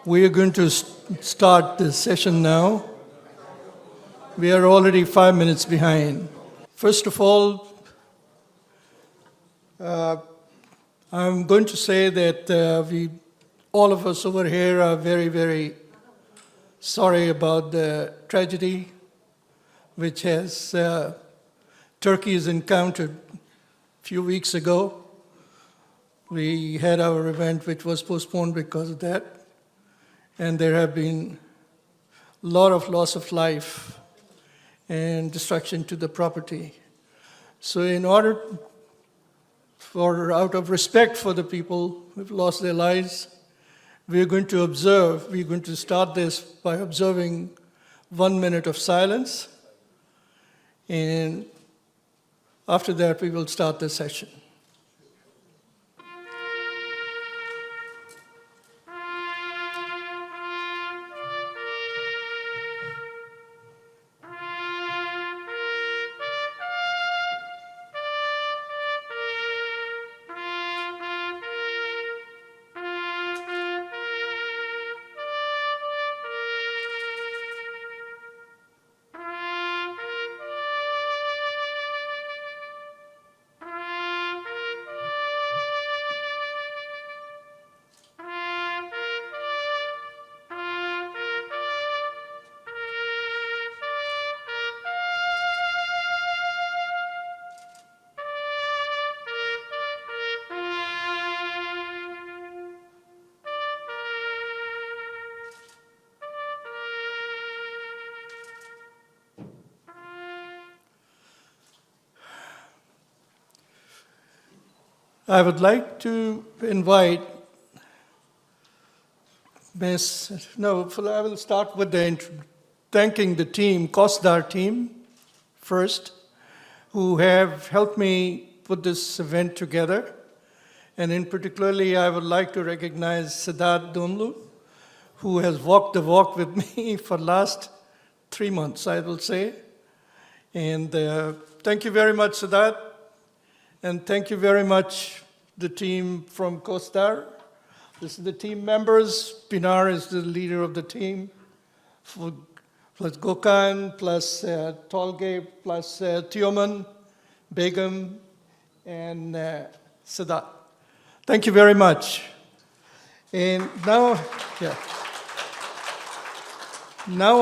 We are going to start the session now. We are already 5 minutes behind. First of all, I'm going to say that all of us over here are very, very sorry about the tragedy which Turkey has encountered a few weeks ago. We had our event which was postponed because of that. And there have been a lot of loss of life and destruction to the property. So out of respect for the people who've lost their lives, we're going to start this by observing 1 minute of silence. And after that, we will start the session. I would like to invite I will start with thanking the team, KOSDER team, first, who have helped me put this event together. And in particularly, I would like to recognize Sedat Dumlu, who has walked the walk with me for the last 3 months, I will say. And thank you very much, Sedat. And thank you very much, the team from Koster. This is the team members. Pinar is the leader of the team. Plus Gökhan, plus Tolga, plus Teoman, Begum, and Sedat. Thank you very much. And now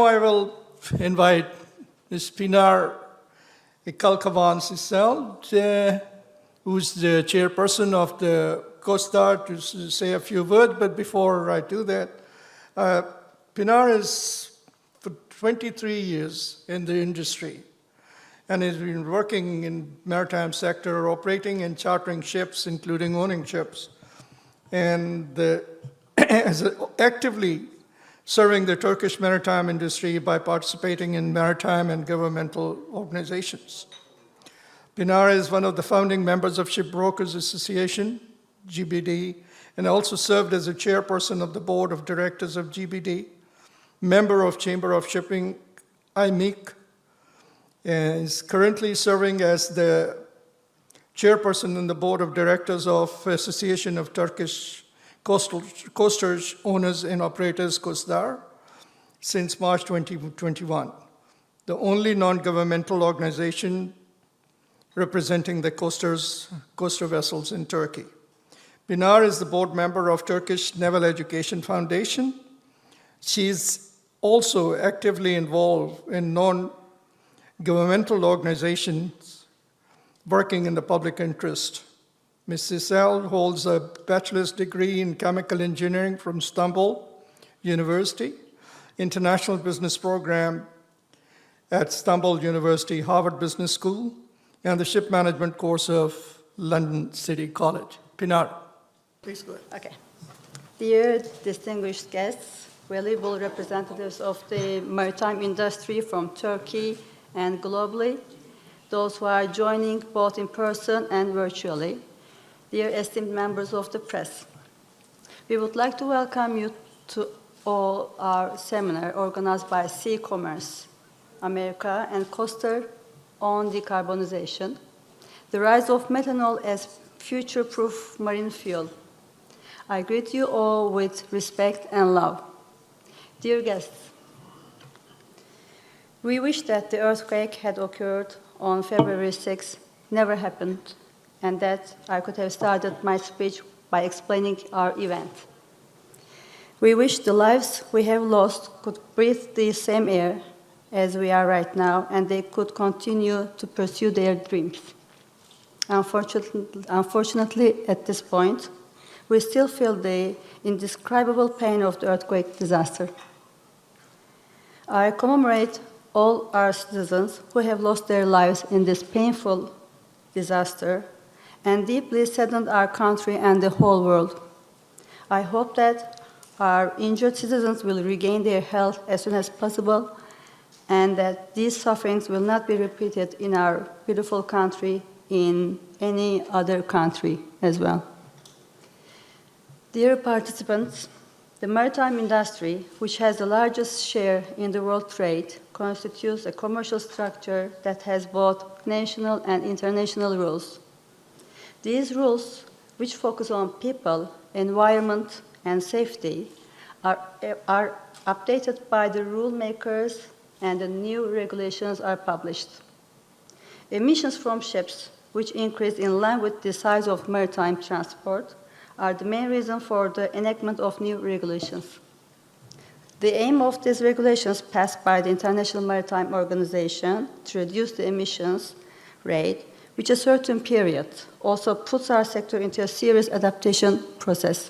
I will invite Ms. Pinar Kalkavan Sisel, who's the chairperson of the Koster, to say a few words. But before I do that, Pinar is for 23 years in the industry and has been working in maritime sector, operating and chartering ships, including owning ships, and actively serving the Turkish maritime industry by participating in maritime and governmental organizations. Pinar is one of the founding members of Shipbrokers Association, GBD, and also served as a chairperson of the board of directors of GBD, member of Chamber of Shipping, IMEC, and is currently serving as the chairperson in the board of directors of Association of Turkish Coasters Owners and Operators, KOSDER, since March 2021, the only non-governmental organization representing the coaster vessels in Turkey. Pinar is the board member of Turkish Naval Education Foundation. She's also actively involved in non-governmental organizations working in the public interest. Ms. Sisel holds a bachelor's degree in chemical engineering from Istanbul University, international business program at Istanbul University, Harvard Business School, and the ship management course of London City College. Pinar, please go ahead. Okay. Dear distinguished guests, valuable representatives of the maritime industry from Turkey and globally, those who are joining both in person and virtually, dear esteemed members of the press, we would like to welcome you to all our seminar organized by Sea Commerce America and Koster on decarbonization, the rise of methanol as future-proof marine fuel. I greet you all with respect and love. Dear guests, we wish that the earthquake had occurred on February 6 never happened, and that I could have started my speech by explaining our event. We wish the lives we have lost could breathe the same air as we are right now, and they could continue to pursue their dreams. Unfortunately, at this point, we still feel the indescribable pain of the earthquake disaster. I commemorate all our citizens who have lost their lives in this painful disaster and deeply saddened our country and the whole world. I hope that our injured citizens will regain their health as soon as possible and that these sufferings will not be repeated in our beautiful country, in any other country as well. Dear participants, the maritime industry, which has the largest share in the world trade, constitutes a commercial structure that has both national and international rules. These rules, which focus on people, environment, and safety, are updated by the rule makers, and the new regulations are published. Emissions from ships, which increase in line with the size of maritime transport, are the main reason for the enactment of new regulations. The aim of these regulations passed by the International Maritime Organization to reduce the emissions rate, which a certain period also puts our sector into a serious adaptation process.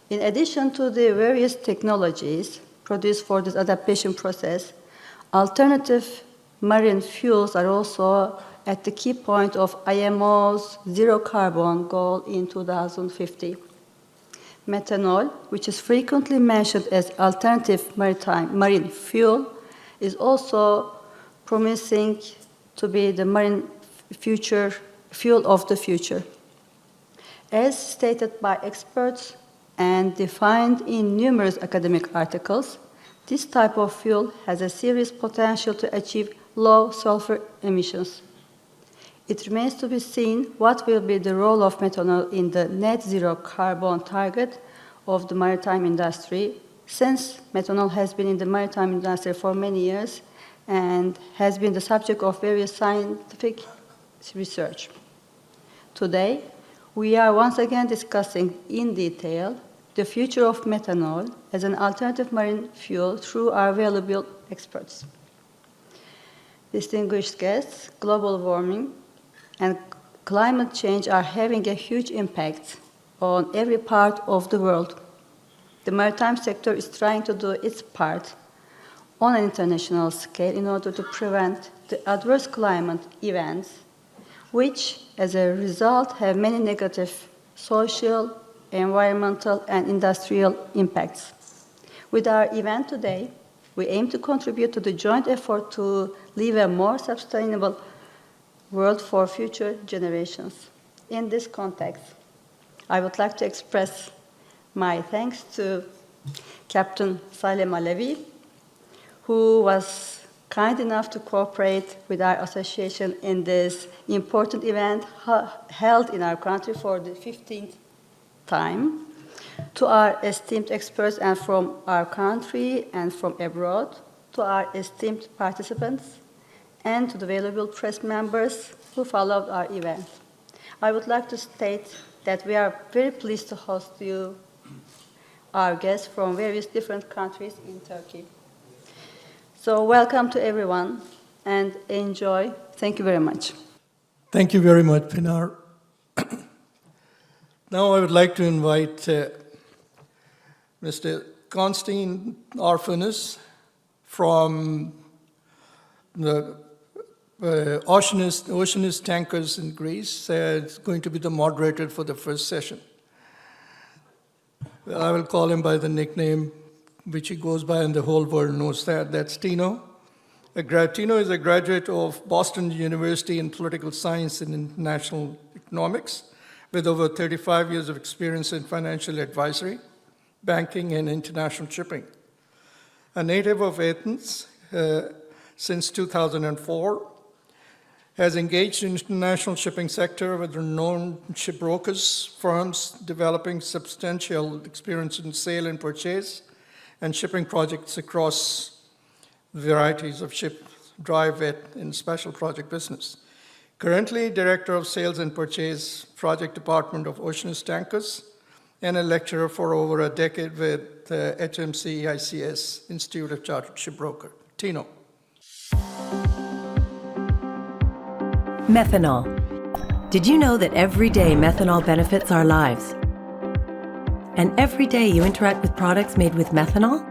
In addition to the various technologies produced for this adaptation process, alternative marine fuels are also at the key point of IMO's zero carbon goal in 2050. Methanol, which is frequently mentioned as alternative marine fuel, is also promising to be the marine fuel of the future. As stated by experts and defined in numerous academic articles, this type of fuel has a serious potential to achieve low sulfur emissions. It remains to be seen what will be the role of methanol in the net zero carbon target of the maritime industry, since methanol has been in the maritime industry for many years and has been the subject of various scientific research. Today, we are once again discussing in detail the future of methanol as an alternative marine fuel through our valuable experts. Distinguished guests, global warming and climate change are having a huge impact on every part of the world. The maritime sector is trying to do its part on an international scale in order to prevent the adverse climate events, which, as a result, have many negative social, environmental, and industrial impacts. With our event today, we aim to contribute to the joint effort to leave a more sustainable world for future generations. In this context, I would like to express my thanks to Captain Salem Alevi, who was kind enough to cooperate with our association in this important event held in our country for the 15th time, to our esteemed experts and from our country and from abroad, to our esteemed participants, and to the valuable press members who followed our event. I would like to state that we are very pleased to host you, our guests from various different countries in Turkey. So welcome to everyone and enjoy. Thank you very much. Thank you very much, Pinar. Now I would like to invite Mr. Konstantin Arfunis from the Oceanus Tankers in Greece. Is going to be the moderator for the first session. I will call him by the nickname which he goes by and the whole world knows that. That's Tino. Tino is a graduate of Boston University in Political Science and International Economics with over 35 years of experience in financial advisory, banking, and international shipping. A native of Athens since 2004, has engaged in the international shipping sector with renowned shipbrokers, firms developing substantial experience in sale and purchase, and shipping projects across varieties of ship, dry, wet, and special project business. Currently, Director of Sales and Purchase, Project Department of Oceanus Tankers, and a lecturer for over a decade with the HMC ICS, Institute of Chartered Shipbroker. Tino. Methanol. Did you know that every day methanol benefits our lives? And every day you interact with products made with methanol?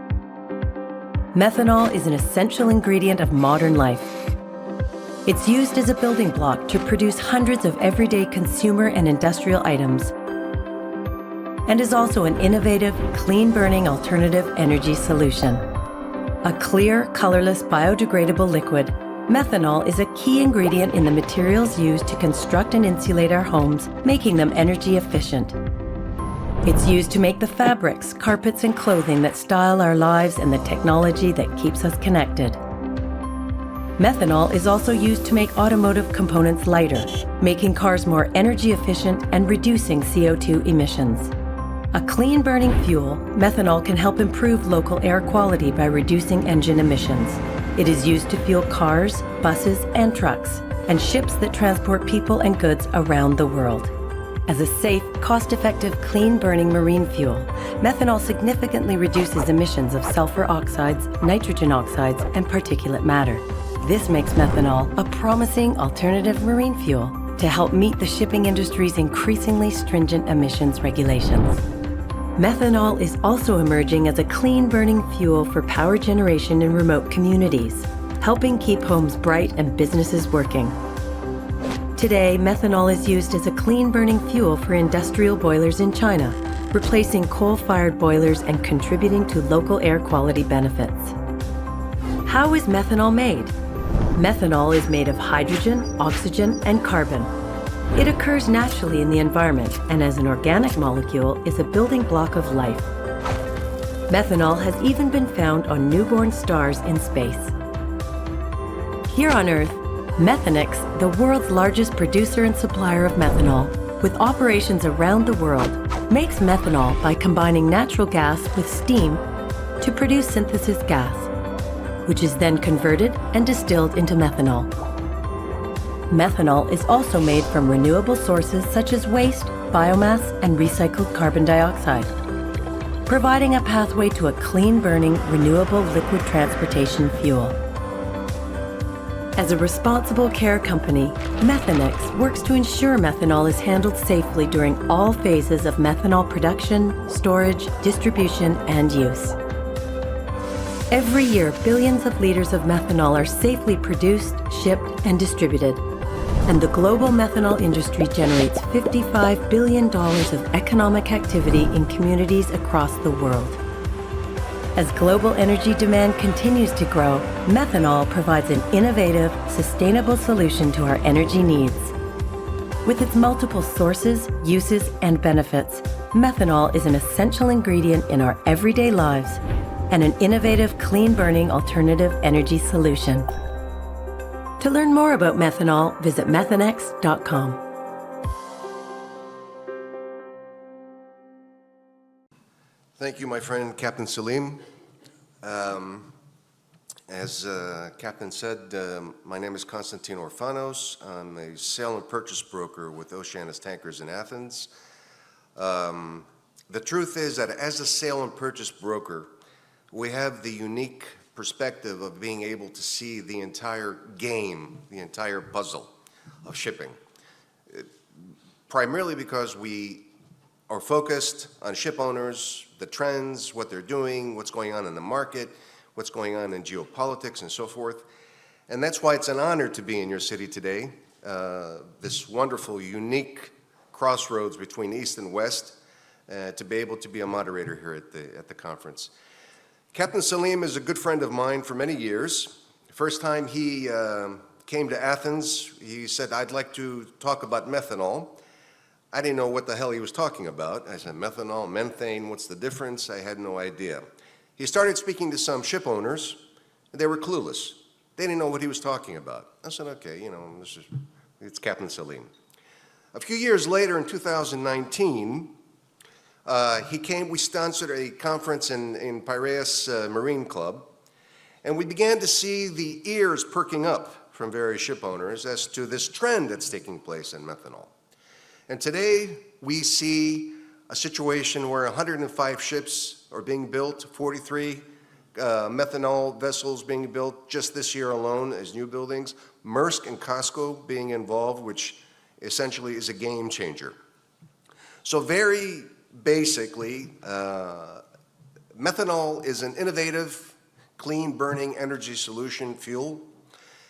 Methanol is an essential ingredient of modern life. It's used as a building block to produce hundreds of everyday consumer and industrial items, and is also an innovative, clean-burning alternative energy solution. A clear, colorless, biodegradable liquid, methanol is a key ingredient in the materials used to construct and insulate our homes, making them energy efficient. It's used to make the fabrics, carpets, and clothing that style our lives and the technology that keeps us connected. Methanol is also used to make automotive components lighter, making cars more energy efficient and reducing CO2 emissions. A clean-burning fuel, methanol can help improve local air quality by reducing engine emissions. It is used to fuel cars, buses, and trucks, and ships that transport people and goods around the world. As a safe, cost-effective, clean-burning marine fuel, methanol significantly reduces emissions of sulfur oxides, nitrogen oxides, and particulate matter. This makes methanol a promising alternative marine fuel to help meet the shipping industry's increasingly stringent emissions regulations. Methanol is also emerging as a clean-burning fuel for power generation in remote communities, helping keep homes bright and businesses working. Today, methanol is used as a clean-burning fuel for industrial boilers in China, replacing coal-fired boilers and contributing to local air quality benefits. How is methanol made? Methanol is made of hydrogen, oxygen, and carbon. It occurs naturally in the environment and as an organic molecule is a building block of life. Methanol has even been found on newborn stars in space. Here on Earth, Methanex, the world's largest producer and supplier of methanol, with operations around the world, makes methanol by combining natural gas with steam to produce synthesis gas, which is then converted and distilled into methanol. Methanol is also made from renewable sources such as waste, biomass, and recycled carbon dioxide, providing a pathway to a clean-burning, renewable liquid transportation fuel. As a responsible care company, Methanex works to ensure methanol is handled safely during all phases of methanol production, storage, distribution, and use. Every year, billions of liters of methanol are safely produced, shipped, and distributed. And the global methanol industry generates $55 billion of economic activity in communities across the world. As global energy demand continues to grow, methanol provides an innovative, sustainable solution to our energy needs. With its multiple sources, uses, and benefits, methanol is an essential ingredient in our everyday lives and an innovative, clean-burning alternative energy solution. To learn more about methanol, visit methanex.com. Thank you, my friend, Captain Salim. As Captain said, my name is Constantine Orfanos. I'm a sale and purchase broker with Oceanus Tankers in Athens. The truth is that as a sale and purchase broker, we have the unique perspective of being able to see the entire game, the entire puzzle of shipping. Primarily because we are focused on ship owners, the trends, what they're doing, what's going on in the market, what's going on in geopolitics and so forth. And that's why it's an honor to be in your city today, this wonderful, unique crossroads between East and West, to be able to be a moderator here at the conference. Captain Salim is a good friend of mine for many years. The first time he came to Athens, he said, "I'd like to talk about methanol." I didn't know what the hell he was talking about. I said, methanol, methane, what's the difference? I had no idea. He started speaking to some ship owners, and they were clueless. They didn't know what he was talking about. I said, okay, it's Captain Salim. A few years later, in 2019, We sponsored a conference in Piraeus Marine Club, and we began to see the ears perking up from various ship owners as to this trend that's taking place in methanol. And today, we see a situation where 105 ships are being built, 43 methanol vessels being built just this year alone as new buildings, Maersk and COSCO being involved, which essentially is a game changer. So very basically, methanol is an innovative, clean-burning energy solution fuel.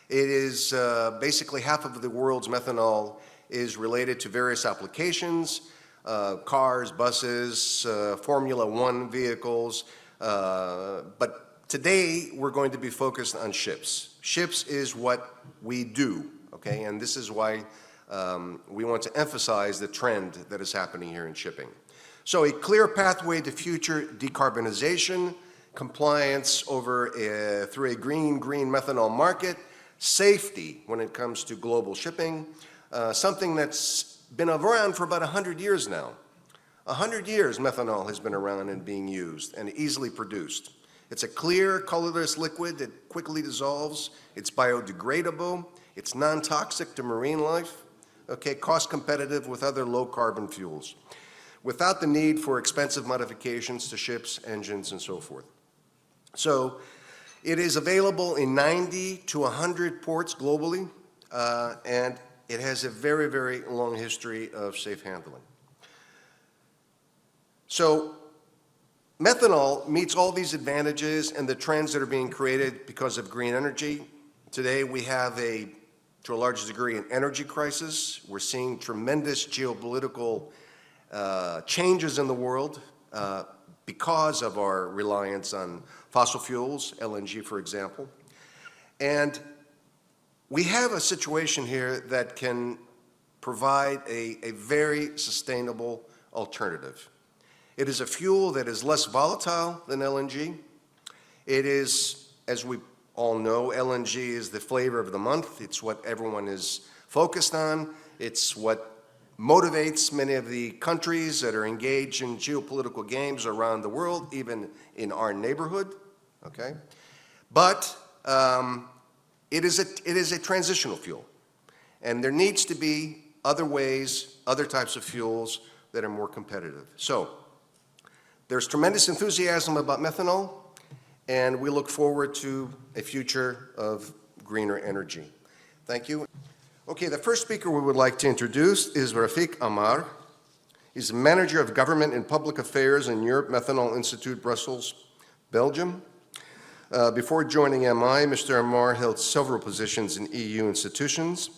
It is basically half of the world's methanol is related to various applications, cars, buses, Formula One vehicles, but today we're going to be focused on ships. Ships is what we do, okay, and this is why we want to emphasize the trend that is happening here in shipping. So a clear pathway to future decarbonization, compliance through a green methanol market, safety when it comes to global shipping, something that's been around for about 100 years now. 100 years methanol has been around and being used and easily produced. It's a clear, colorless liquid that quickly dissolves. It's biodegradable. It's non-toxic to marine life. Okay, cost competitive with other low-carbon fuels, without the need for expensive modifications to ships, engines, and so forth. So it is available in 90 to 100 ports globally, and it has a very, very long history of safe handling. So methanol meets all these advantages and the trends that are being created because of green energy. Today we have to a large degree, an energy crisis. We're seeing tremendous geopolitical changes in the world because of our reliance on fossil fuels, LNG, for example. And we have a situation here that can provide a very sustainable alternative. It is a fuel that is less volatile than LNG. It is, as we all know, LNG is the flavor of the month. It's what everyone is focused on. It's what motivates many of the countries that are engaged in geopolitical games around the world, even in our neighborhood, okay? But it is a transitional fuel, and there needs to be other ways, other types of fuels that are more competitive. So there's tremendous enthusiasm about methanol, and we look forward to a future of greener energy. Thank you. Okay, the first speaker we would like to introduce is Rafik Amar. He's Manager of Government and Public Affairs in Europe Methanol Institute, Brussels, Belgium. Before joining MI, Mr. Amar held several positions in EU institutions.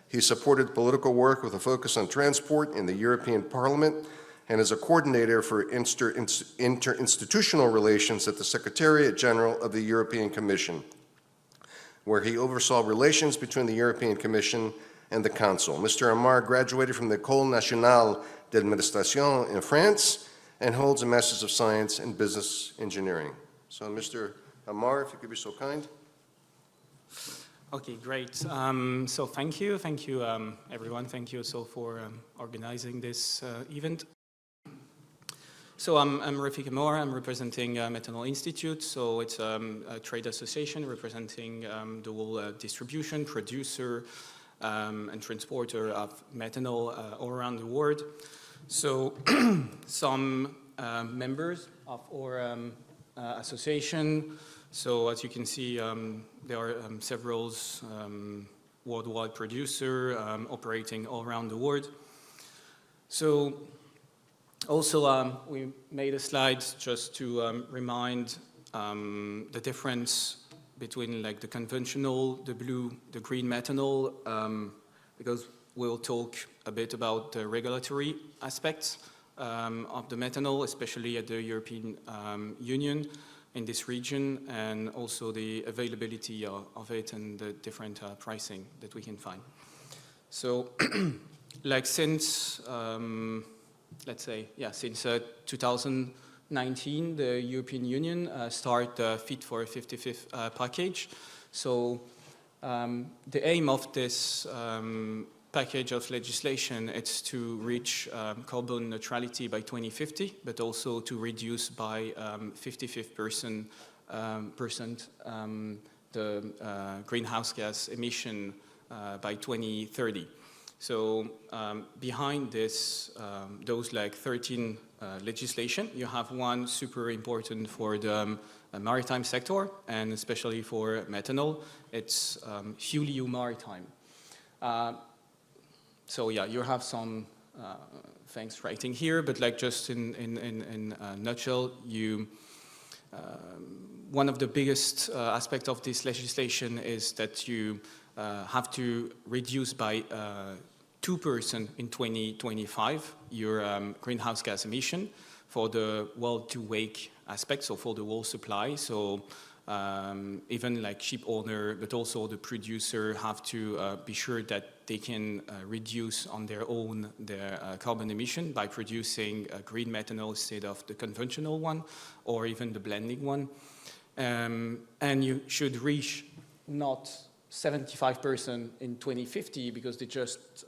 He supported political work with a focus on transport in the European Parliament and is a coordinator for interinstitutional relations at the Secretariat General of the European Commission, where he oversaw relations between the European Commission and the Council. Mr. Amar graduated from the École Nationale d'Administration in France and holds a Master's of Science in Business Engineering. So, Mr. Amar, if you could be so kind. Okay, great. So thank you, everyone. Thank you also for organizing this event. So I'm Rafik Amar. I'm representing Methanol Institute. So it's a trade association representing the whole distribution, producer, and transporter of methanol all around the world. So some members of our association. So as you can see, there are several worldwide producers operating all around the world. So also, we made a slide just to remind the difference between like the conventional, the blue, the green methanol, because we'll talk a bit about the regulatory aspects of the methanol, especially at the European Union in this region, and also the availability of it and the different pricing that we can find. So, like since let's say, since 2019, the European Union started the Fit for 55 package. So the aim of this package of legislation, it's to reach carbon neutrality by 2050, but also to reduce by 55% the greenhouse gas emission by 2030. So behind this, those like 13 legislation, you have one super important for the maritime sector, and especially for methanol. It's FuelEU Maritime. So yeah, you have some things writing here, but like just in a nutshell, one of the biggest aspects of this legislation is that you have to reduce by 2% in 2025 your greenhouse gas emission for the well-to-wake aspect, so for the whole supply. So even like ship owner, but also the producer have to be sure that they can reduce on their own their carbon emission by producing green methanol instead of the conventional one, or even the blending one. And you should reach not 75% in 2050, because they just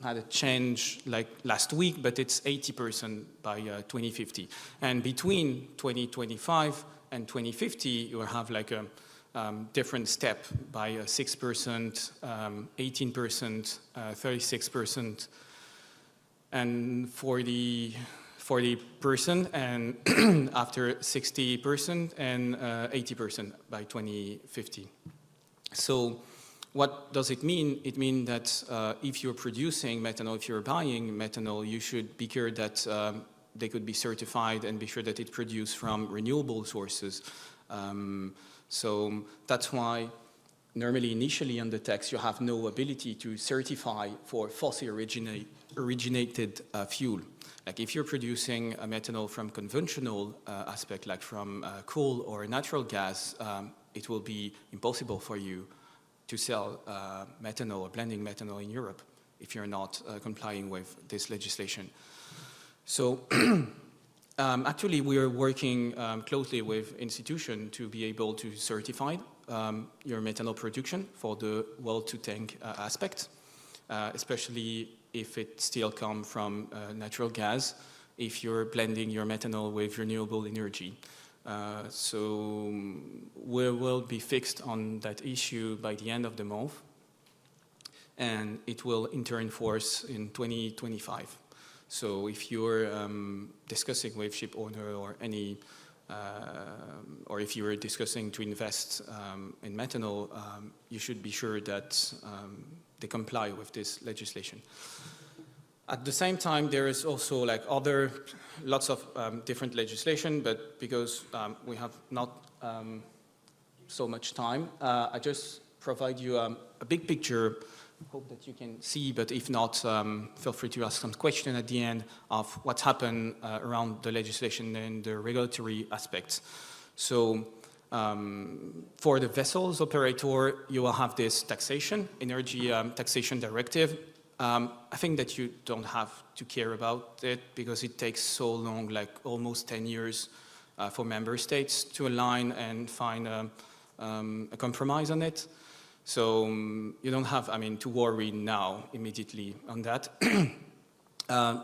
had a change like last week, but it's 80% by 2050. And between 2025 and 2050, you will have like a different step by 6%, 18%, 36%, and 40%, and after 60% and 80% by 2050. So what does it mean? It means that if you're producing methanol, if you're buying methanol, you should be sure that they could be certified and be sure that it's produced from renewable sources. So that's why normally initially on the text you have no ability to certify for fossil originated fuel. Like if you're producing a methanol from conventional aspect, like from coal or natural gas, it will be impossible for you to sell methanol or blending methanol in Europe if you're not complying with this legislation. So actually we are working closely with institutions to be able to certify your methanol production for the well-to-tank aspect, especially if it still comes from natural gas, if you're blending your methanol with renewable energy. So we will be fixed on that issue by the end of the month, and it will enter in force in 2025. So if you're discussing with ship owner or any, or if you're discussing to invest in methanol, you should be sure that they comply with this legislation. At the same time, there is also like lots of different legislation, but because we have not so much time, I just provide you a big picture. Hope that you can see, but if not, feel free to ask some question at the end of what's happened around the legislation and the regulatory aspects. So for the vessels operator, you will have this taxation, energy taxation directive. I think that you don't have to care about it because it takes so long, like almost 10 years for member states to align and find a compromise on it. So you don't have, to worry now immediately on that.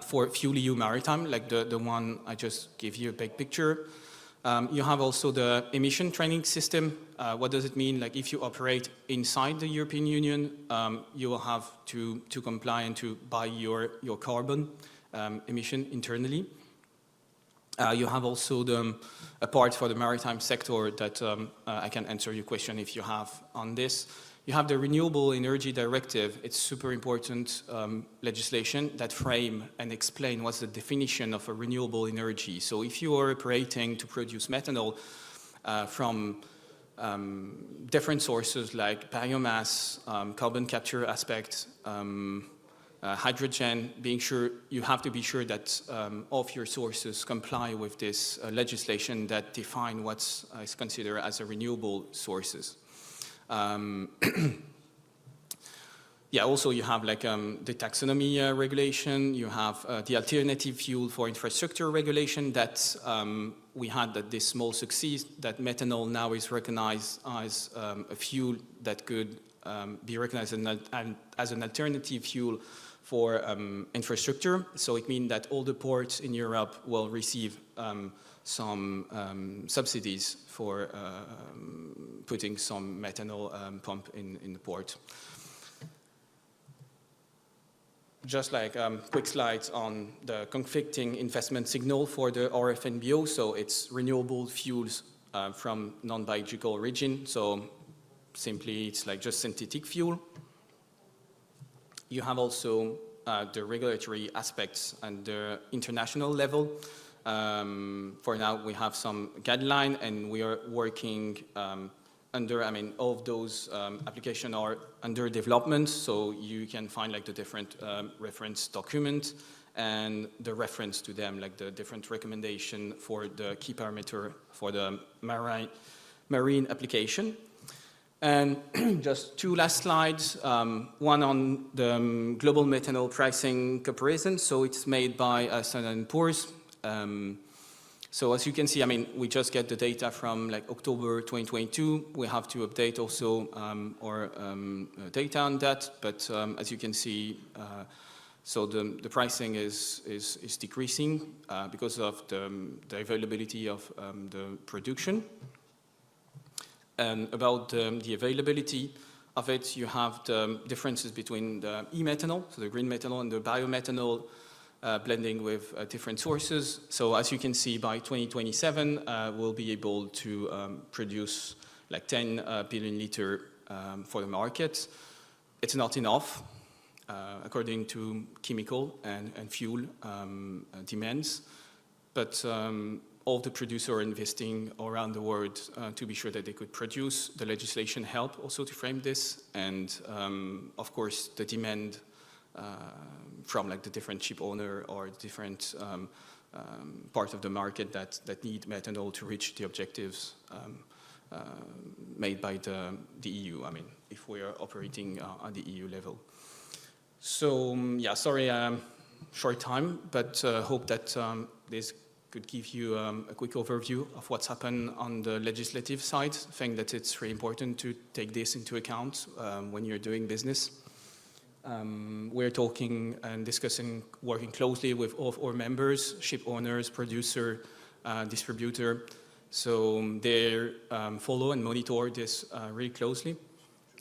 For FuelEU Maritime, like the one I just gave you a big picture, you have also the emission trading system. What does it mean? Like if you operate inside the European Union, you will have to comply and to buy your carbon emission internally. You have also a part for the maritime sector that I can answer your question if you have on this. You have the Renewable Energy Directive. It's super important legislation that frame and explain what's the definition of a renewable energy. So if you are operating to produce methanol from different sources like biomass, carbon capture aspect, hydrogen, you have to be sure that all of your sources comply with this legislation that define what's is considered as a renewable sources. Yeah, also you have like the taxonomy regulation, you have the alternative fuel for infrastructure regulation that we had this small success that methanol now is recognized as a fuel that could be recognized as an alternative fuel for infrastructure. So it means that all the ports in Europe will receive some subsidies for putting some methanol pump in the port. Just like quick slides on the conflicting investment signal for the RFNBO. So it's renewable fuels from non-biological origin. So simply it's like just synthetic fuel. You have also the regulatory aspects at the international level. For now, we have some guideline, and we are working under, all of those applications are under development, so you can find like the different reference documents and the reference to them, like the different recommendation for the key parameter for the marine application. And just two last slides, one on the global methanol pricing comparison. So it's made by Standard & Poor's. So as you can see, we just get the data from like October 2022. We have to update also our data on that. But as you can see, so the pricing is decreasing because of the availability of the production. And about the availability of it, you have the differences between the e-methanol, so the green methanol, and the biomethanol, blending with different sources. So as you can see, by 2027, we'll be able to produce like 10 billion liters for the market. It's not enough, according to chemical and fuel demands, but all the producers are investing around the world to be sure that they could produce. The legislation help also to frame this, and of course the demand from like the different ship owner or different part of the market that need methanol to reach the objectives made by the EU. If we are operating on the EU level. So yeah, sorry, short time, but hope that this could give you a quick overview of what's happened on the legislative side. I think that it's very important to take this into account when you're doing business. We're talking and discussing, working closely with all of our members, ship owners, producer, distributor. So they follow and monitor this really closely.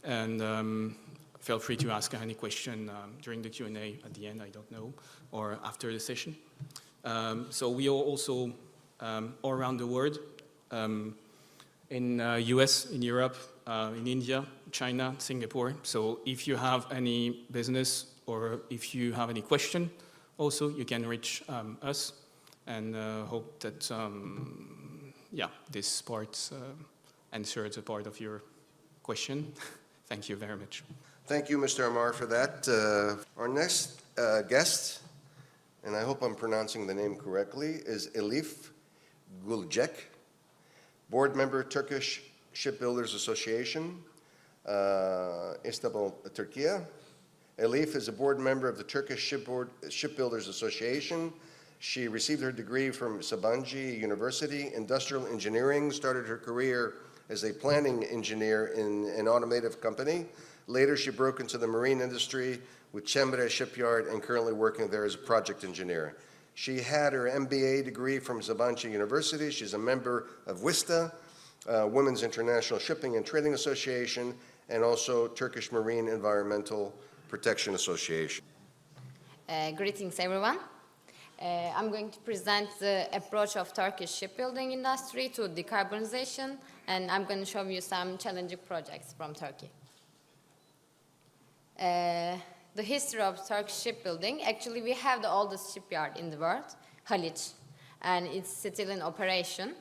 And feel free to ask any question during the Q&A at the end, I don't know, or after the session. So we are also all around the world, in US, in Europe, in India, China, Singapore. So if you have any business or if you have any question, also you can reach us, and hope that this part answers a part of your question. Thank you very much. Thank you, Mr. Amar, for that. Our next guest, and I hope I'm pronouncing the name correctly, is Elif Gülcek, board member, Turkish Shipbuilders Association, Istanbul, Turkey. Elif is a board member of the Turkish Shipbuilders Association. She received her degree from Sabancı University, Industrial Engineering, started her career as a planning engineer in an automotive company. Later, she broke into the marine industry with Cemre Shipyard and currently working there as a project engineer. She had her MBA degree from Sabancı University. She's a member of WISTA, Women's International Shipping and Trading Association, and also Turkish Marine Environmental Protection Association. Greetings, everyone. I'm going to present the approach of Turkish shipbuilding industry to decarbonization, and I'm going to show you some challenging projects from Turkey. The history of Turkish shipbuilding, actually we have the oldest shipyard in the world, Haliç, and it's still in operation.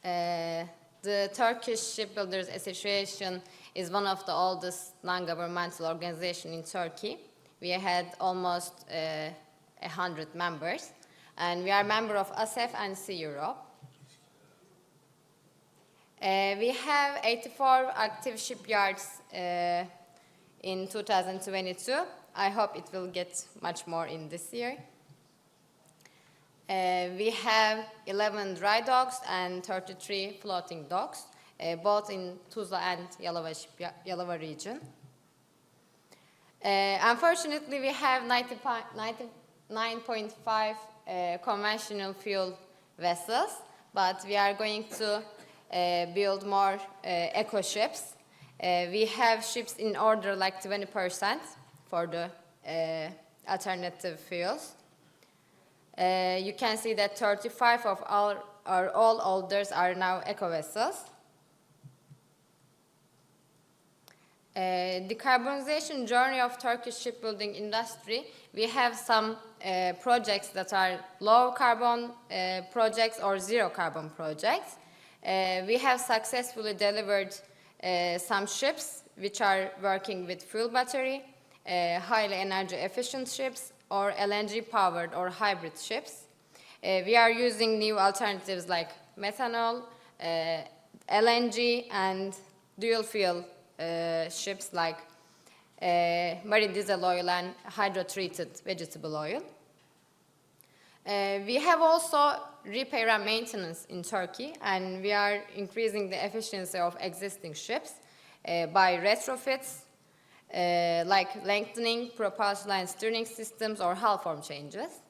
The Turkish Shipbuilders Association is one of the oldest non-governmental organizations in Turkey. We had almost 100 members, and we are a member of ASEF and Sea Europe. We have 84 active shipyards in 2022. I hope it will get much more in this year. We have 11 dry docks and 33 floating docks. both in Tuzla and Yalova region. Unfortunately, we have 99.5 conventional fuel vessels, but we are going to build more eco ships. We have ships in order like 20% for the alternative fuels. You can see that 35 of all orders are now eco vessels. Decarbonization journey of Turkish shipbuilding industry. We have some projects that are low carbon projects or zero carbon projects. We have successfully delivered some ships which are working with fuel battery, highly energy efficient ships, or LNG powered or hybrid ships. We are using new alternatives like methanol, LNG, and dual fuel ships like marine diesel oil and hydro-treated vegetable oil. We have also repair and maintenance in Turkey, and we are increasing the efficiency of existing ships by retrofits, like lengthening propulsion and steering systems or hull form changes.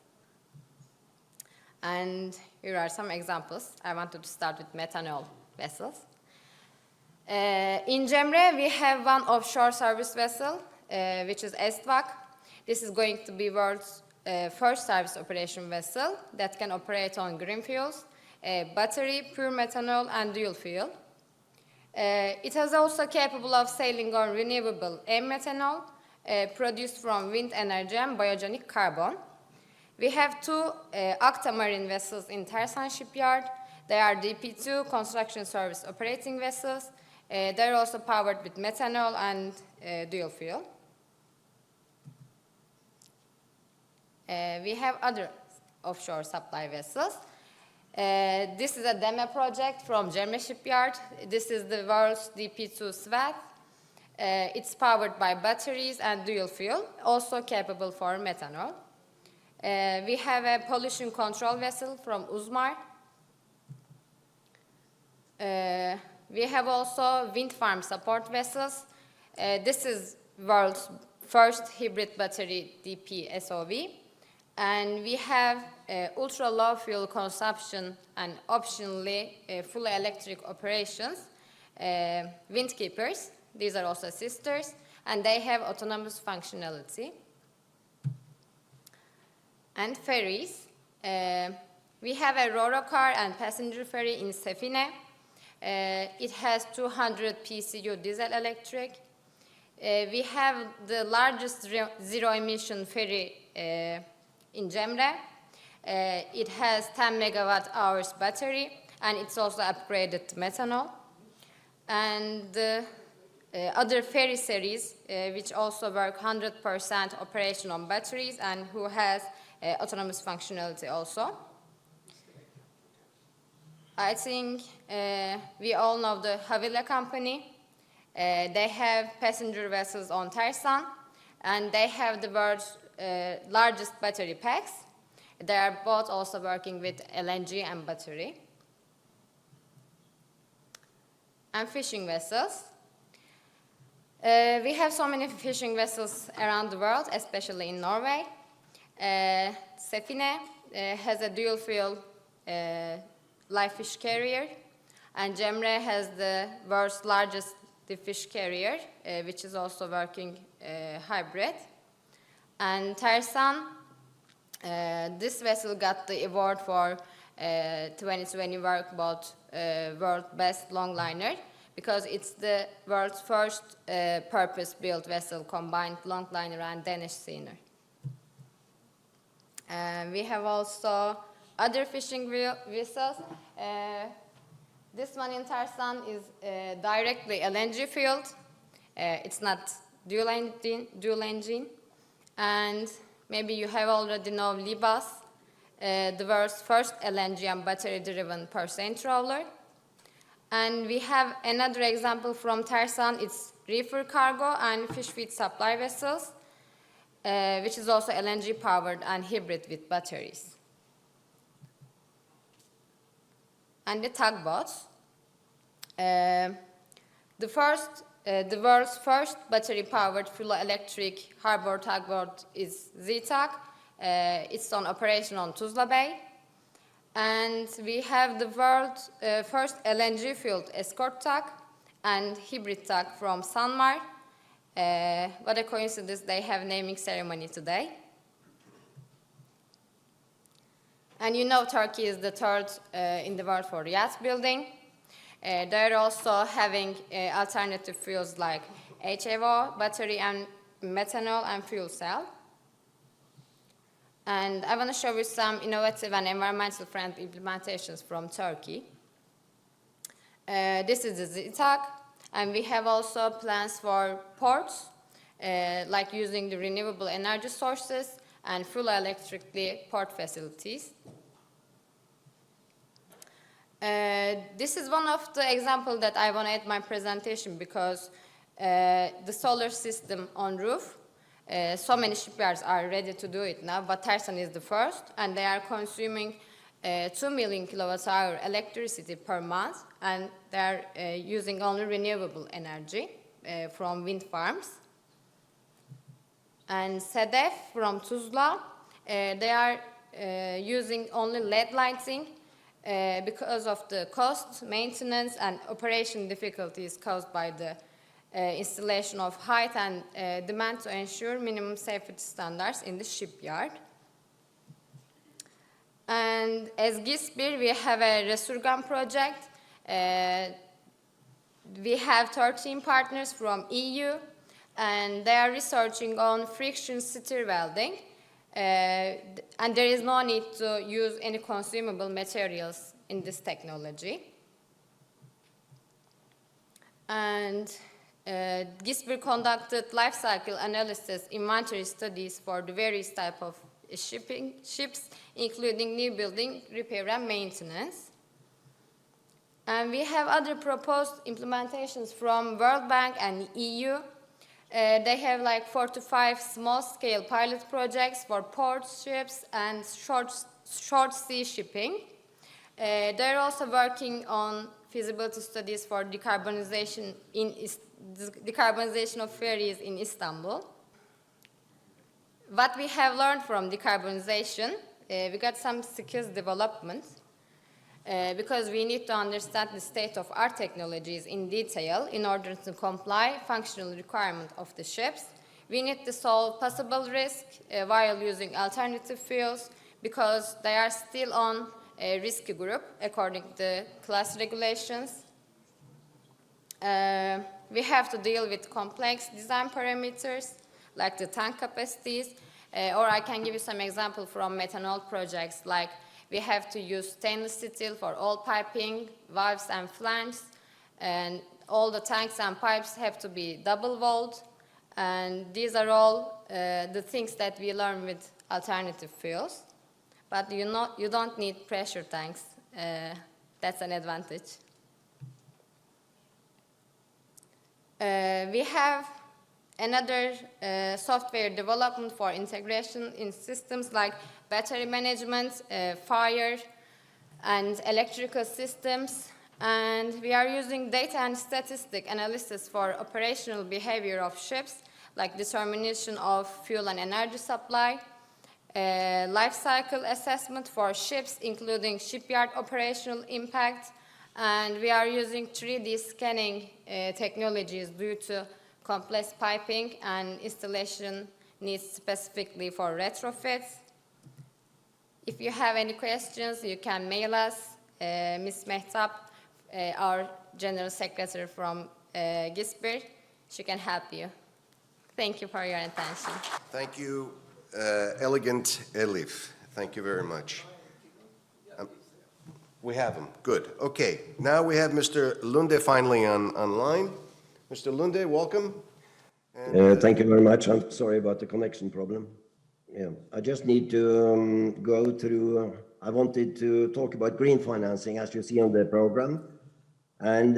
And here are some examples. I wanted to start with methanol vessels. In Cemre, we have one offshore service vessel, which is ESTVAC. This is going to be world's first service operation vessel that can operate on green fuels, battery, pure methanol, and dual fuel. It is also capable of sailing on renewable methanol produced from wind energy and biogenic carbon. We have two Akta Marine vessels in Tersan shipyard. They are DP2 construction service operating vessels. They're also powered with methanol and dual fuel. We have other offshore supply vessels. This is a demo project from Cemre shipyard. This is the world's DP2 SWAT. It's powered by batteries and dual fuel, also capable for methanol. We have a pollution control vessel from Uzmar. We have also wind farm support vessels. This is world's first hybrid battery DP SOV. And we have ultra-low fuel consumption and optionally fully electric operations, wind keepers. These are also sisters, and they have autonomous functionality. And ferries. We have a Ro-Ro car and passenger ferry in Sefine. It has 200 PCU diesel electric. We have the largest zero-emission ferry in Cemre. It has 10 megawatt hours battery, and it's also upgraded to methanol. And other ferry series, which also work 100% operation on batteries and who has autonomous functionality also. I think we all know the Havila company. They have passenger vessels on Tersan, and they have the world's largest battery packs. They are both also working with LNG and battery. And fishing vessels. We have so many fishing vessels around the world, especially in Norway. Sefine has a dual fuel live fish carrier, and Cemre has the world's largest deep fish carrier, which is also working hybrid. And Tersan, this vessel got the award for 2020 Workboat World Best Longliner because it's the world's first purpose-built vessel combined longliner and Danish seiner. We have also other fishing vessels. This one in Tersan is directly LNG fueled. It's not dual engine. And maybe you have already known Libas, the world's first LNG and battery-driven purseine trawler. And we have another example from Tersan. It's reefer cargo and fish feed supply vessels, which is also LNG powered and hybrid with batteries. And the tugboats. The world's first battery-powered fuel-electric harbor tugboat is ZTAG. It's on operation on Tuzla Bay. And we have the world's first LNG-fueled escort tug and hybrid tug from Sanmar. What a coincidence, they have naming ceremony today. And you know Turkey is the third in the world for yacht building. They're also having alternative fuels like HFO, battery and methanol and fuel cell. And I want to show you some innovative and environmental friendly implementations from Turkey. This is the ZTAG, and we have also plans for ports, like using the renewable energy sources and full electrically port facilities. This is one of the examples that I want to add my presentation because the solar system on roof, so many shipyards are ready to do it now, but Tersan is the first, and they are consuming 2 million kilowatt-hour electricity per month, and they are using only renewable energy from wind farms. And SEDEF from Tuzla, they are using only LED lighting because of the cost, maintenance, and operation difficulties caused by the installation of height and demand to ensure minimum safety standards in the shipyard. And as GİSPİR, we have a Resurgam project. We have 13 partners from EU, and they are researching on friction stir welding. And there is no need to use any consumable materials in this technology. And GİSPİR conducted life cycle analysis inventory studies for the various type of ships, including new building, repair, and maintenance. And we have other proposed implementations from World Bank and EU. They have like 4 to 5 small-scale pilot projects for port ships and short sea shipping. They're also working on feasibility studies for decarbonization of ferries in Istanbul. What we have learned from decarbonization, we got some skills development because we need to understand the state of our technologies in detail in order to comply functional requirement of the ships. We need to solve possible risk while using alternative fuels because they are still on a risky group according to the class regulations. We have to deal with complex design parameters like the tank capacities, or I can give you some example from methanol projects, like we have to use stainless steel for all piping, valves and flanges, and all the tanks and pipes have to be double-walled, and these are all the things that we learn with alternative fuels. But you don't need pressure tanks. That's an advantage. We have another software development for integration in systems like battery management, fire, and electrical systems. And we are using data and statistic analysis for operational behavior of ships, like determination of fuel and energy supply, life cycle assessment for ships, including shipyard operational impact, and we are using 3D scanning technologies due to complex piping and installation needs specifically for retrofits. If you have any questions, you can mail us. Ms. Mehtap, our General Secretary from GİSPİR, she can help you. Thank you for your attention. Thank you, Elegant Elif. Thank you very much. We have him. Good. Okay. Now we have Mr. Lunde finally online. Mr. Lunde, welcome. And, thank you very much. I'm sorry about the connection problem. Yeah, I just need to go through. I wanted to talk about green financing, as you see on the program. And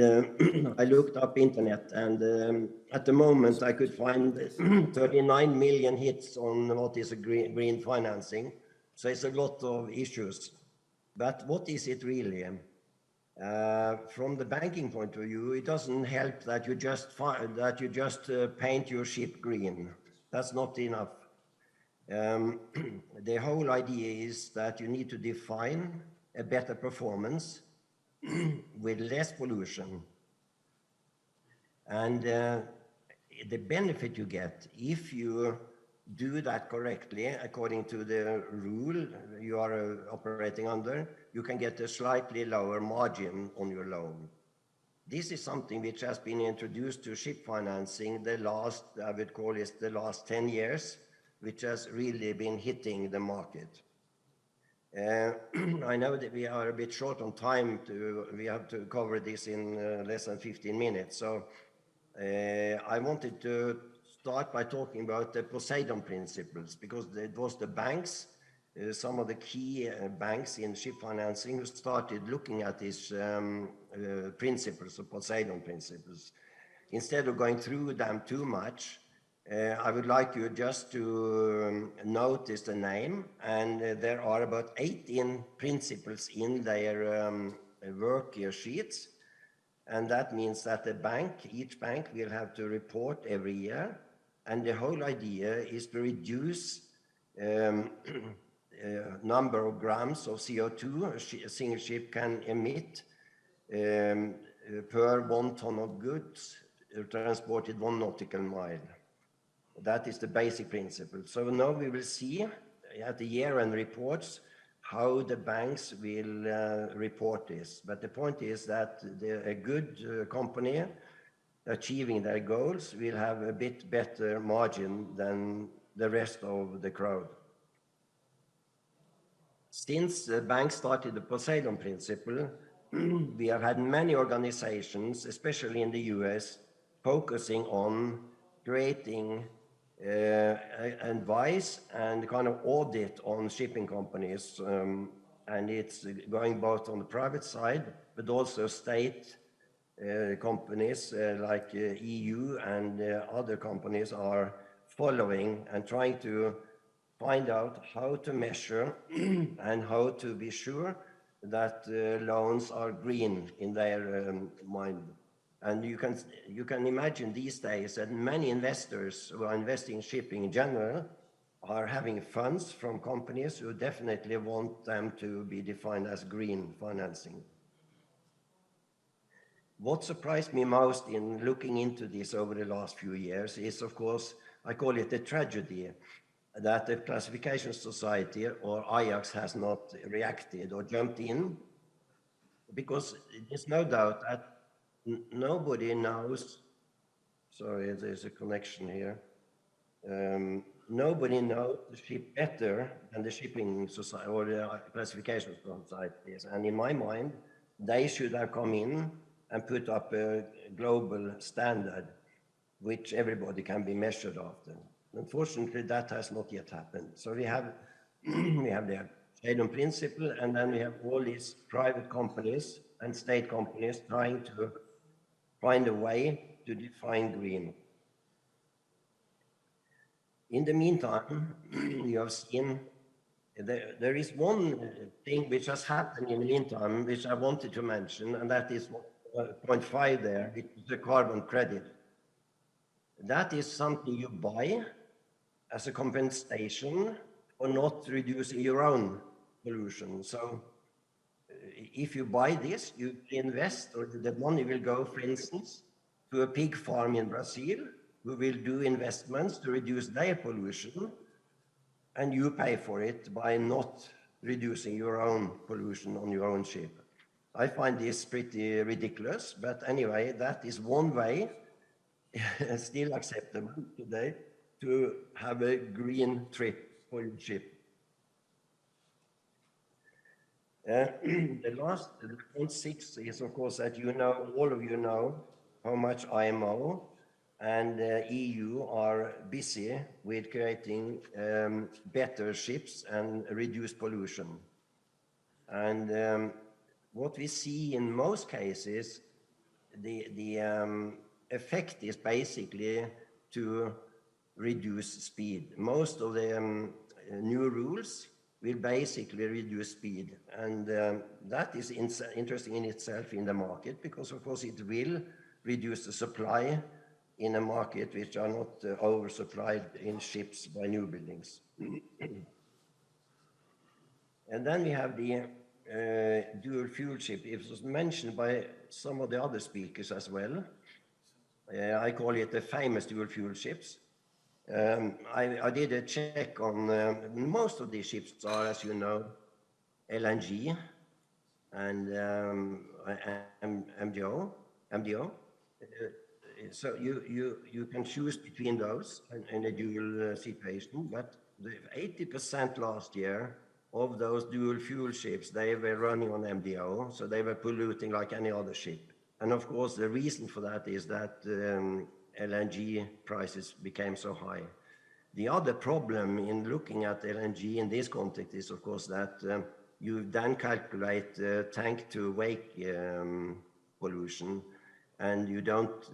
I looked up internet, and at the moment I could find 39 million hits on what is a green financing. So it's a lot of issues. But what is it really? From the banking point of view, it doesn't help that you just paint your ship green. That's not enough. The whole idea is that you need to define a better performance with less pollution. And the benefit you get if you do that correctly, according to the rule you are operating under, you can get a slightly lower margin on your loan. This is something which has been introduced to ship financing the last, I would call it the last 10 years, which has really been hitting the market. I know that we are a bit short on time, we have to cover this in less than 15 minutes. So I wanted to start by talking about the Poseidon principles, because it was the banks, some of the key banks in ship financing who started looking at these principles, the Poseidon principles. Instead of going through them too much, I would like you just to notice the name, and there are about 18 principles in their work sheets. And that means that each bank will have to report every year. And the whole idea is to reduce number of grams of CO2 a single ship can emit per 1 ton of goods transported 1 nautical mile. That is the basic principle. So now we will see at the year-end reports how the banks will report this. But the point is that a good company achieving their goals will have a bit better margin than the rest of the crowd. Since the banks started the Poseidon principle, we have had many organizations, especially in the US, focusing on creating advice and kind of audit on shipping companies. And it's going both on the private side, but also state companies like EU and other companies are following and trying to find out how to measure and how to be sure that loans are green in their mind. And you can imagine these days that many investors who are investing in shipping in general are having funds from companies who definitely want them to be defined as green financing. What surprised me most in looking into this over the last few years is, of course, I call it a tragedy that the Classification Society, or Ajax, has not reacted or jumped in, because there's no doubt that nobody knows, sorry, there's a connection here. Nobody knows the ship better than the shipping society or the classification societies. And in my mind, they should have come in and put up a global standard which everybody can be measured after. Unfortunately, that has not yet happened. So we have the Poseidon principle, and then we have all these private companies and state companies trying to find a way to define green. In the meantime, you have seen there is one thing which has happened in the meantime, which I wanted to mention, and that is 0.5 there, which is the carbon credit. That is something you buy as a compensation for not reducing your own pollution. So if you buy this, you invest, or the money will go, for instance, to a pig farm in Brazil, who will do investments to reduce their pollution, and you pay for it by not reducing your own pollution on your own ship. I find this pretty ridiculous, but anyway, that is one way, still acceptable today, to have a green trip for your ship. The last, point 6 is, of course, that all of you know how much IMO and EU are busy with creating better ships and reduce pollution. And what we see in most cases, the effect is basically to reduce speed. Most of the new rules will basically reduce speed. And that is interesting in itself in the market, because of course it will reduce the supply in a market which are not oversupplied in ships by new buildings. And then we have the dual fuel ship. It was mentioned by some of the other speakers as well. I call it the famous dual fuel ships. I did a check on most of these ships are, as you know, LNG and MDO. So you can choose between those in a dual situation, but the 80% last year of those dual fuel ships, they were running on MDO, so they were polluting like any other ship. And of course, the reason for that is that LNG prices became so high. The other problem in looking at LNG in this context is, of course, that you then calculate tank-to-wake pollution, and you don't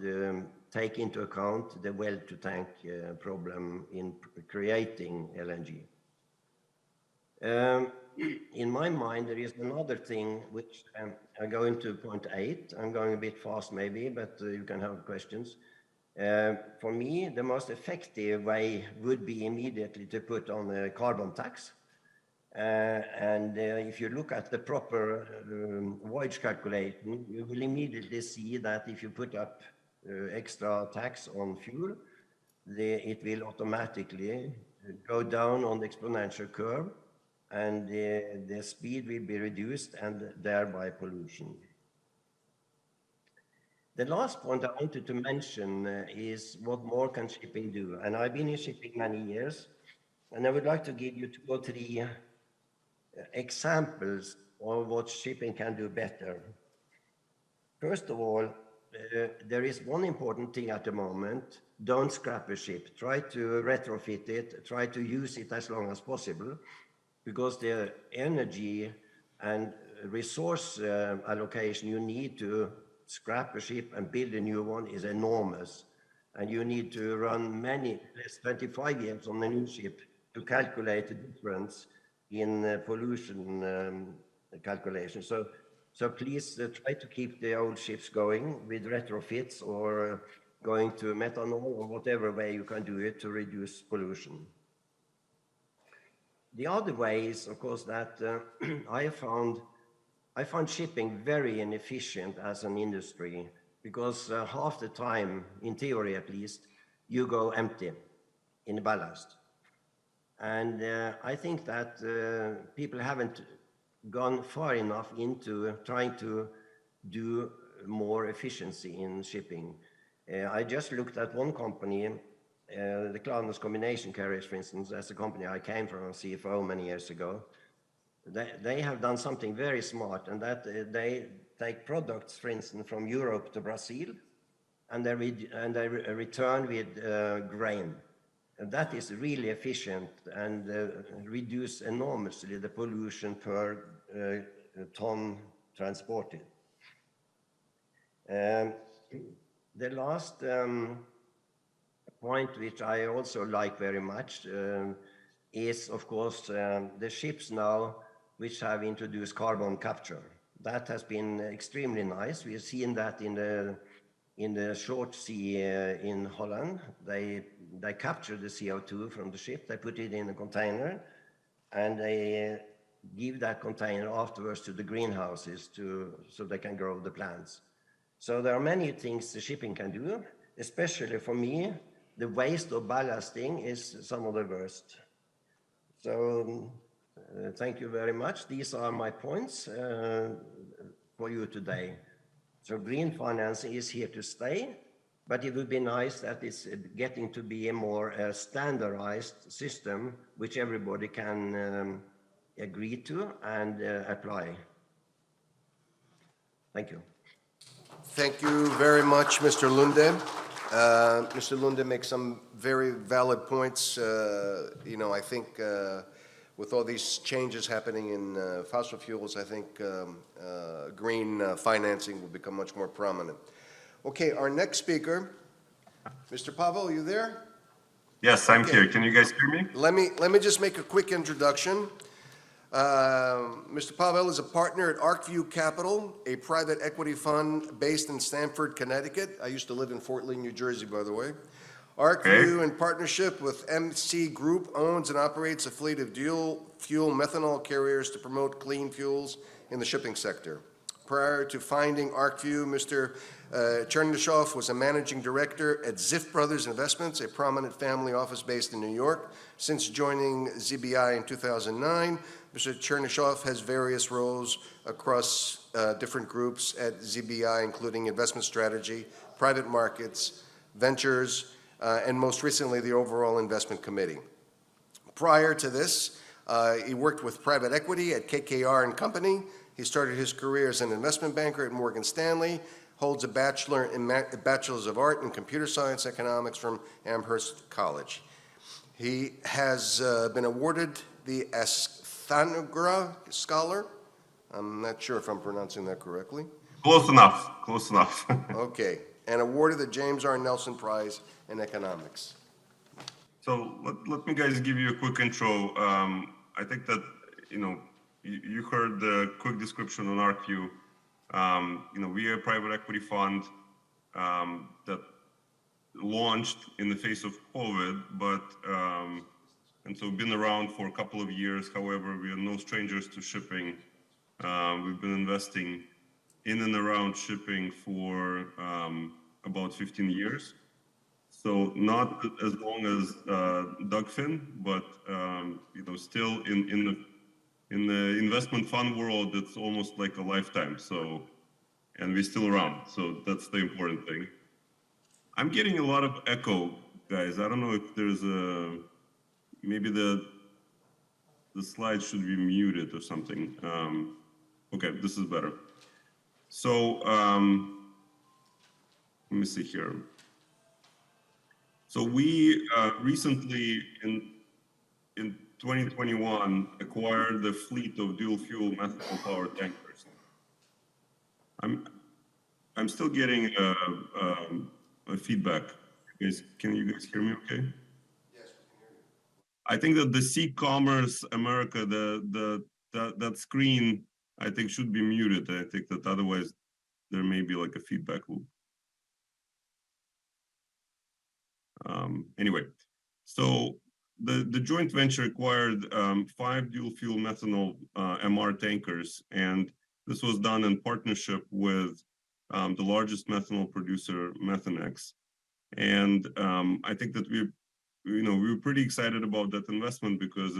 take into account the well-to-tank problem in creating LNG. In my mind, there is another thing which I go into point 8. I'm going a bit fast maybe, but you can have questions. For me, the most effective way would be immediately to put on a carbon tax. And if you look at the proper voyage calculation, you will immediately see that if you put up extra tax on fuel, it will automatically go down on the exponential curve, and the speed will be reduced and thereby pollution. The last point I wanted to mention is what more can shipping do? And I've been in shipping many years, and I would like to give you 2 or 3 examples of what shipping can do better. First of all, there is one important thing at the moment: don't scrap a ship. Try to retrofit it, try to use it as long as possible, because the energy and resource allocation you need to scrap a ship and build a new one is enormous. And you need to run 25 years on a new ship to calculate the difference in pollution calculation. So please try to keep the old ships going with retrofits or going to methanol or whatever way you can do it to reduce pollution. The other way is, of course, that I found shipping very inefficient as an industry, because half the time, in theory at least, you go empty in ballast. And I think that people haven't gone far enough into trying to do more efficiency in shipping. I just looked at one company, the Klaveness Combination Carriers, for instance. That's a company I came from, CFO many years ago. They have done something very smart, and that they take products, for instance, from Europe to Brazil, and they return with grain. And that is really efficient and reduce enormously the pollution per ton transported. The last point, which I also like very much, is, of course, the ships now which have introduced carbon capture. That has been extremely nice. We have seen that in the short sea in Holland. They capture the CO2 from the ship, they put it in a container, and they give that container afterwards to the greenhouses so they can grow the plants. So there are many things the shipping can do. Especially for me, the waste of ballasting is some of the worst. So thank you very much. These are my points for you today. So green financing is here to stay, but it would be nice that it's getting to be a more standardized system which everybody can agree to and apply. Thank you. Thank you very much, Mr. Lunde. Mr. Lunde makes some very valid points. I think with all these changes happening in fossil fuels, I think green financing will become much more prominent. Okay, our next speaker, Mr. Pavel, are you there? Yes, I'm here. Can you guys hear me? Let me just make a quick introduction. Mr. Pavel is a partner at ArcView Capital, a private equity fund based in Stamford, Connecticut. I used to live in Fort Lee, New Jersey, by the way. ArcView, in partnership with MC Group, owns and operates a fleet of dual-fuel methanol carriers to promote clean fuels in the shipping sector. Prior to finding ArcView, Mr. Chernyshov was a managing director at Ziff Brothers Investments, a prominent family office based in New York. Since joining ZBI in 2009, Mr. Chernyshov has various roles across different groups at ZBI, including investment strategy, private markets, ventures, and most recently, the overall investment committee. Prior to this, he worked with private equity at KKR and Company. He started his career as an investment banker at Morgan Stanley, holds a bachelor's of art in computer science economics from Amherst College. He has been awarded the Asthanagra Scholar. I'm not sure if I'm pronouncing that correctly. Close enough, close enough. Okay, and awarded the James R. Nelson Prize in Economics. So let me guys give you a quick intro. I think that, you heard the quick description on ArcView. We are a private equity fund that launched in the face of COVID, and so we've been around for a couple of years. However, we are no strangers to shipping. We've been investing in and around shipping for about 15 years. So not as long as Doug Finn, but still in the investment fund world, it's almost like a lifetime. So, and we're still around. So that's the important thing. I'm getting a lot of echo, guys. I don't know if there's maybe the slide should be muted or something. Okay, this is better. So let me see here. So we recently in 2021 acquired the fleet of dual fuel methanol powered tankers. I'm still getting a feedback. Can you guys hear me okay? Yes, we can hear you. I think that the C-Commerce America, that screen, I think should be muted. I think that otherwise there may be like a feedback loop. Anyway, so the joint venture acquired 5 dual fuel methanol MR tankers, and this was done in partnership with the largest methanol producer, Methanex. And I think that we were pretty excited about that investment because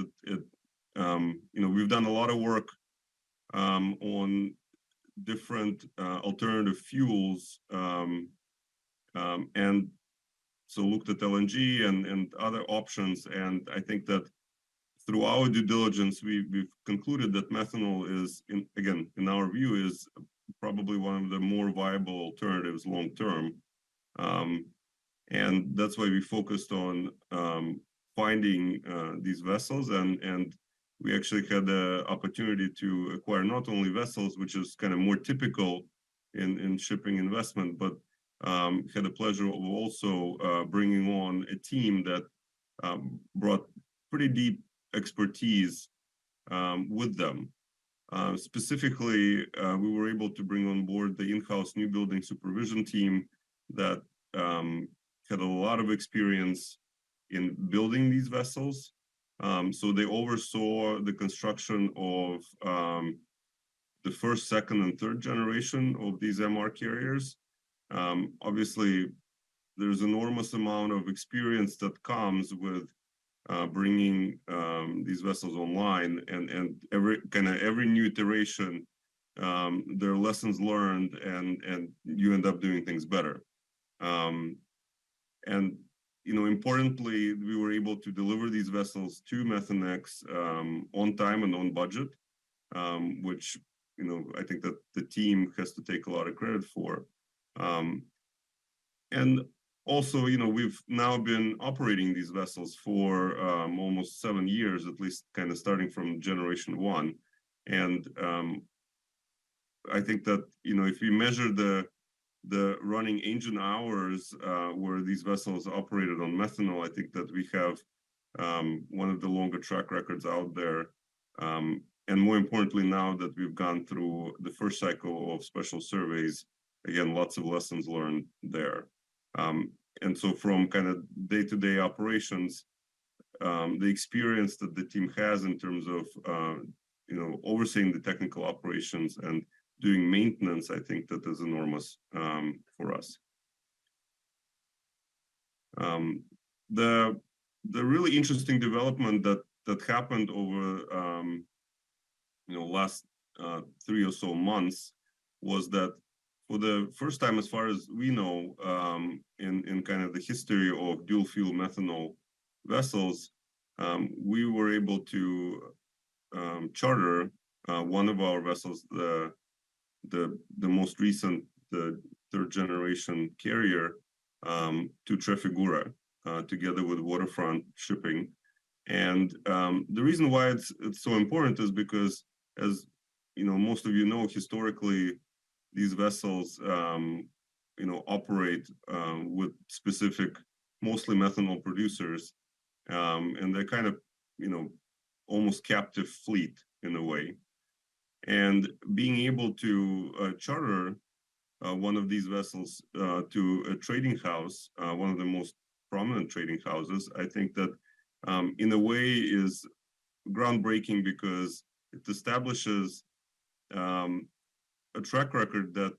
we've done a lot of work on different alternative fuels, and so looked at LNG and other options. And I think that through our due diligence, we've concluded that methanol is, in our view, is probably one of the more viable alternatives long term. And that's why we focused on finding these vessels. And we actually had the opportunity to acquire not only vessels, which is kind of more typical in shipping investment, but had the pleasure of also bringing on a team that brought pretty deep expertise with them. Specifically, we were able to bring on board the in-house new building supervision team that had a lot of experience in building these vessels. So they oversaw the construction of the first, second, and third generation of these MR carriers. Obviously, there's enormous amount of experience that comes with bringing these vessels online, and every new iteration, there are lessons learned, and you end up doing things better. And importantly, we were able to deliver these vessels to Methanex on time and on budget, which I think that the team has to take a lot of credit for. And also, we've now been operating these vessels for almost 7 years, at least kind of starting from generation 1. And I think that, if we measure the running engine hours where these vessels operated on methanol, I think that we have one of the longer track records out there. and more importantly, now that we've gone through the first cycle of special surveys, again, lots of lessons learned there. And so from kind of day-to-day operations, the experience that the team has in terms of overseeing the technical operations and doing maintenance, I think that is enormous for us. The really interesting development that happened over last 3 or so months was that for the first time, as far as we know, in kind of the history of dual fuel methanol vessels, we were able to charter one of our vessels, the most recent, the third generation carrier, to Trafigura, together with waterfront shipping. And the reason why it's so important is because, as most of you know, historically, these vessels operate with specific, mostly methanol producers, and they're kind of almost captive fleet in a way. And being able to charter one of these vessels to a trading house, one of the most prominent trading houses, I think that in a way is groundbreaking, because it establishes a track record that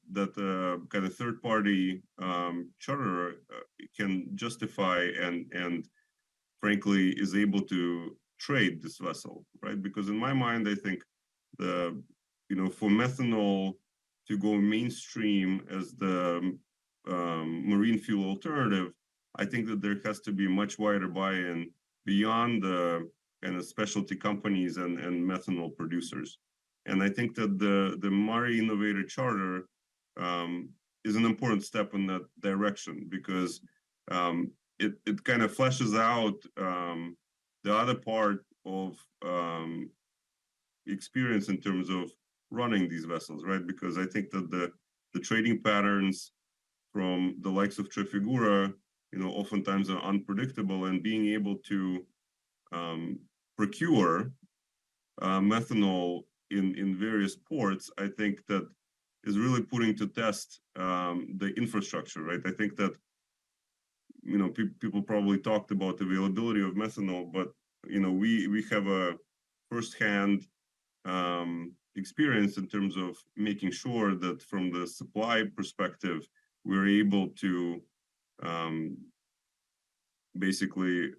kind of third-party charterer can justify and frankly is able to trade this vessel, right? Because in my mind, I think for methanol to go mainstream as the marine fuel alternative, I think that there has to be much wider buy-in beyond the kind of specialty companies and methanol producers. And I think that the Mari Innovator Charter is an important step in that direction, because it kind of fleshes out the other part of experience in terms of running these vessels, right? Because I think that the trading patterns from the likes of Trafigura, oftentimes are unpredictable, and being able to procure methanol in various ports, I think that is really putting to test the infrastructure, right? I think that people probably talked about the availability of methanol, but we have a firsthand experience in terms of making sure that from the supply perspective, we're able to basically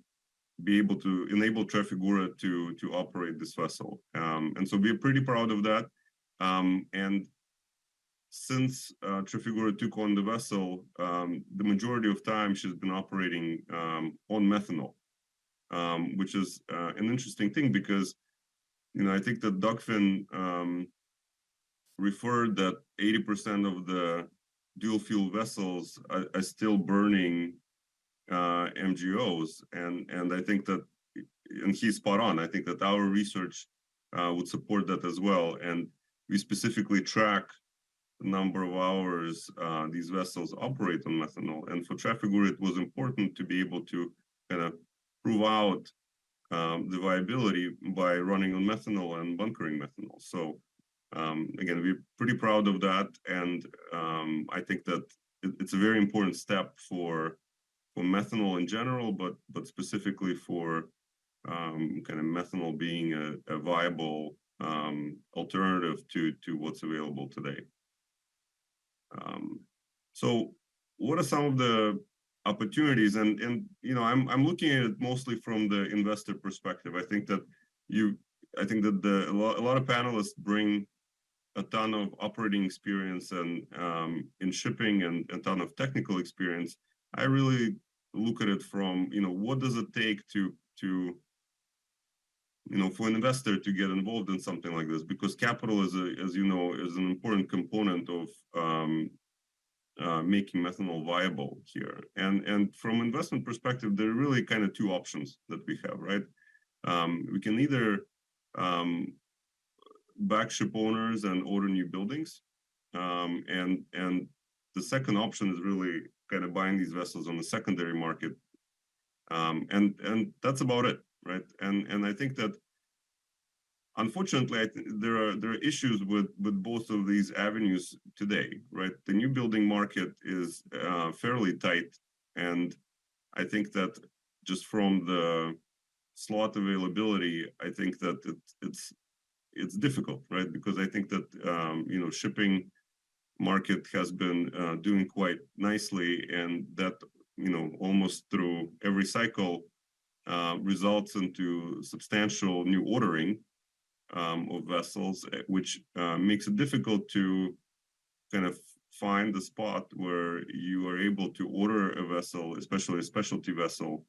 be able to enable Trafigura to operate this vessel. And so we're pretty proud of that. And since Trafigura took on the vessel, the majority of time she's been operating on methanol, which is an interesting thing, because I think that Dogfin referred that 80% of the dual fuel vessels are still burning MGOs, and I think that, and he's spot on. I think that our research would support that as well, and we specifically track the number of hours these vessels operate on methanol. And for Trafigura, it was important to be able to kind of prove out the viability by running on methanol and bunkering methanol. So again, we're pretty proud of that, and I think that it's a very important step for methanol in general, but specifically for kind of methanol being a viable alternative to what's available today. So what are some of the opportunities? And I'm looking at it mostly from the investor perspective. I think that a lot of panelists bring a ton of operating experience and in shipping, and a ton of technical experience. I really look at it from what does it take to for an investor to get involved in something like this, because capital is as an important component of making methanol viable here. And from investment perspective, there are really kind of two options that we have, right? We can either back ship owners and order new buildings, and the second option is really kind of buying these vessels on the secondary market, and that's about it, right? And I think that unfortunately, there are issues with both of these avenues today, right? The new building market is fairly tight, and I think that just from the slot availability, I think that it's difficult, right? Because I think that shipping market has been doing quite nicely, and that almost through every cycle results into substantial new ordering of vessels, which makes it difficult to kind of find the spot where you are able to order a vessel, especially a specialty vessel,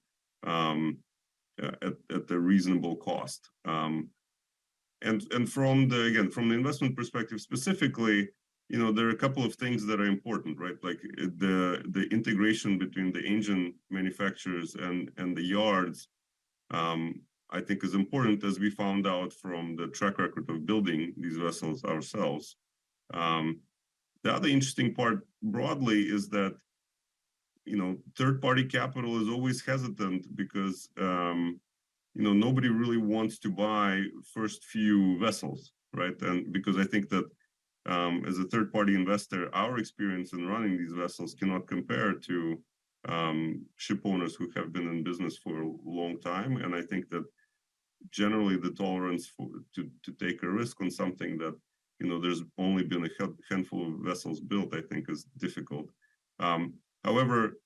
at a reasonable cost. And from the investment perspective specifically, there are a couple of things that are important, right? Like the integration between the engine manufacturers and the yards, I think is important, as we found out from the track record of building these vessels ourselves. The other interesting part broadly is that, third-party capital is always hesitant because, nobody really wants to buy first few vessels, right? And because I think that as a third-party investor, our experience in running these vessels cannot compare to ship owners who have been in business for a long time. And I think that generally the tolerance to take a risk on something that there's only been a handful of vessels built, I think, is difficult. However,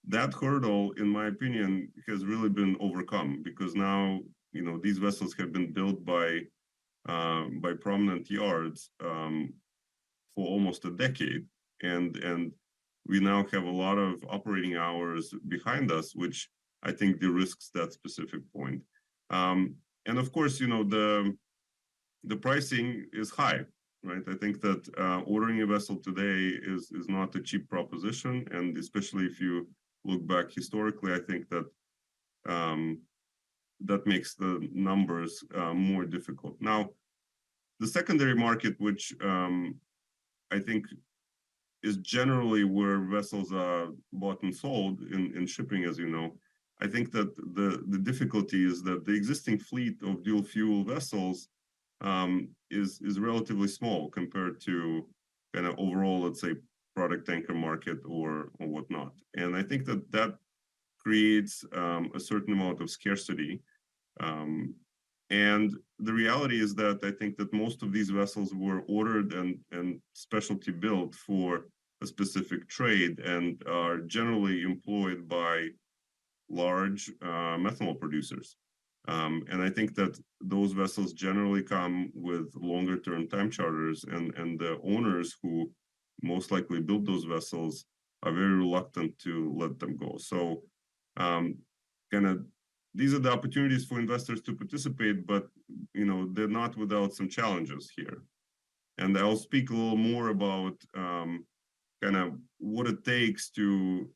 that hurdle, in my opinion, has really been overcome, because now these vessels have been built by prominent yards for almost a decade, and we now have a lot of operating hours behind us, which I think de-risks that specific point. And of course, the pricing is high, right? I think that ordering a vessel today is not a cheap proposition, and especially if you look back historically, I think that that makes the numbers more difficult. Now, the secondary market, which I think is generally where vessels are bought and sold in shipping, as you know, I think that the difficulty is that the existing fleet of dual fuel vessels is relatively small compared to kind of overall, let's say, product tanker market or whatnot. And I think that creates a certain amount of scarcity. And the reality is that I think that most of these vessels were ordered and specialty built for a specific trade, and are generally employed by large methanol producers. And I think that those vessels generally come with longer term time charters, and the owners who most likely build those vessels are very reluctant to let them go. So these are the opportunities for investors to participate, but they're not without some challenges here. And I'll speak a little more about kind of what it takes to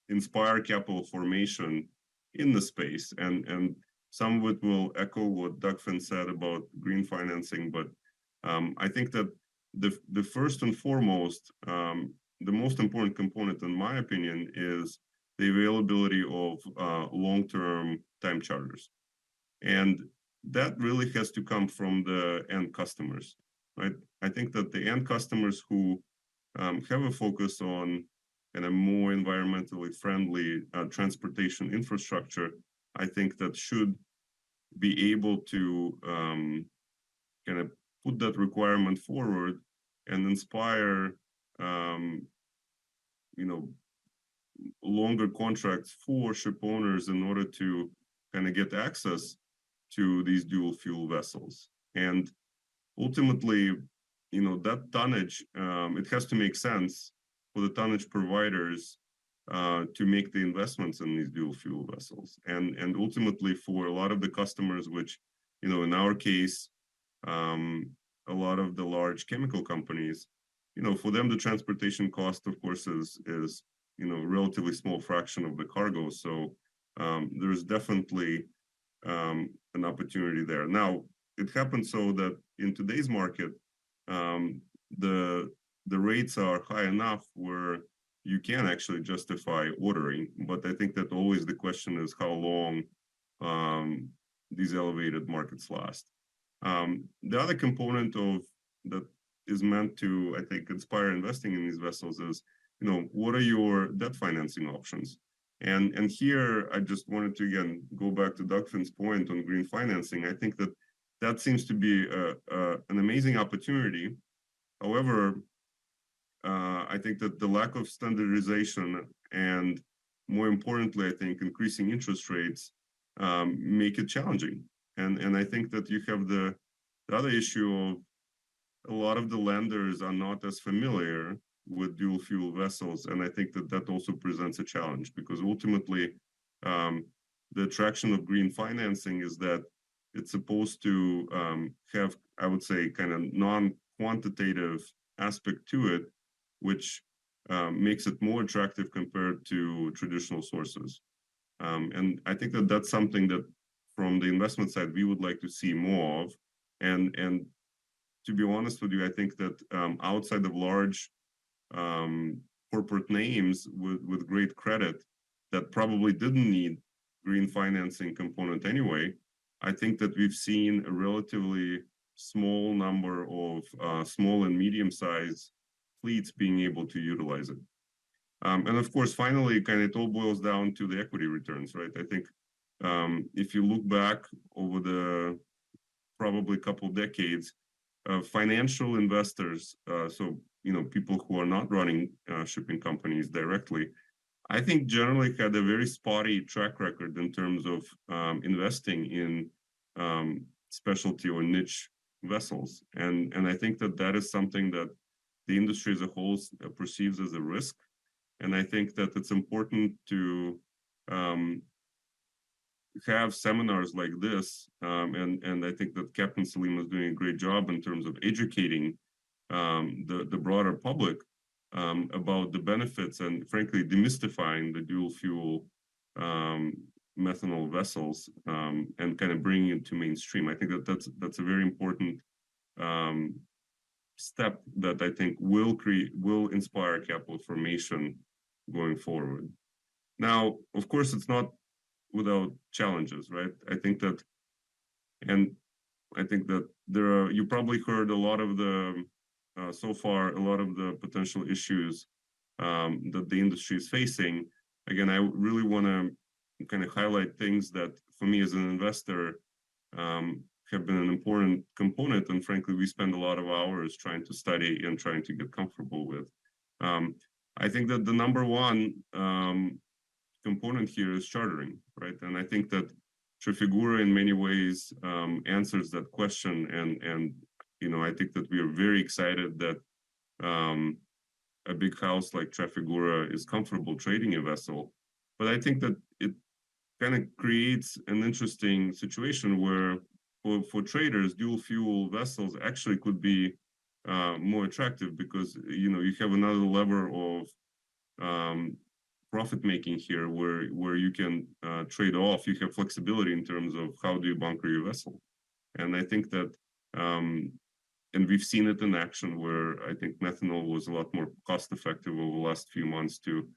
inspire capital formation in the space. And some of it will echo what Dagfinn said about green financing, but I think that the first and foremost, the most important component, in my opinion, is the availability of long-term time charters. And that really has to come from the end customers, right? I think that the end customers who have a focus on kind of more environmentally friendly transportation infrastructure, I think that should be able to kind of put that requirement forward and inspire longer contracts for ship owners in order to kind of get access to these dual fuel vessels. And ultimately, that tonnage, it has to make sense for the tonnage providers to make the investments in these dual fuel vessels. And ultimately for a lot of the customers, which, in our case, a lot of the large chemical companies, for them, the transportation cost, of course, is relatively small fraction of the cargo. So there's definitely an opportunity there. Now, it happens so that in today's market, the rates are high enough where you can actually justify ordering. But I think that always the question is how long these elevated markets last. The other component of that is meant to, I think, inspire investing in these vessels is, what are your debt financing options? And here, I just wanted to, again, go back to Dagfin's point on green financing. I think that seems to be an amazing opportunity. However, I think that the lack of standardization and, more importantly, I think, increasing interest rates make it challenging. And I think that you have the other issue of a lot of the lenders are not as familiar with dual fuel vessels. And I think that also presents a challenge, because ultimately the attraction of green financing is that it's supposed to have, I would say, kind of non-quantitative aspect to it, which makes it more attractive compared to traditional sources. And I think that's something that from the investment side, we would like to see more of. And to be honest with you, I think that outside of large corporate names with great credit that probably didn't need green financing component anyway, I think that we've seen a relatively small number of small and medium-sized fleets being able to utilize it. And of course, finally, kind of it all boils down to the equity returns, right? I think if you look back over the probably couple decades, financial investors, so people who are not running shipping companies directly, I think generally had a very spotty track record in terms of investing in specialty or niche vessels, and I think that is something that the industry as a whole perceives as a risk, and I think that it's important to have seminars like this, and I think that Captain Salim is doing a great job in terms of educating the broader public about the benefits and, frankly, demystifying the dual fuel methanol vessels and kind of bringing it to mainstream. I think that's a very important step that I think will inspire capital formation going forward. Now, of course, it's not without challenges, right? I think that there are, you probably heard a lot of the so far, a lot of the potential issues that the industry is facing. Again, I really want to kind of highlight things that, for me as an investor, have been an important component. And frankly, we spend a lot of hours trying to study and trying to get comfortable with. I think that the number one component here is chartering, right? And I think that Trafigura in many ways answers that question. And I think that we are very excited that a big house like Trafigura is comfortable trading a vessel. But I think that it kind of creates an interesting situation where for traders, dual fuel vessels actually could be more attractive because, you have another lever of profit making here where you can trade off. You have flexibility in terms of how do you bunker your vessel. And I think that, and we've seen it in action where I think methanol was a lot more cost effective over the last few months to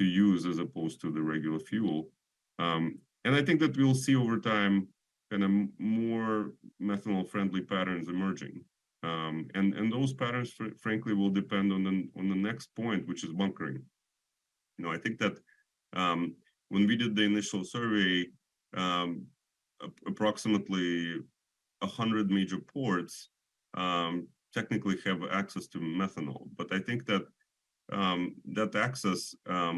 use as opposed to the regular fuel. And I think that we'll see over time kind of more methanol friendly patterns emerging. And those patterns, frankly, will depend on the next point, which is bunkering. I think that when we did the initial survey, approximately 100 major ports technically have access to methanol. But I think that that access,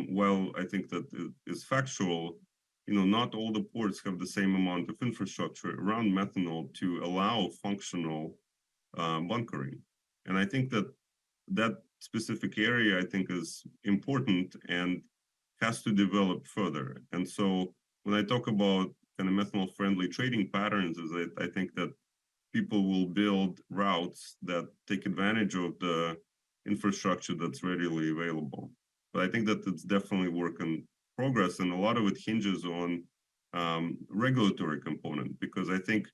while I think that is factual, not all the ports have the same amount of infrastructure around methanol to allow functional bunkering. And I think that specific area, I think, is important and has to develop further. And so when I talk about kind of methanol-friendly trading patterns, I think that people will build routes that take advantage of the infrastructure that's readily available. But I think that it's definitely work in progress, and a lot of it hinges on regulatory component, because I think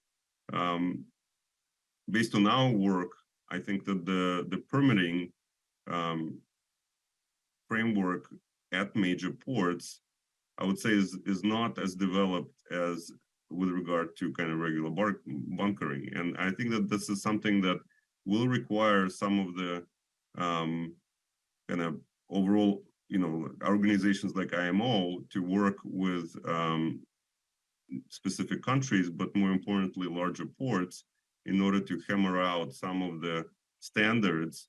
based on our work, I think that the permitting framework at major ports, I would say, is not as developed as with regard to kind of regular bunkering. And I think that this is something that will require some of the kind of overall, organizations like IMO to work with specific countries, but more importantly, larger ports, in order to hammer out some of the standards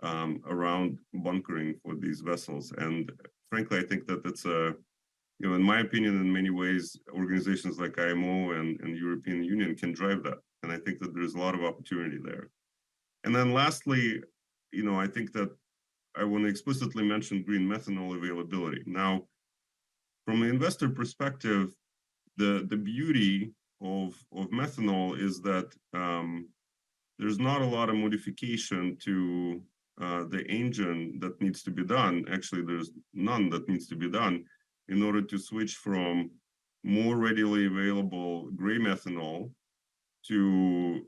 around bunkering for these vessels. And frankly, I think that it's in my opinion, in many ways, organizations like IMO and European Union can drive that. And I think that there's a lot of opportunity there. And then lastly, I think that I want to explicitly mention green methanol availability. Now, from an investor perspective, the beauty of methanol is that there's not a lot of modification to the engine that needs to be done. Actually, there's none that needs to be done in order to switch from more readily available gray methanol to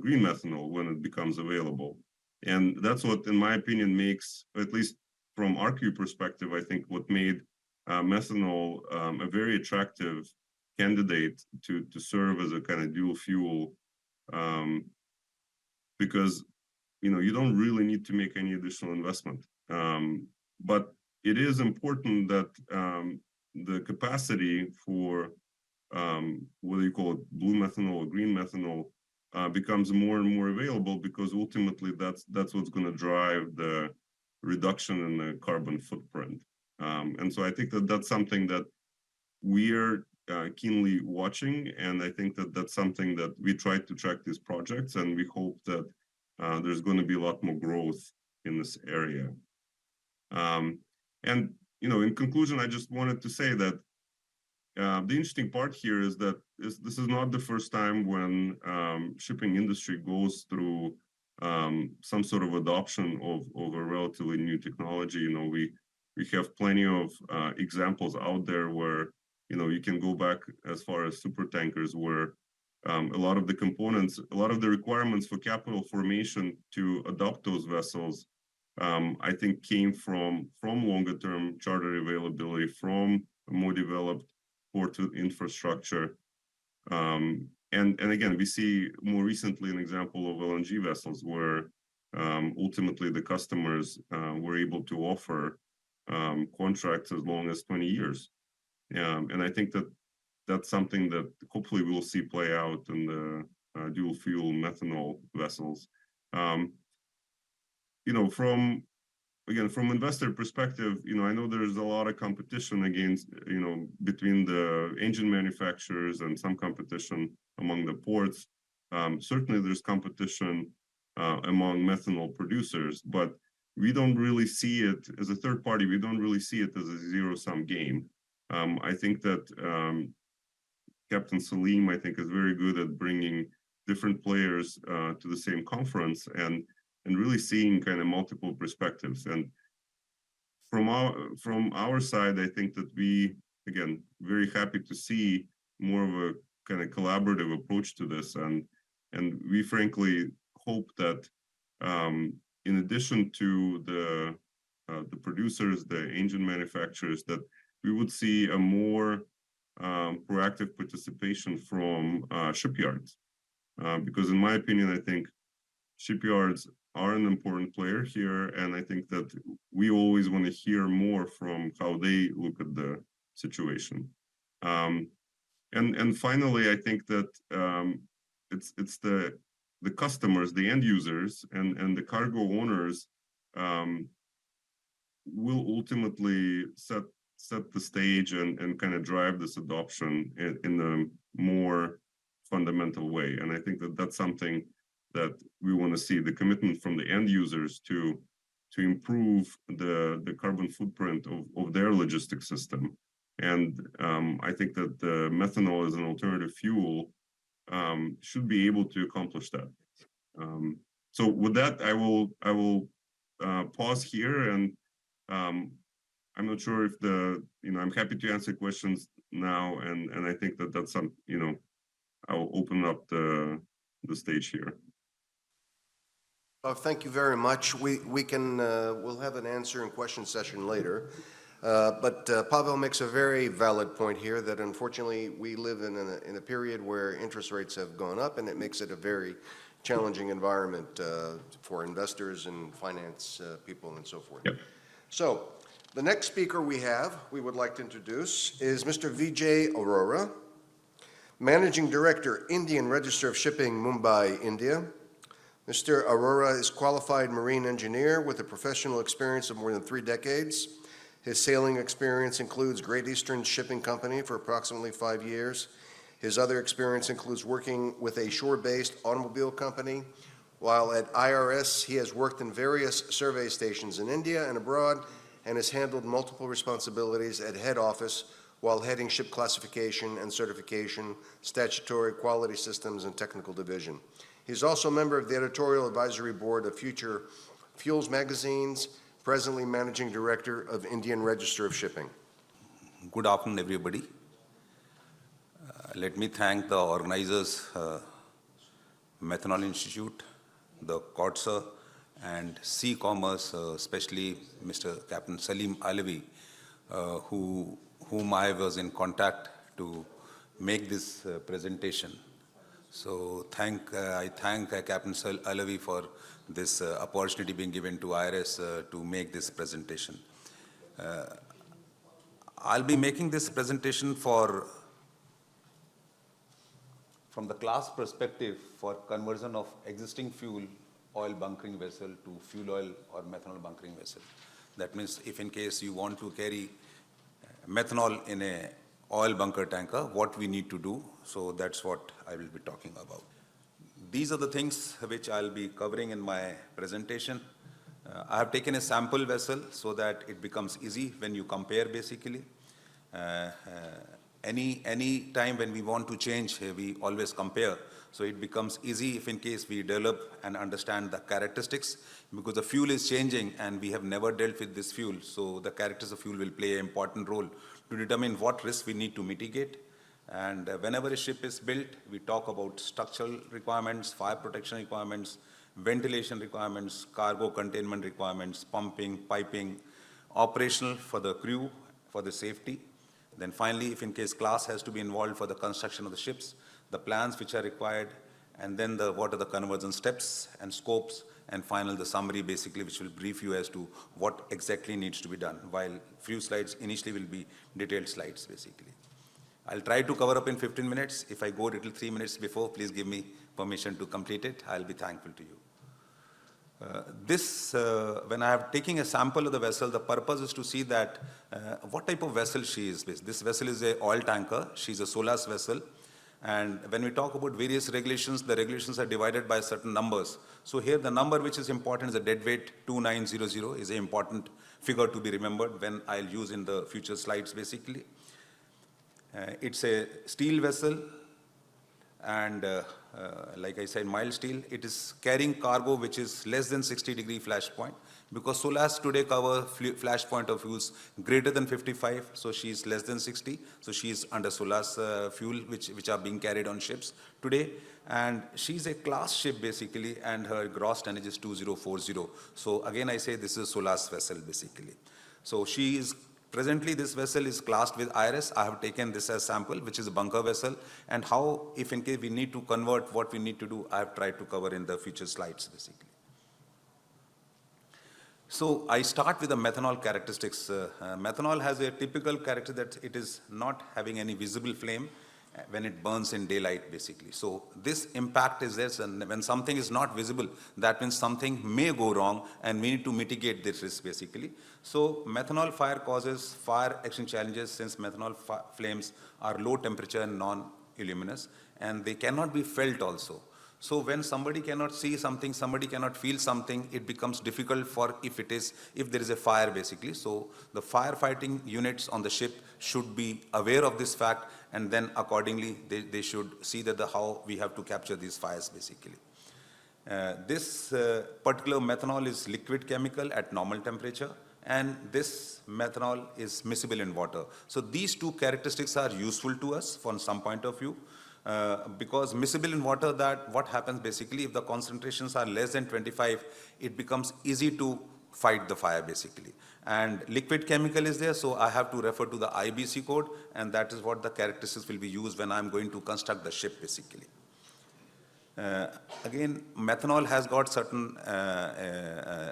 green methanol when it becomes available. And that's what, in my opinion, makes, at least from our Q perspective, I think what made methanol a very attractive candidate to serve as a kind of dual fuel, because you don't really need to make any additional investment. But it is important that the capacity for whether you call it blue methanol or green methanol becomes more and more available, because ultimately that's what's going to drive the reduction in the carbon footprint. And so I think that that's something that we're keenly watching, and I think that that's something that we try to track these projects, and we hope that there's going to be a lot more growth in this area. And in conclusion, I just wanted to say that the interesting part here is that this is not the first time when shipping industry goes through some sort of adoption of a relatively new technology. We have plenty of examples out there where you can go back as far as super tankers, where a lot of the components, a lot of the requirements for capital formation to adopt those vessels, I think came from longer term charter availability, from a more developed port infrastructure. And again, we see more recently an example of LNG vessels where ultimately the customers were able to offer contracts as long as 20 years. And I think that that's something that hopefully we'll see play out in the dual fuel methanol vessels. From investor perspective, I know there's a lot of competition against, between the engine manufacturers and some competition among the ports. Certainly there's competition among methanol producers, but we don't really see it as a third party. We don't really see it as a zero-sum game. I think that Captain Salim, I think, is very good at bringing different players to the same conference and really seeing kind of multiple perspectives. And from our side, I think that we, again, very happy to see more of a kind of collaborative approach to this. And we frankly hope that in addition to the producers, the engine manufacturers, that we would see a more proactive participation from shipyards. Because in my opinion, I think shipyards are an important player here, and I think that we always want to hear more from how they look at the situation. And finally, I think that it's the customers, the end users, and the cargo owners will ultimately set the stage and kind of drive this adoption in a more fundamental way. And I think that that's something that we want to see, the commitment from the end users to improve the carbon footprint of their logistics system. And I think that the methanol as an alternative fuel should be able to accomplish that. So with that, I will pause here, and I'm not sure if I'm happy to answer questions now, and I think that that's some, I'll open up the stage here. Thank you very much. We'll have an answer and question session later. But Pavel makes a very valid point here that unfortunately we live in a period where interest rates have gone up, and it makes it a very challenging environment for investors and finance people and so forth. Yep. So the next speaker we would like to introduce is Mr. Vijay Arora, Managing Director, Indian Register of Shipping, Mumbai, India. Mr. Arora is qualified marine engineer with a professional experience of more than 3 decades. His sailing experience includes Great Eastern Shipping Company for approximately 5 years. His other experience includes working with a shore-based automobile company. While at IRS, he has worked in various survey stations in India and abroad and has handled multiple responsibilities at head office while heading ship classification and certification, statutory quality systems, and technical division. He's also a member of the editorial advisory board of Future Fuels magazines, presently managing director of Indian Register of Shipping. Good afternoon, everybody. Let me thank the organizers, Methanol Institute, the KOSDER, and Sea Commerce, especially Mr. Captain Salim Alavi, whom I was in contact to make this presentation. So I thank Captain Alavi for this opportunity being given to IRS to make this presentation. I'll be making this presentation from the class perspective for conversion of existing fuel oil bunkering vessel to fuel oil or methanol bunkering vessel. That means if in case you want to carry methanol in a oil bunker tanker, what we need to do. So that's what I will be talking about. These are the things which I'll be covering in my presentation. I have taken a sample vessel so that it becomes easy when you compare basically. Any time when we want to change, we always compare. So it becomes easy if in case we develop and understand the characteristics, because the fuel is changing and we have never dealt with this fuel. So the characteristics of fuel will play an important role to determine what risks we need to mitigate. And whenever a ship is built, we talk about structural requirements, fire protection requirements, ventilation requirements, cargo containment requirements, pumping, piping, operational for the crew, for the safety. Then finally, if in case class has to be involved for the construction of the ships, the plans which are required, and then what are the conversion steps and scopes, and final the summary basically, which will brief you as to what exactly needs to be done, while few slides initially will be detailed slides basically. I'll try to cover up in 15 minutes. If I go a little 3 minutes before, please give me permission to complete it. I'll be thankful to you. When I am taking a sample of the vessel, the purpose is to see that what type of vessel she is. This vessel is an oil tanker. She's a SOLAS vessel. And when we talk about various regulations, the regulations are divided by certain numbers. So here the number which is important is the deadweight 2900 is an important figure to be remembered when I'll use in the future slides basically. It's a steel vessel, and like I said, mild steel. It is carrying cargo which is less than 60-degree flash point, because SOLAS today cover flash point of fuels greater than 55, so she is less than 60. So she is under SOLAS fuel which are being carried on ships today. And she's a class ship basically, and her gross tonnage is 2040. So again I say this is a SOLAS vessel basically. So she is presently, this vessel is classed with IRS. I have taken this as sample, which is a bunker vessel, and how, if in case we need to convert, what we need to do, I have tried to cover in the future slides, basically. So I start with the methanol characteristics. Methanol has a typical character that it is not having any visible flame when it burns in daylight, basically. So this impact is this, and when something is not visible, that means something may go wrong, and we need to mitigate this risk, basically. So methanol fire causes fire extinction challenges, since methanol flames are low temperature and non-luminous, and they cannot be felt also. So when somebody cannot see something, somebody cannot feel something, it becomes difficult for if there is a fire basically. So the firefighting units on the ship should be aware of this fact, and then accordingly they should see that how we have to capture these fires basically. This particular methanol is liquid chemical at normal temperature, and this methanol is miscible in water. So these two characteristics are useful to us from some point of view. Because miscible in water, that what happens basically, if the concentrations are less than 25, it becomes easy to fight the fire basically. And liquid chemical is there, so I have to refer to the IBC code, and that is what the characteristics will be used when I'm going to construct the ship basically. Again, methanol has got certain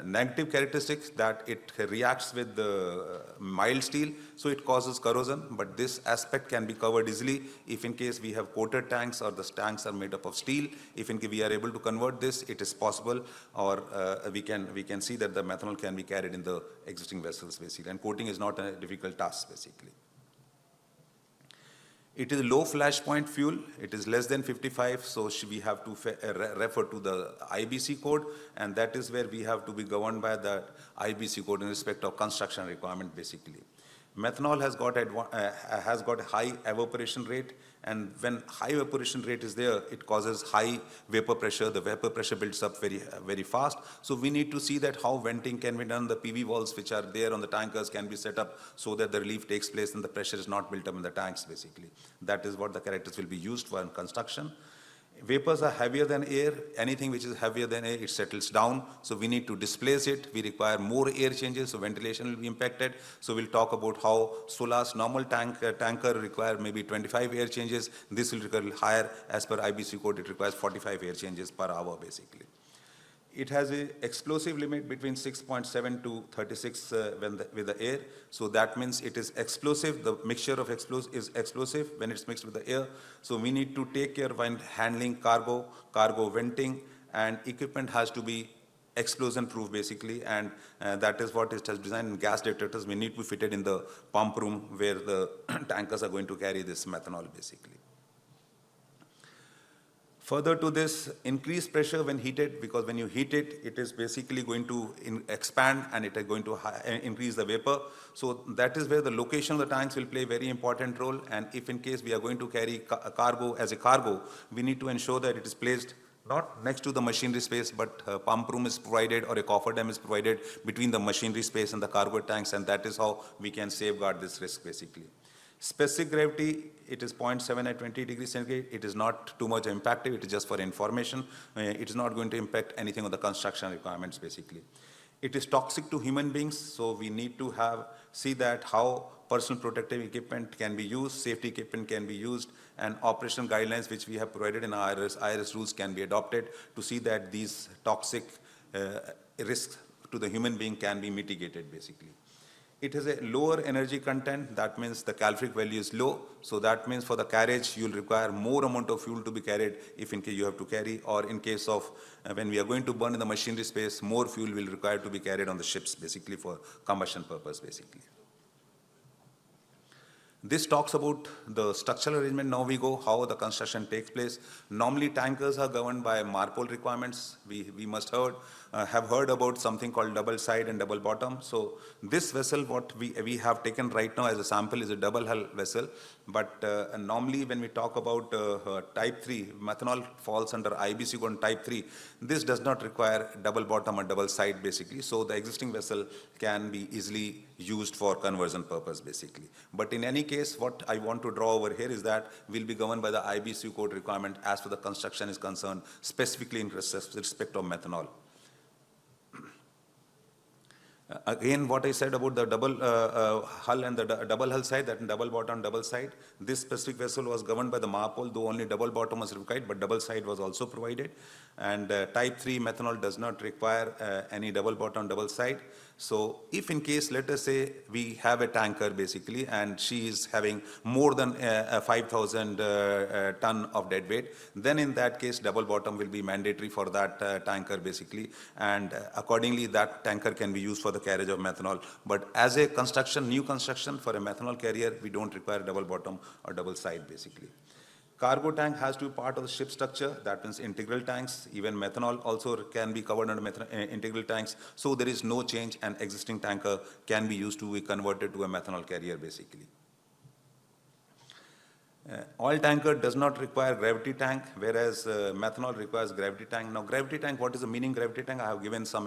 negative characteristics that it reacts with the mild steel, so it causes corrosion, but this aspect can be covered easily if in case we have coated tanks or the tanks are made up of steel. If in case we are able to convert this, it is possible, or we can see that the methanol can be carried in the existing vessels basically, and coating is not a difficult task basically. It is low flash point fuel. It is less than 55, so we have to refer to the IBC code, and that is where we have to be governed by the IBC code in respect of construction requirement basically. Methanol has got a high evaporation rate, and when high evaporation rate is there, it causes high vapor pressure. The vapor pressure builds up very fast. So we need to see that how venting can be done. The PV valves which are there on the tankers can be set up so that the relief takes place and the pressure is not built up in the tanks basically. That is what the characters will be used for in construction. Vapors are heavier than air. Anything which is heavier than air, it settles down. So we need to displace it. We require more air changes, so ventilation will be impacted. So we'll talk about how Solar's normal tanker require maybe 25 air changes. This will require higher. As per IBC code, it requires 45 air changes per hour basically. It has an explosive limit between 6.7 to 36 with the air. So that means it is explosive. The mixture of is explosive when it's mixed with the air. So we need to take care when handling cargo venting, and equipment has to be explosion proof basically, and that is what it has designed in gas detectors. We need to be fitted in the pump room where the tankers are going to carry this methanol basically. Further to this, increased pressure when heated, because when you heat it, it is basically going to expand and it is going to increase the vapor. So that is where the location of the tanks will play a very important role. And if in case we are going to carry a cargo, we need to ensure that it is placed not next to the machinery space, but a pump room is provided or a cofferdam is provided between the machinery space and the cargo tanks, and that is how we can safeguard this risk basically. Specific gravity, it is 0.7 at 20 degrees centigrade. It is not too much impactive. It is just for information. It is not going to impact anything on the construction requirements, basically. It is toxic to human beings, so we need to see that how personal protective equipment can be used, safety equipment can be used, and operational guidelines which we have provided in our IRS rules can be adopted to see that these toxic risks to the human being can be mitigated, basically. It has a lower energy content. That means the calorific value is low. So that means for the carriage, you'll require more amount of fuel to be carried if in case you have to carry, or in case of when we are going to burn in the machinery space, more fuel will require to be carried on the ships, basically for combustion purpose, basically. This talks about the structural arrangement. Now we go how the construction takes place. Normally tankers are governed by MARPOL requirements. We must have heard about something called double side and double bottom. So this vessel, what we have taken right now as a sample, is a double hull vessel. But normally when we talk about type 3, methanol falls under IBC code type 3. This does not require double bottom or double side basically. So the existing vessel can be easily used for conversion purpose basically. But in any case, what I want to draw over here is that we'll be governed by the IBC code requirement as far the construction is concerned, specifically in respect of methanol. Again, what I said about the double hull and the double hull side, that double bottom, double side, this specific vessel was governed by the MARPOL, though only double bottom was required, but double side was also provided. And type 3 methanol does not require any double bottom, double side. So if in case, let us say we have a tanker basically, and she is having more than 5,000 ton of dead weight, then in that case, double bottom will be mandatory for that tanker basically. And accordingly, that tanker can be used for the carriage of methanol. But as a construction, new construction for a methanol carrier, we don't require double bottom or double side basically. Cargo tank has to be part of the ship structure. That means integral tanks. Even methanol also can be covered under integral tanks. So there is no change. An existing tanker can be used to be converted to a methanol carrier basically. Oil tanker does not require gravity tank, whereas methanol requires gravity tank. Now, gravity tank, what is the meaning gravity tank? I have given some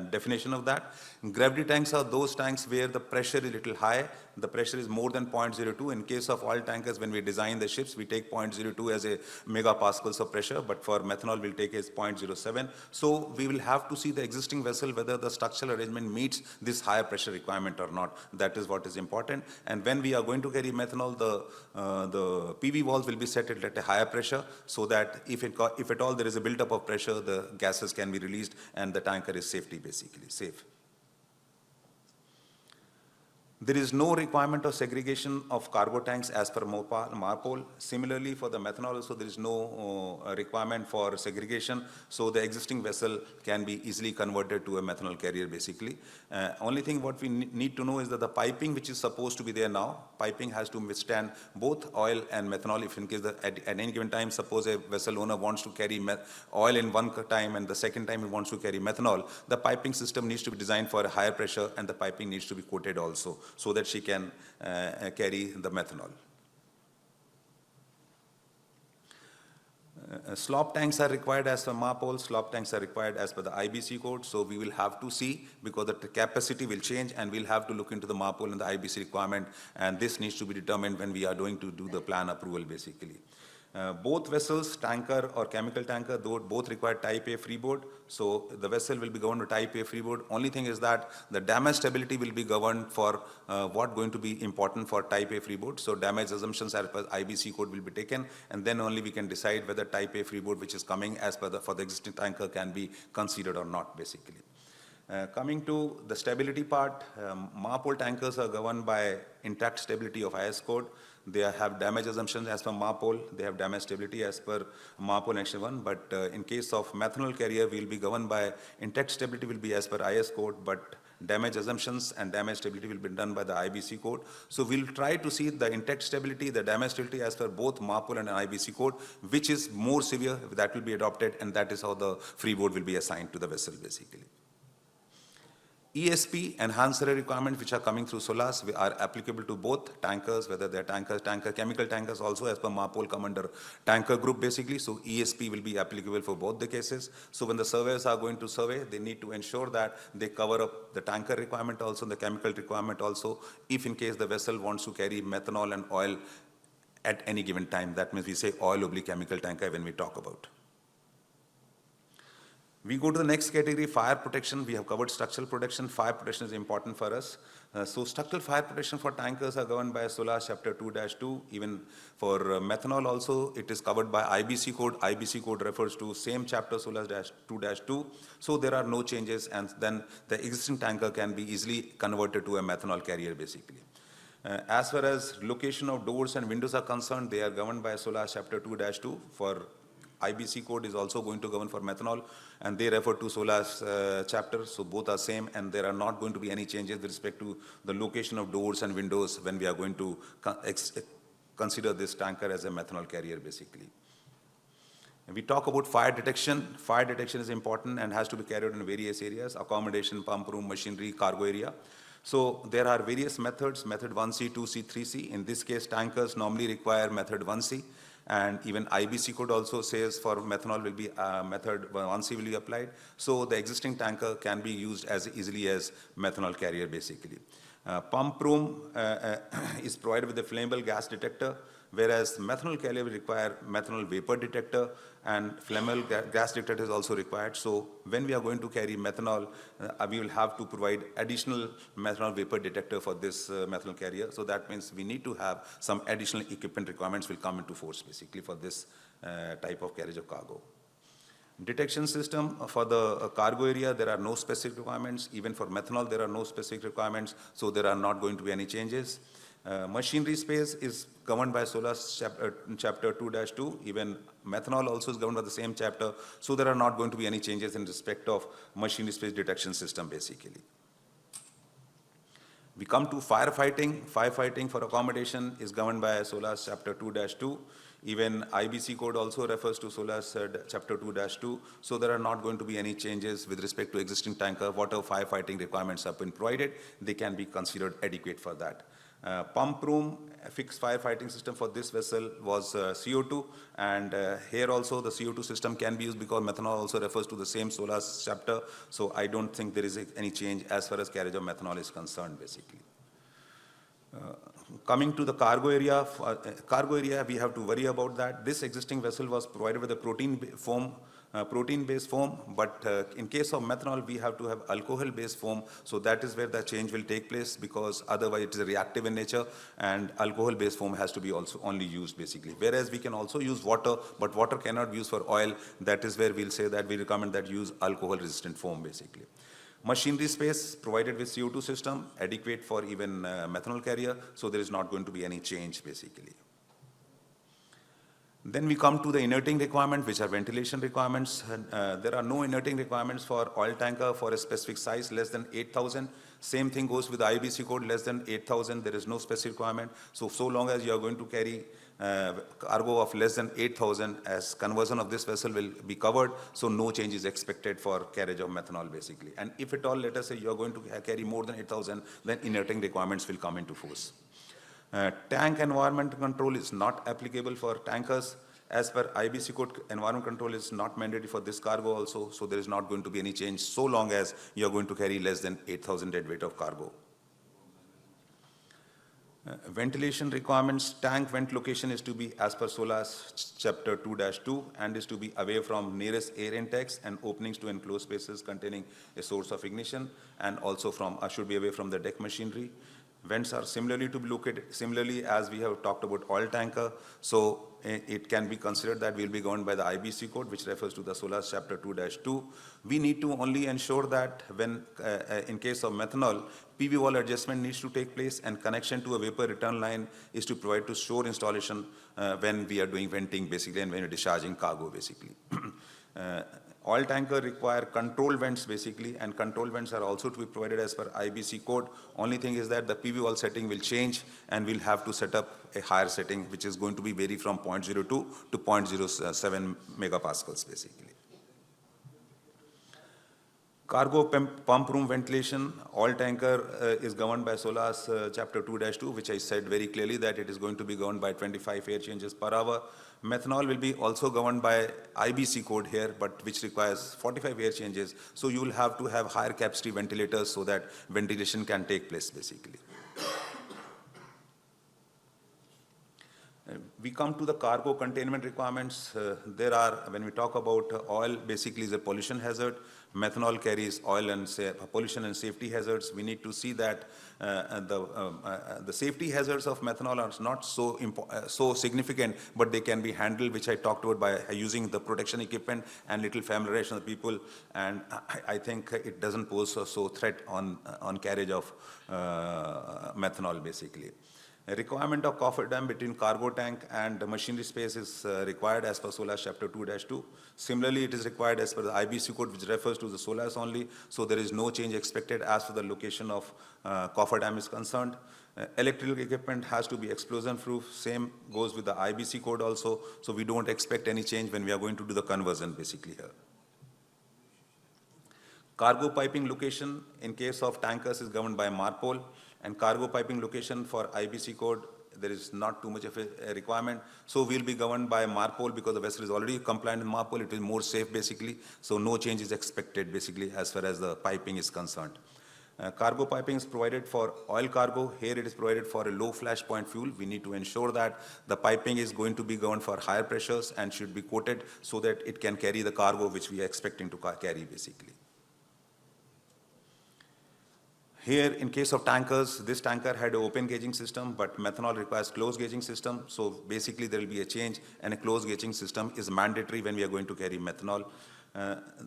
definition of that. Gravity tanks are those tanks where the pressure is a little high. The pressure is more than 0.02. In case of oil tankers, when we design the ships, we take 0.02 as a megapascals of pressure, but for methanol, we'll take as 0.07. So we will have to see the existing vessel, whether the structural arrangement meets this higher pressure requirement or not. That is what is important. And when we are going to carry methanol, the PV walls will be set at a higher pressure, so that if at all there is a buildup of pressure, the gases can be released and the tanker is safe. There is no requirement of segregation of cargo tanks as per MARPOL. Similarly, for the methanol also, there is no requirement for segregation, so the existing vessel can be easily converted to a methanol carrier, basically. Only thing what we need to know is that the piping which is supposed to be there now, piping has to withstand both oil and methanol. If in case at any given time, suppose a vessel owner wants to carry oil in one time and the second time he wants to carry methanol, the piping system needs to be designed for a higher pressure and the piping needs to be coated also, so that she can carry the methanol. Slop tanks are required as per MARPOL, slop tanks are required as per the IBC code, so we will have to see, because the capacity will change and we'll have to look into the MARPOL and the IBC requirement, and this needs to be determined when we are going to do the plan approval, basically. Both vessels, tanker or chemical tanker, both require Type A freeboard. So the vessel will be governed to Type A freeboard. Only thing is that the damage stability will be governed for what going to be important for Type A freeboard. So damage assumptions as per IBC code will be taken, and then only we can decide whether Type A freeboard which is coming as per for the existing tanker can be considered or not, basically. Coming to the stability part, MARPOL tankers are governed by intact stability of IS code. They have damage assumptions as per MARPOL. They have damage stability as per MARPOL Action 1. But in case of methanol carrier, we will be governed by intact stability will be as per IS code, but damage assumptions and damage stability will be done by the IBC code. So we'll try to see the intact stability, the damage stability as per both MARPOL and IBC code, which is more severe, that will be adopted, and that is how the freeboard will be assigned to the vessel, basically. ESP and ancillary requirements which are coming through SOLAS are applicable to both tankers, whether they're chemical tankers also as per MARPOL come under tanker group, basically. So ESP will be applicable for both the cases. So when the surveyors are going to survey, they need to ensure that they cover up the tanker requirement also, the chemical requirement also, if in case the vessel wants to carry methanol and oil at any given time. That means we say oil/chemical tanker when we talk about. We go to the next category, fire protection. We have covered structural protection. Fire protection is important for us. So structural fire protection for tankers are governed by SOLAS Chapter 2-2. Even for methanol also, it is covered by IBC code. IBC code refers to same chapter, SOLAS 2-2. So there are no changes, and then the existing tanker can be easily converted to a methanol carrier, basically. As far as location of doors and windows are concerned, they are governed by SOLAS Chapter 2-2. For IBC code is also going to govern for methanol, and they refer to SOLAS chapter, so both are same, and there are not going to be any changes with respect to the location of doors and windows when we are going to consider this tanker as a methanol carrier, basically. And we talk about fire detection. Fire detection is important and has to be carried out in various areas: accommodation, pump room, machinery, cargo area. So there are various methods, method 1C, 2C, 3C. In this case, tankers normally require method 1C. And even IBC code also says for methanol will be method 1C will be applied. So the existing tanker can be used as easily as methanol carrier, basically. Pump room is provided with a flammable gas detector, whereas methanol carrier will require methanol vapor detector, and flammable gas detector is also required. So when we are going to carry methanol, we will have to provide additional methanol vapor detector for this methanol carrier. So that means we need to have some additional equipment requirements will come into force, basically, for this type of carriage of cargo. Detection system for the cargo area, there are no specific requirements. Even for methanol, there are no specific requirements, so there are not going to be any changes. Machinery space is governed by SOLAS chapter 2-2. Even methanol also is governed by the same chapter, so there are not going to be any changes in respect of machinery space detection system, basically. We come to firefighting. Firefighting for accommodation is governed by SOLAS chapter 2-2. Even IBC code also refers to SOLAS chapter 2-2. So there are not going to be any changes with respect to existing tanker. Whatever firefighting requirements have been provided, they can be considered adequate for that. Pump room, a fixed firefighting system for this vessel was CO2, and here also the CO2 system can be used because methanol also refers to the same SOLAS chapter, so I don't think there is any change as far as carriage of methanol is concerned, basically. Coming to the cargo area, we have to worry about that. This existing vessel was provided with a protein-based foam, but in case of methanol, we have to have alcohol-based foam, so that is where the change will take place, because otherwise it is reactive in nature, and alcohol-based foam has to be also only used, basically. Whereas we can also use water, but water cannot be used for oil. That is where we'll say that we recommend that use alcohol-resistant foam, basically. Machinery space provided with CO2 system, adequate for even methanol carrier, so there is not going to be any change, basically. Then we come to the inerting requirement, which are ventilation requirements. There are no inerting requirements for oil tanker for a specific size less than 8,000. Same thing goes with the IBC code, less than 8,000, there is no specific requirement. So long as you are going to carry cargo of less than 8,000, as conversion of this vessel will be covered, so no change is expected for carriage of methanol, basically. And if at all, let us say you are going to carry more than 8,000, then inerting requirements will come into force. Tank environment control is not applicable for tankers. As per IBC code, environment control is not mandatory for this cargo also, so there is not going to be any change so long as you are going to carry less than 8,000 deadweight of cargo. Ventilation requirements, tank vent location is to be as per SOLAS chapter 2-2 and is to be away from nearest air intakes and openings to enclosed spaces containing a source of ignition, and also should be away from the deck machinery. Vents are similarly to be located, similarly as we have talked about oil tanker, so it can be considered that we'll be governed by the IBC code, which refers to the SOLAS chapter 2-2. We need to only ensure that when, in case of methanol, PV wall adjustment needs to take place, and connection to a vapor return line is to provide to shore installation when we are doing venting, basically, and when we're discharging cargo, basically. Oil tanker require control vents, basically, and control vents are also to be provided as per IBC code. Only thing is that the PV wall setting will change, and we'll have to set up a higher setting, which is going to be vary from 0.02 to 0.07 megapascals, basically. Cargo pump room ventilation, oil tanker is governed by SOLAS chapter 2-2, which I said very clearly that it is going to be governed by 25 air changes per hour. Methanol will be also governed by IBC code here, but which requires 45 air changes. So you will have to have higher capacity ventilators so that ventilation can take place, basically. We come to the cargo containment requirements. There are, when we talk about oil, basically is a pollution hazard. Methanol carries oil and pollution and safety hazards. We need to see that the safety hazards of methanol are not so significant, but they can be handled, which I talked about by using the protection equipment and little familiarization of the people. And I think it doesn't pose a threat on carriage of methanol, basically. A requirement of coffer dam between cargo tank and the machinery space is required as per SOLAS chapter 2-2. Similarly, it is required as per the IBC code, which refers to the SOLAS only. So there is no change expected as for the location of coffer dam is concerned. Electrical equipment has to be explosion proof. Same goes with the IBC code also. So we don't expect any change when we are going to do the conversion, basically here. Cargo piping location in case of tankers is governed by MARPOL, and cargo piping location for IBC code, there is not too much of a requirement. So we'll be governed by MARPOL because the vessel is already compliant with MARPOL. It is more safe, basically. So no change is expected, basically, as far as the piping is concerned. Cargo piping is provided for oil cargo. Here it is provided for a low flash point fuel. We need to ensure that the piping is going to be governed for higher pressures and should be coated so that it can carry the cargo which we are expecting to carry, basically. Here, in case of tankers, this tanker had an open gauging system, but methanol requires closed gauging system. So basically, there will be a change, and a closed gauging system is mandatory when we are going to carry methanol.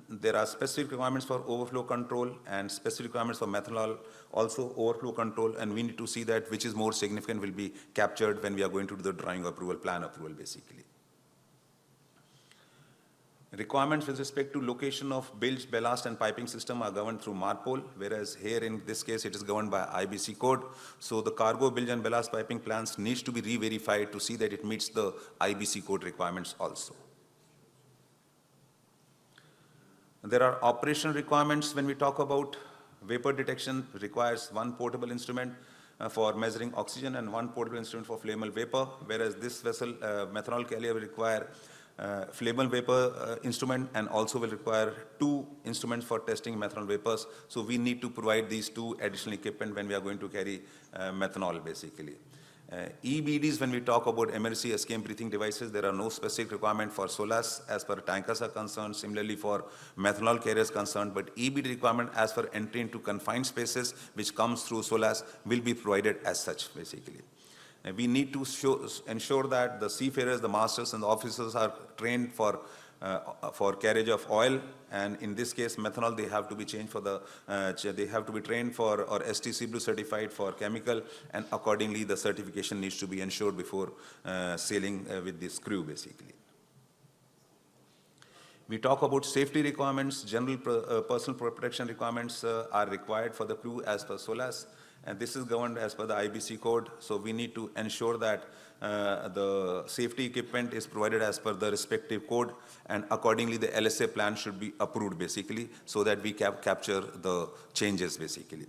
There are specific requirements for overflow control and specific requirements for methanol, also overflow control, and we need to see that which is more significant will be captured when we are going to do the drawing approval, plan approval, basically. Requirements with respect to location of bilge, ballast, and piping system are governed through MARPOL, whereas here in this case it is governed by IBC code. So the cargo, bilge, and ballast piping plans needs to be re-verified to see that it meets the IBC code requirements also. There are operational requirements when we talk about vapor detection. Requires one portable instrument. for measuring oxygen and one portable instrument for flammable vapor, whereas this vessel, methanol carrier, will require flammable vapor instrument and also will require 2 instruments for testing methanol vapors. So we need to provide these 2 additional equipment when we are going to carry methanol basically. EBDs, when we talk about emergency escape breathing devices, there are no specific requirement for SOLAS as per tankers are concerned, similarly for methanol carriers concerned, but EBD requirement as for entry into confined spaces which comes through SOLAS will be provided as such basically. We need to ensure that the seafarers, the masters and the officers are trained for carriage of oil, and in this case methanol, they have to be changed for the they have to be trained for or STC Blue certified for chemical, and accordingly the certification needs to be ensured before sailing with this crew basically. We talk about safety requirements. General personal protection requirements are required for the crew as per SOLAS, and this is governed as per the IBC code. So we need to ensure that the safety equipment is provided as per the respective code, and accordingly the LSA plan should be approved basically, so that we capture the changes basically.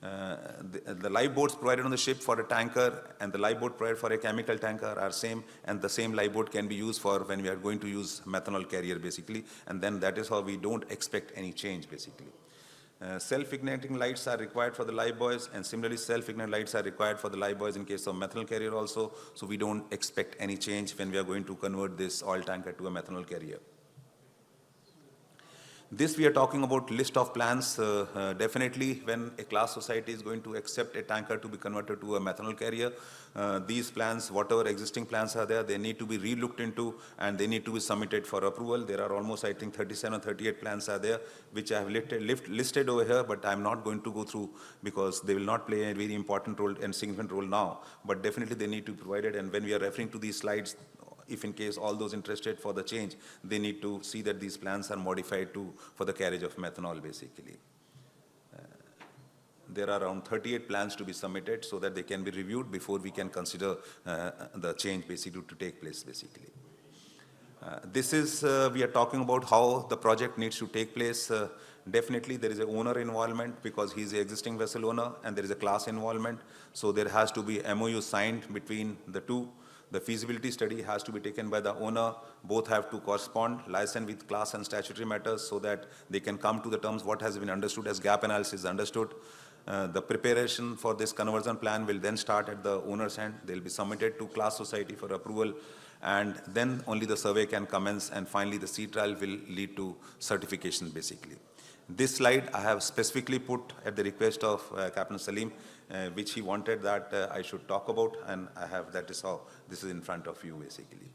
The lifeboats provided on the ship for a tanker and the lifeboat provided for a chemical tanker are same, and the same lifeboat can be used for when we are going to use methanol carrier basically, and then that is how we don't expect any change basically. Self-igniting lights are required for the lifebuoys, and similarly self-igniting lights are required for the lifebuoys in case of methanol carrier also, so we don't expect any change when we are going to convert this oil tanker to a methanol carrier. This we are talking about list of plans. Definitely when a class society is going to accept a tanker to be converted to a methanol carrier, these plans, whatever existing plans are there, they need to be re-looked into and they need to be submitted for approval. There are almost, I think, 37 or 38 plans are there, which I have listed over here, but I'm not going to go through because they will not play a very important role and significant role now, but definitely they need to be provided. And when we are referring to these slides, if in case all those interested for the change, they need to see that these plans are modified for the carriage of methanol basically. There are around 38 plans to be submitted so that they can be reviewed before we can consider the change basically to take place basically. This is, we are talking about how the project needs to take place. Definitely there is an owner involvement because he is the existing vessel owner, and there is a class involvement. So there has to be MOU signed between the two. The feasibility study has to be taken by the owner. Both have to correspond, liaison with class and statutory matters so that they can come to the terms what has been understood as gap analysis understood. The preparation for this conversion plan will then start at the owner's end. They will be submitted to class society for approval, and then only the survey can commence, and finally the sea trial will lead to certification basically. This slide I have specifically put at the request of Captain Salim, which he wanted that I should talk about, and I have, that is how this is in front of you basically.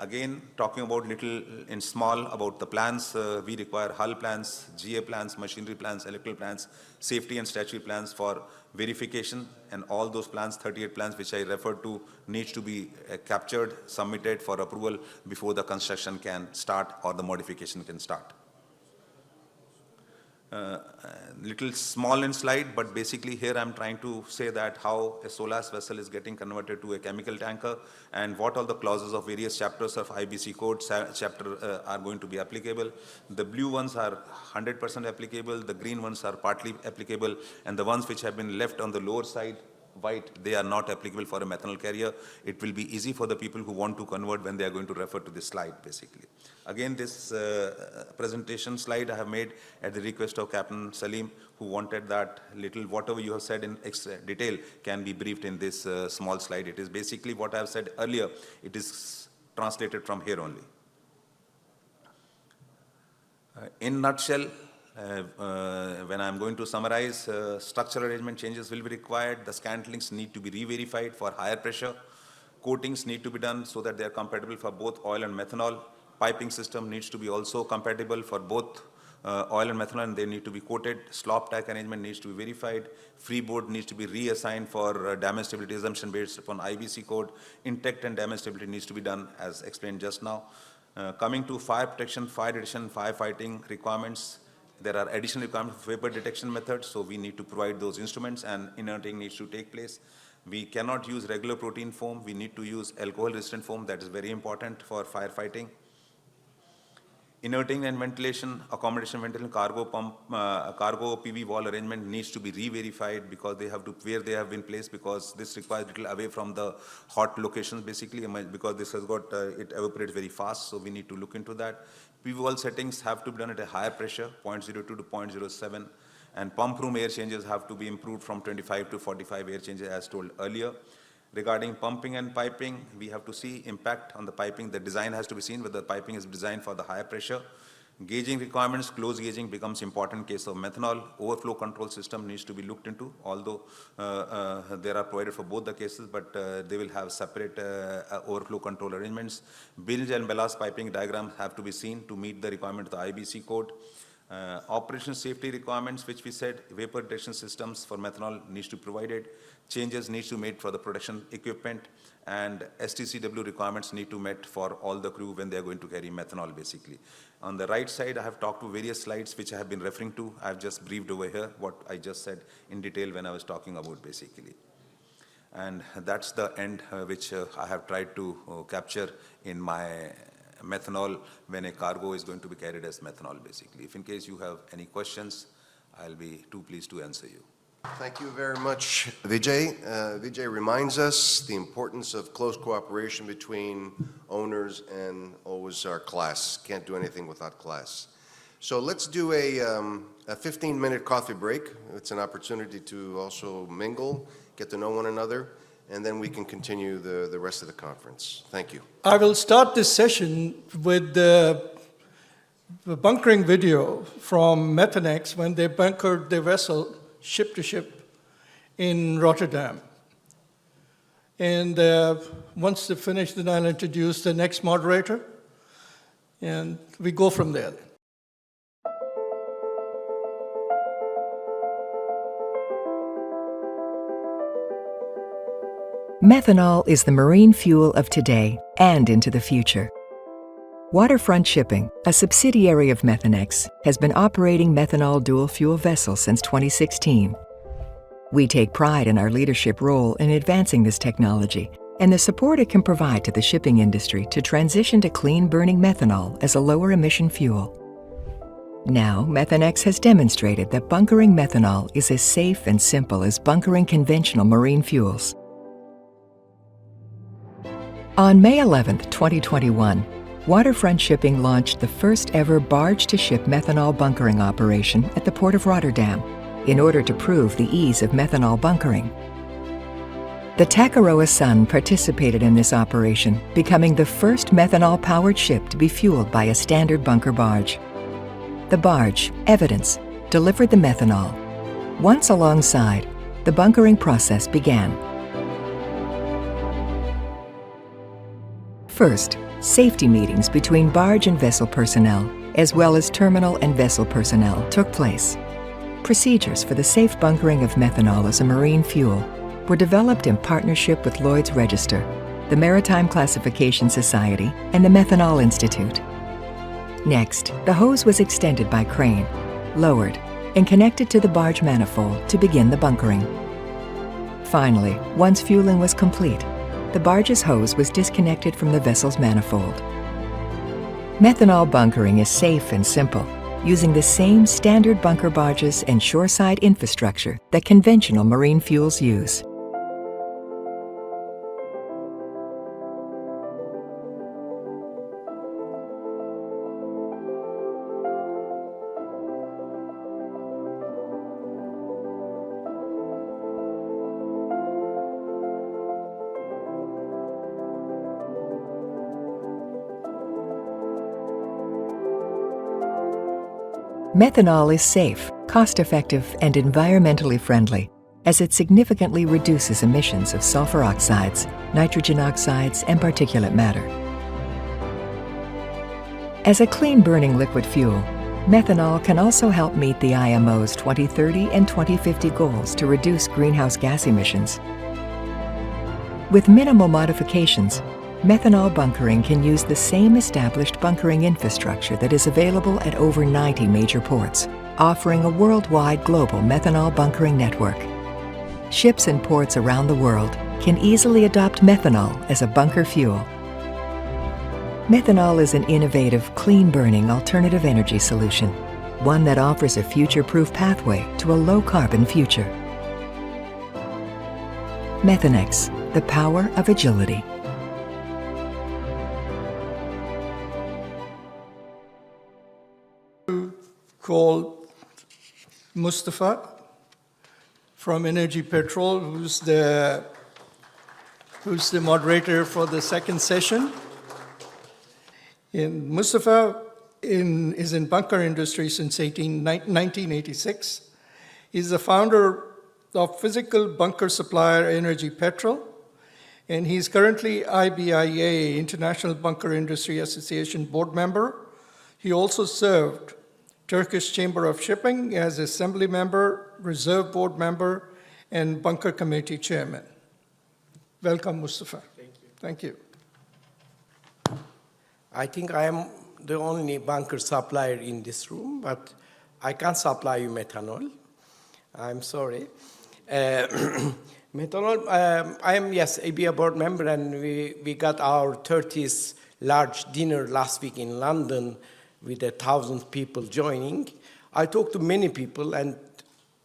Again, talking about little in small about the plans, we require hull plans, GA plans, machinery plans, electrical plans, safety and statutory plans for verification, and all those plans, 38 plans which I referred to, needs to be captured, submitted for approval before the construction can start or the modification can start. Little small in slide, but basically here I'm trying to say that how a SOLAS vessel is getting converted to a chemical tanker and what all the clauses of various chapters of IBC code chapter are going to be applicable. The blue ones are 100% applicable, the green ones are partly applicable, and the ones which have been left on the lower side white, they are not applicable for a methanol carrier. It will be easy for the people who want to convert when they are going to refer to this slide basically. Again, this presentation slide I have made at the request of Captain Salim, who wanted that little whatever you have said in detail can be briefed in this small slide. It is basically what I have said earlier. It is translated from here only. In nutshell, when I'm going to summarize, structural arrangement changes will be required. The scantlings need to be re-verified for higher pressure. Coatings need to be done so that they are compatible for both oil and methanol. Piping system needs to be also compatible for both oil and methanol, and they need to be coated. Slop tack arrangement needs to be verified. Freeboard needs to be reassigned for damage stability assumption based upon IBC code. Intake and damage stability needs to be done as explained just now. Coming to fire protection, fire detection, firefighting requirements, there are additional requirements for vapor detection methods, so we need to provide those instruments, and inerting needs to take place. We cannot use regular protein foam. We need to use alcohol resistant foam. That is very important for firefighting. Inerting and ventilation, accommodation, ventilation, cargo pump, cargo PV wall arrangement needs to be re-verified because they have to, where they have been placed, because this requires little away from the hot locations basically, because this has got, it evaporates very fast, so we need to look into that. PV wall settings have to be done at a higher pressure, 0.02 to 0.07, and pump room air changes have to be improved from 25 to 45 air changes as told earlier. Regarding pumping and piping, we have to see impact on the piping. The design has to be seen whether the piping is designed for the higher pressure. Gauging requirements, close gauging becomes important in case of methanol. Overflow control system needs to be looked into, although they are provided for both the cases, but they will have separate overflow control arrangements. Bilge and ballast piping diagrams have to be seen to meet the requirement of the IBC code. Operation safety requirements, which we said, vapor detection systems for methanol needs to be provided. Changes needs to be made for the production equipment, and STCW requirements need to be met for all the crew when they are going to carry methanol basically. On the right side, I have talked to various slides which I have been referring to. I have just briefed over here what I just said in detail when I was talking about basically. And that's the end which I have tried to capture in my methanol when a cargo is going to be carried as methanol basically. If in case you have any questions, I'll be too pleased to answer you. Thank you very much, Vijay. Vijay reminds us the importance of close cooperation between owners and always our class. Can't do anything without class. So let's do a 15-minute coffee break. It's an opportunity to also mingle, get to know one another, and then we can continue the rest of the conference. Thank you. I will start this session with the bunkering video from Methanex when they bunkered their vessel ship to ship in Rotterdam. And once they finish, then I'll introduce the next moderator, and we go from there. Methanol is the marine fuel of today and into the future. Waterfront Shipping, a subsidiary of Methanex, has been operating methanol dual-fuel vessels since 2016. We take pride in our leadership role in advancing this technology and the support it can provide to the shipping industry to transition to clean-burning methanol as a lower-emission fuel. Now, Methanex has demonstrated that bunkering methanol is as safe and simple as bunkering conventional marine fuels. On May 11, 2021, Waterfront Shipping launched the first-ever barge-to-ship methanol bunkering operation at the Port of Rotterdam in order to prove the ease of methanol bunkering. The Takaroa Sun participated in this operation, becoming the first methanol-powered ship to be fueled by a standard bunker barge. The barge, Evidence, delivered the methanol. Once alongside, the bunkering process began. First, safety meetings between barge and vessel personnel, as well as terminal and vessel personnel, took place. Procedures for the safe bunkering of methanol as a marine fuel were developed in partnership with Lloyd's Register, the Maritime Classification Society, and the Methanol Institute. Next, the hose was extended by crane, lowered, and connected to the barge manifold to begin the bunkering. Finally, once fueling was complete, the barge's hose was disconnected from the vessel's manifold. Methanol bunkering is safe and simple, using the same standard bunker barges and shoreside infrastructure that conventional marine fuels use. Methanol is safe, cost-effective, and environmentally friendly, as it significantly reduces emissions of sulfur oxides, nitrogen oxides, and particulate matter. As a clean-burning liquid fuel, methanol can also help meet the IMO's 2030 and 2050 goals to reduce greenhouse gas emissions. With minimal modifications, methanol bunkering can use the same established bunkering infrastructure that is available at over 90 major ports, offering a worldwide global methanol bunkering network. Ships and ports around the world can easily adopt methanol as a bunker fuel. Methanol is an innovative, clean-burning alternative energy solution, one that offers a future-proof pathway to a low-carbon future. Methanex, the power of agility. Call Mustafa from Energy Petrol, who's the moderator for the second session. Mustafa is in bunker industry since 1986. He's the founder of physical bunker supplier Energy Petrol, and he's currently IBIA, International Bunker Industry Association board member. He also served Turkish Chamber of Shipping as assembly member, reserve board member, and bunker committee chairman. Welcome, Mustafa. Thank you. Thank you. I think I am the only bunker supplier in this room, but I can't supply you methanol. I'm sorry. Methanol, I am, yes, ABA board member, and we got our 30th large dinner last week in London with 1,000 people joining. I talked to many people, and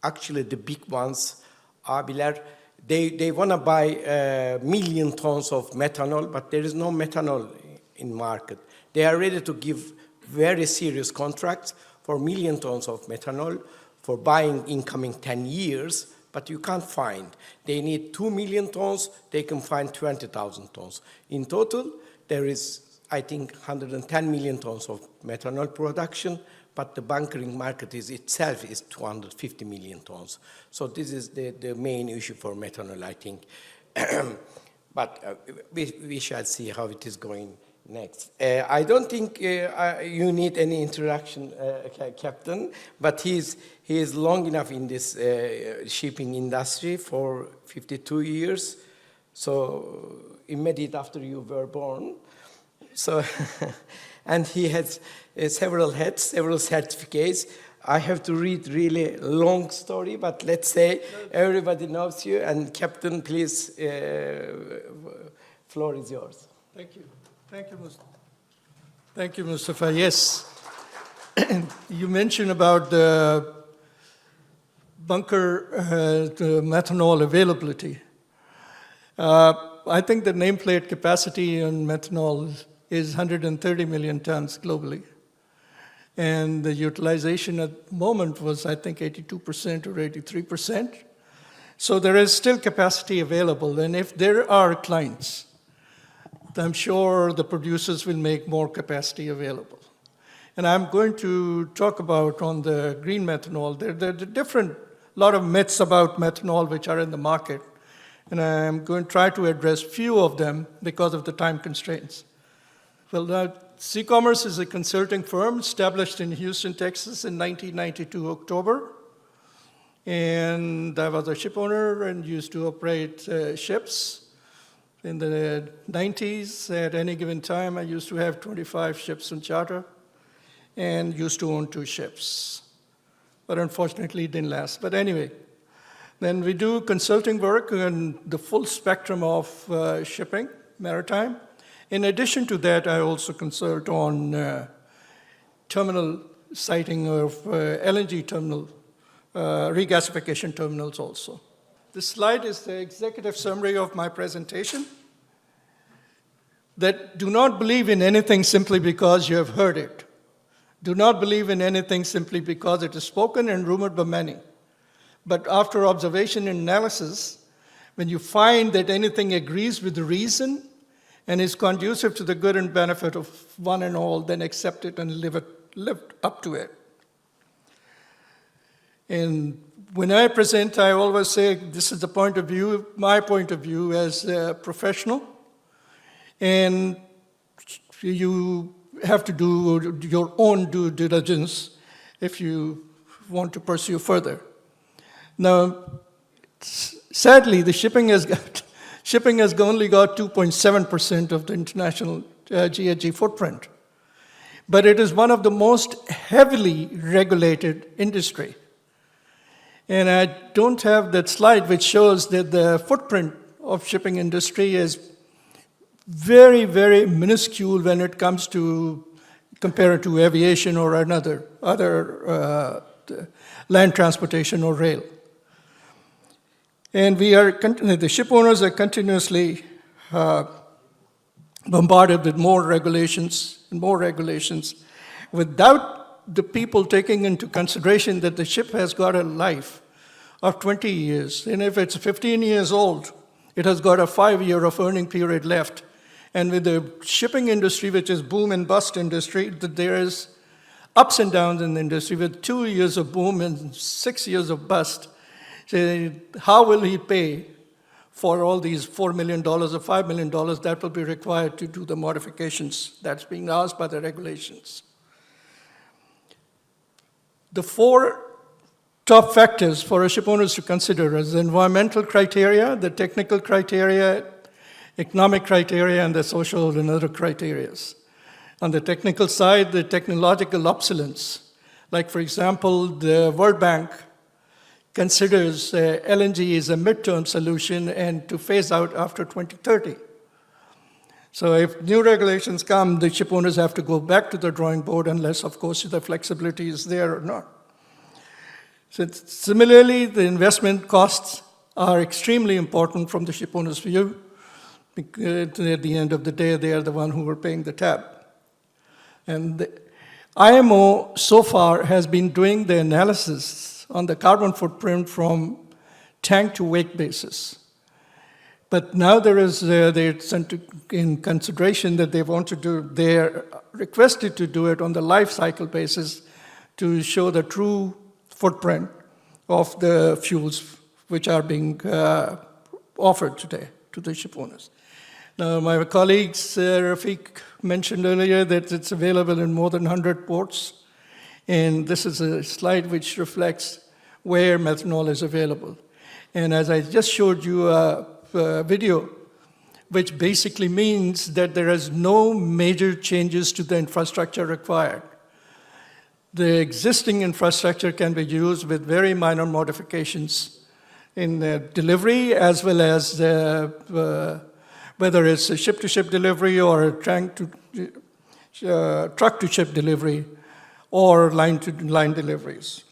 actually the big ones, abiler, they want to buy 1 million tons of methanol, but there is no methanol in market. They are ready to give very serious contracts for 1 million tons of methanol for buying incoming 10 years, but you can't find. They need 2 million tons, they can find 20,000 tons. In total, there is, I think, 110 million tons of methanol production, but the bunkering market itself is 250 million tons. So this is the main issue for methanol, I think. But we shall see how it is going next. I don't think you need any introduction, Captain, but he is long enough in this shipping industry for 52 years, so immediate after you were born. So, and he has several hats, several certificates. I have to read really long story, but let's say everybody knows you. And Captain, please, floor is yours. Thank you. Thank you, Mustafa. Thank you, Mustafa. Yes, you mentioned about the bunker, the methanol availability. I think the nameplate capacity on methanol is 130 million tons globally. And the utilization at the moment was, I think, 82% or 83%. So there is still capacity available. And if there are clients, I'm sure the producers will make more capacity available. And I'm going to talk about on the green methanol. There are different, lot of myths about methanol which are in the market. And I'm going to try to address few of them because of the time constraints. Well, C-Commerce is a consulting firm established in Houston, Texas in 1992, October. And I was a ship owner and used to operate ships. In the 90s, at any given time, I used to have 25 ships on charter and used to own 2 ships. But unfortunately, it didn't last. But anyway, then we do consulting work on the full spectrum of shipping, maritime. In addition to that, I also consult on terminal siting of LNG terminal, regasification terminals also. This slide is the executive summary of my presentation. That do not believe in anything simply because you have heard it. Do not believe in anything simply because it is spoken and rumored by many. But after observation and analysis, when you find that anything agrees with the reason and is conducive to the good and benefit of one and all, then accept it and live up to it. And when I present, I always say this is the point of view, my point of view as a professional. And you have to do your own due diligence if you want to pursue further. Now, sadly, the shipping has only got 2.7% of the international GHG footprint. But it is one of the most heavily regulated industry. And I don't have that slide which shows that the footprint of shipping industry is very, very minuscule when it comes to compared to aviation or other land transportation or rail. And the ship owners are continuously bombarded with more regulations and more regulations without the people taking into consideration that the ship has got a life of 20 years. And if it's 15 years old, it has got a 5-year of earning period left. And with the shipping industry, which is boom and bust industry, there is ups and downs in the industry with 2 years of boom and 6 years of bust. So how will he pay for all these $4 million or $5 million that will be required to do the modifications that's being asked by the regulations? The 4 top factors for a ship owners to consider is the environmental criteria, the technical criteria, economic criteria, and the social and other criteria. On the technical side, the technological obsolescence. Like, for example, the World Bank considers LNG as a midterm solution and to phase out after 2030. So if new regulations come, the ship owners have to go back to the drawing board unless, of course, the flexibility is there or not. So similarly, the investment costs are extremely important from the ship owner's view. At the end of the day, they are the one who are paying the tab. And the IMO so far has been doing the analysis on the carbon footprint from tank to wake basis. But now they're in consideration that they're requested to do it on the life cycle basis to show the true footprint of the fuels which are being offered today to the ship owners. Now, my colleagues, Rafiq mentioned earlier that it's available in more than 100 ports, and this is a slide which reflects where methanol is available. And as I just showed you a video, which basically means that there is no major changes to the infrastructure required. The existing infrastructure can be used with very minor modifications in the delivery as well as whether it's a ship-to-ship delivery or a truck-to-ship delivery or line-to-line deliveries.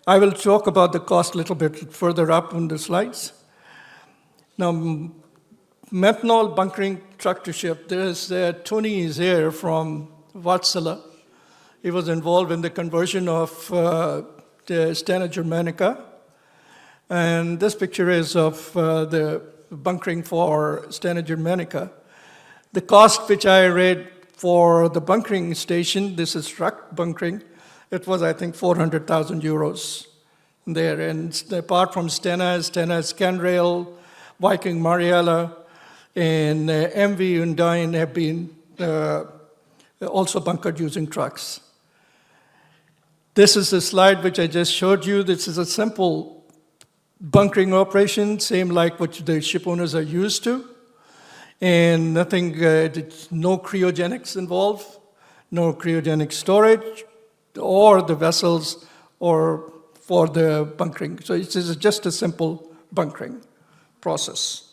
I will talk about the cost a little bit further up on the slides. Now, methanol bunkering truck-to-ship, there's Tony is here from Mart Salı. He was involved in the conversion of the Stena Germanica. And this picture is of the bunkering for Stena Germanica. The cost which I read for the bunkering station, this is truck bunkering, it was, I think, 400,000 euros there. And apart from Stena Scanrail, Viking Mariella, and MV Undine have been also bunkered using trucks. This is a slide which I just showed you. This is a simple bunkering operation, same like what the ship owners are used to. And nothing, no cryogenics involved, no cryogenic storage, or the vessels, or for the bunkering. So it's just a simple bunkering process.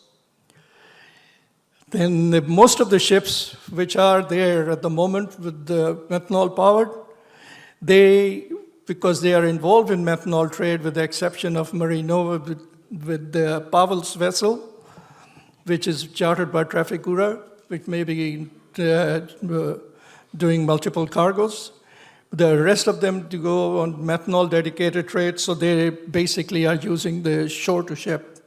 Then most of the ships which are there at the moment with the methanol powered, because they are involved in methanol trade with the exception of Marinova with the Pavel's vessel, which is chartered by Trafigura, which may be doing multiple cargoes. The rest of them to go on methanol dedicated trade, so they basically are using the shore-to-ship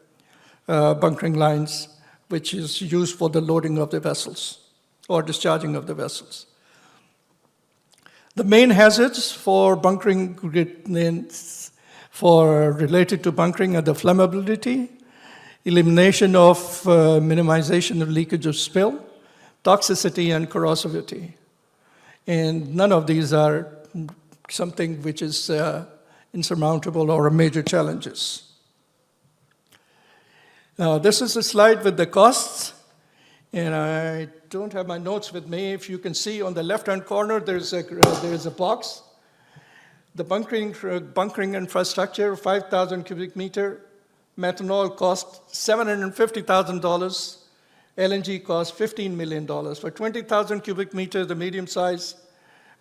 bunkering lines, which is used for the loading of the vessels or discharging of the vessels. The main hazards for bunkering related to bunkering are the flammability, elimination of minimization of leakage of spill, toxicity, and corrosivity. And none of these are something which is insurmountable or major challenges. Now, this is a slide with the costs, and I don't have my notes with me. If you can see on the left-hand corner, there's a box. The bunkering infrastructure, 5,000 cubic meter. Methanol cost $750,000. LNG costs $15 million. For 20,000 cubic meters, the medium size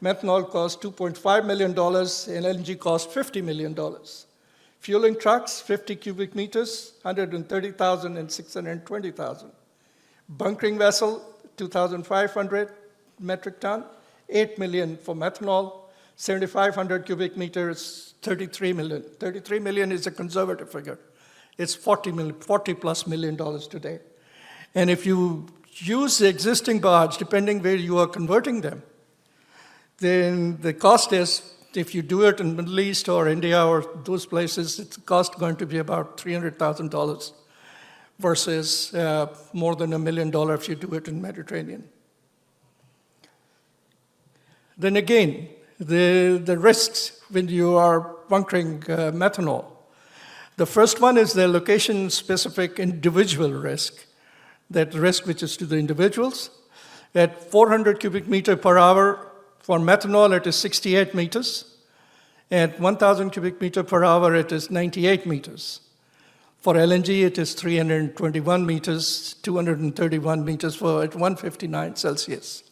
methanol costs $2.5 million, and LNG costs $50 million. Fueling trucks, 50 cubic meters, 130,000 and 620,000. Bunkering vessel, 2,500 metric ton, 8 million for methanol, 7,500 cubic meters, 33 million. 33 million is a conservative figure. It's $40 plus million today. And if you use the existing barge, depending where you are converting them, then the cost is, if you do it in Middle East or India or those places, it's cost going to be about $300,000 versus more than $1 million if you do it in Mediterranean. Then again, the risks when you are bunkering methanol. The first one is the location-specific individual risk, that risk which is to the individuals. At 400 cubic meter per hour, for methanol, it is 68 meters. At 1,000 cubic meter per hour, it is 98 meters. For LNG, it is 321 meters, 231 meters for at 159 Celsius.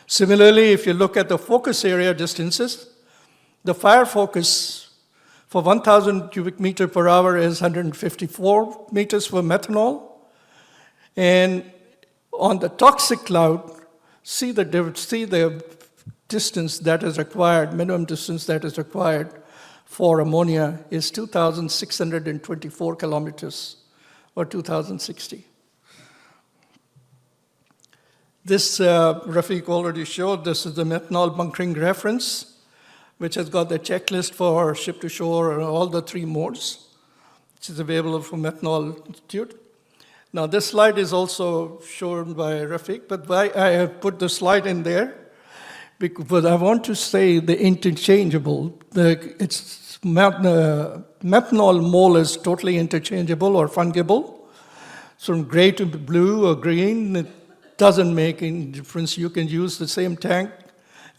Similarly, if you look at the focus area distances, the fire focus for 1,000 cubic meter per hour is 154 meters for methanol. And on the toxic cloud, see the distance that is required, minimum distance that is required for ammonia is 2,624 kilometers, or 2,060. This, Rafiq already showed, this is the methanol bunkering reference, which has got the checklist for ship to shore and all the 3 modes, which is available from Methanol Institute. Now, this slide is also shown by Rafiq, but why I have put the slide in there, because I want to say the interchangeable. Methanol mole is totally interchangeable or fungible. So from gray to blue or green, it doesn't make any difference. You can use the same tank,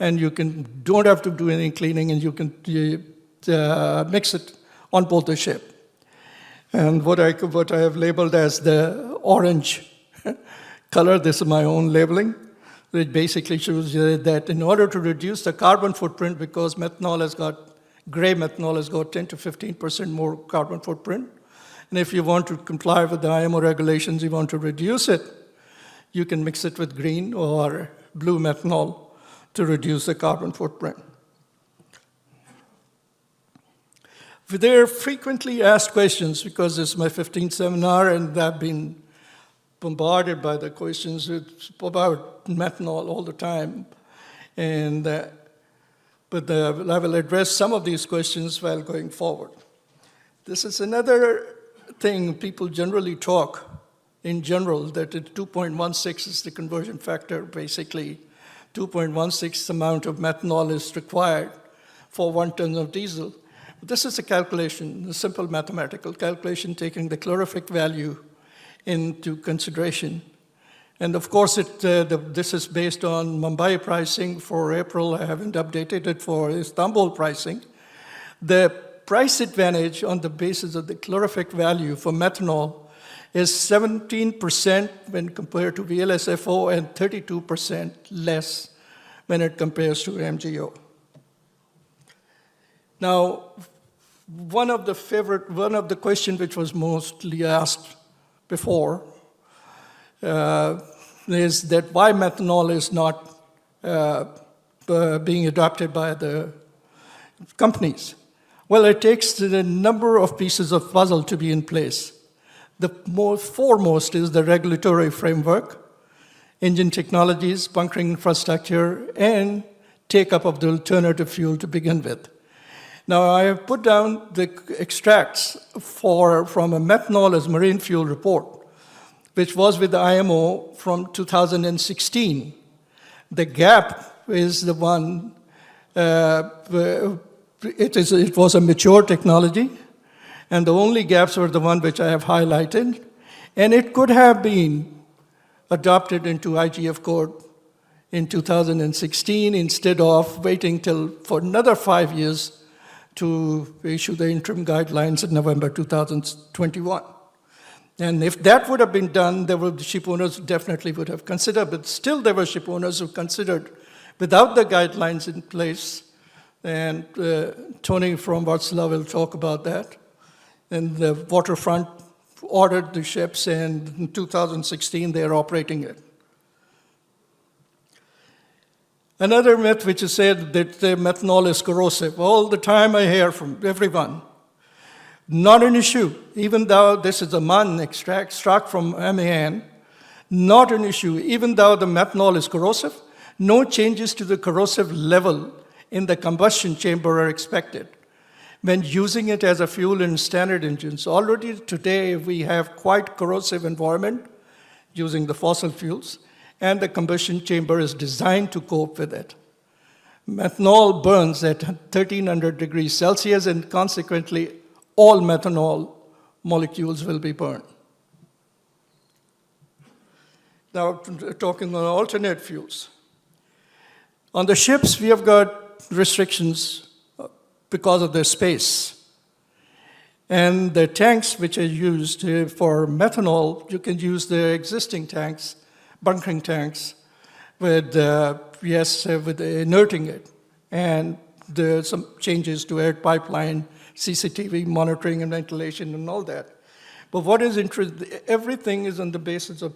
and you don't have to do any cleaning, and you can mix it on board the ship. And what I have labeled as the orange color, this is my own labeling. It basically shows you that in order to reduce the carbon footprint, because gray methanol has got 10 to 15% more carbon footprint, and if you want to comply with the IMO regulations, you want to reduce it, you can mix it with green or blue methanol to reduce the carbon footprint. There are frequently asked questions, because this is my 15th seminar, and I've been bombarded by the questions about methanol all the time. But I will address some of these questions while going forward. This is another thing people generally talk in general, that 2.16 is the conversion factor. Basically, 2.16 amount of methanol is required for 1 ton of diesel. This is a calculation, a simple mathematical calculation, taking the calorific value into consideration. And of course, this is based on Mumbai pricing for April. I haven't updated it for Istanbul pricing. The price advantage on the basis of the calorific value for methanol is 17% when compared to VLSFO and 32% less when it compares to MGO. Now, one of the questions which was mostly asked before is that why methanol is not being adopted by the companies. Well, it takes the number of pieces of puzzle to be in place. The foremost is the regulatory framework, engine technologies, bunkering infrastructure, and take-up of the alternative fuel to begin with. Now, I have put down the extracts from a methanol as marine fuel report, which was with the IMO from 2016. The gap is the one, it was a mature technology, and the only gaps were the one which I have highlighted, and it could have been adopted into IGF code in 2016 instead of waiting for another 5 years to issue the interim guidelines in November 2021. And if that would have been done, the ship owners definitely would have considered, but still there were ship owners who considered without the guidelines in place, and Tony from Warsaw will talk about that. And the waterfront ordered the ships, and in 2016 they are operating it. Another myth which is said that the methanol is corrosive. All the time I hear from everyone. Not an issue, even though this is a MAN extract from MAN, not an issue, even though the methanol is corrosive, no changes to the corrosive level in the combustion chamber are expected when using it as a fuel in standard engines. Already today we have quite corrosive environment using the fossil fuels, and the combustion chamber is designed to cope with it. Methanol burns at 1300 degrees Celsius, and consequently all methanol molecules will be burned. Now, talking on alternate fuels. On the ships, we have got restrictions because of their space. And the tanks which are used for methanol, you can use the existing tanks, bunkering tanks, with inerting it. And there's some changes to air pipeline, CCTV monitoring and ventilation and all that. But what is interesting, everything is on the basis of,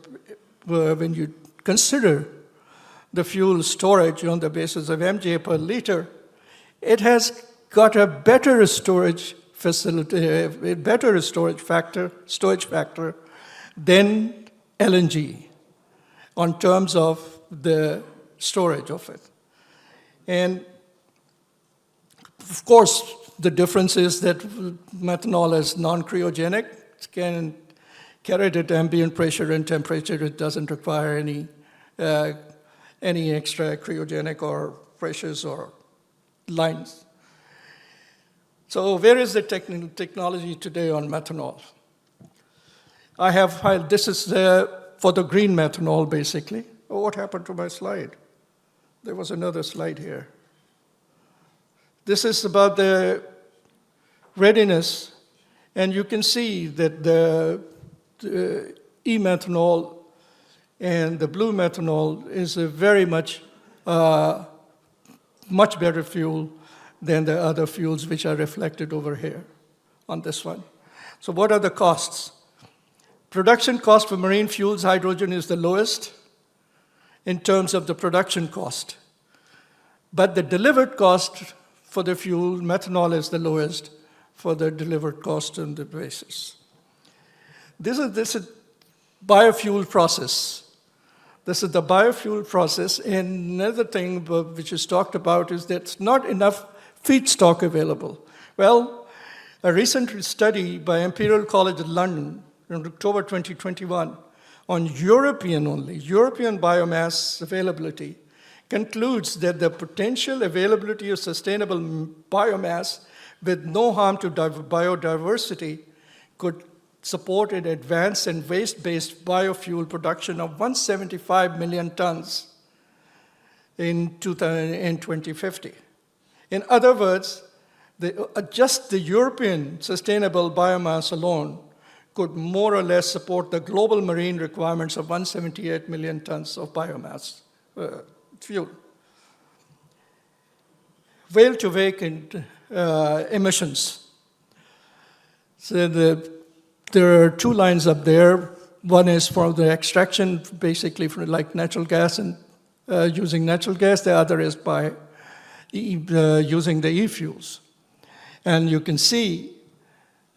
when you consider the fuel storage on the basis of MJ per liter, it has got a better storage facility, a better storage factor than LNG on terms of the storage of it. And of course, the difference is that methanol is non-cryogenic. It can carry it at ambient pressure and temperature. It doesn't require any extra cryogenic or pressures or lines. So where is the technology today on methanol? This is for the green methanol, basically. Oh, what happened to my slide? There was another slide here. This is about the readiness, and you can see that the e-methanol and the blue methanol is a very much better fuel than the other fuels which are reflected over here on this one. So what are the costs? Production cost for marine fuels, hydrogen is the lowest in terms of the production cost. But the delivered cost for the fuel, methanol is the lowest for the delivered cost on the basis. This is biofuel process. This is the biofuel process, and another thing which is talked about is that it's not enough feedstock available. Well, a recent study by Imperial College London in October 2021 on European biomass availability concludes that the potential availability of sustainable biomass with no harm to biodiversity could support an advanced and waste-based biofuel production of 175 million tons in 2050. In other words, just the European sustainable biomass alone could more or less support the global marine requirements of 178 million tons of biomass fuel. Whale-to-wake emissions. So there are two lines up there. One is for the extraction, basically for like natural gas and using natural gas. The other is by using the e-fuels. And you can see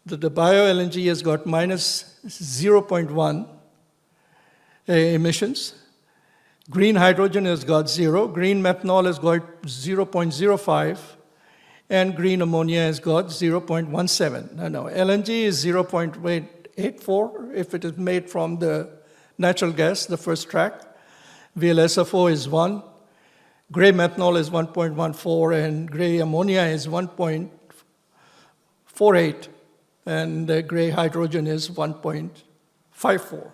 that the bio-LNG has got minus 0.1 emissions. Green hydrogen has got 0. Green methanol has got 0.05. And green ammonia has got 0.17. No, LNG is 0.84 if it is made from the natural gas, the first track. VLSFO is 1. Gray methanol is 1.14, and gray ammonia is 1.48, and gray hydrogen is 1.54.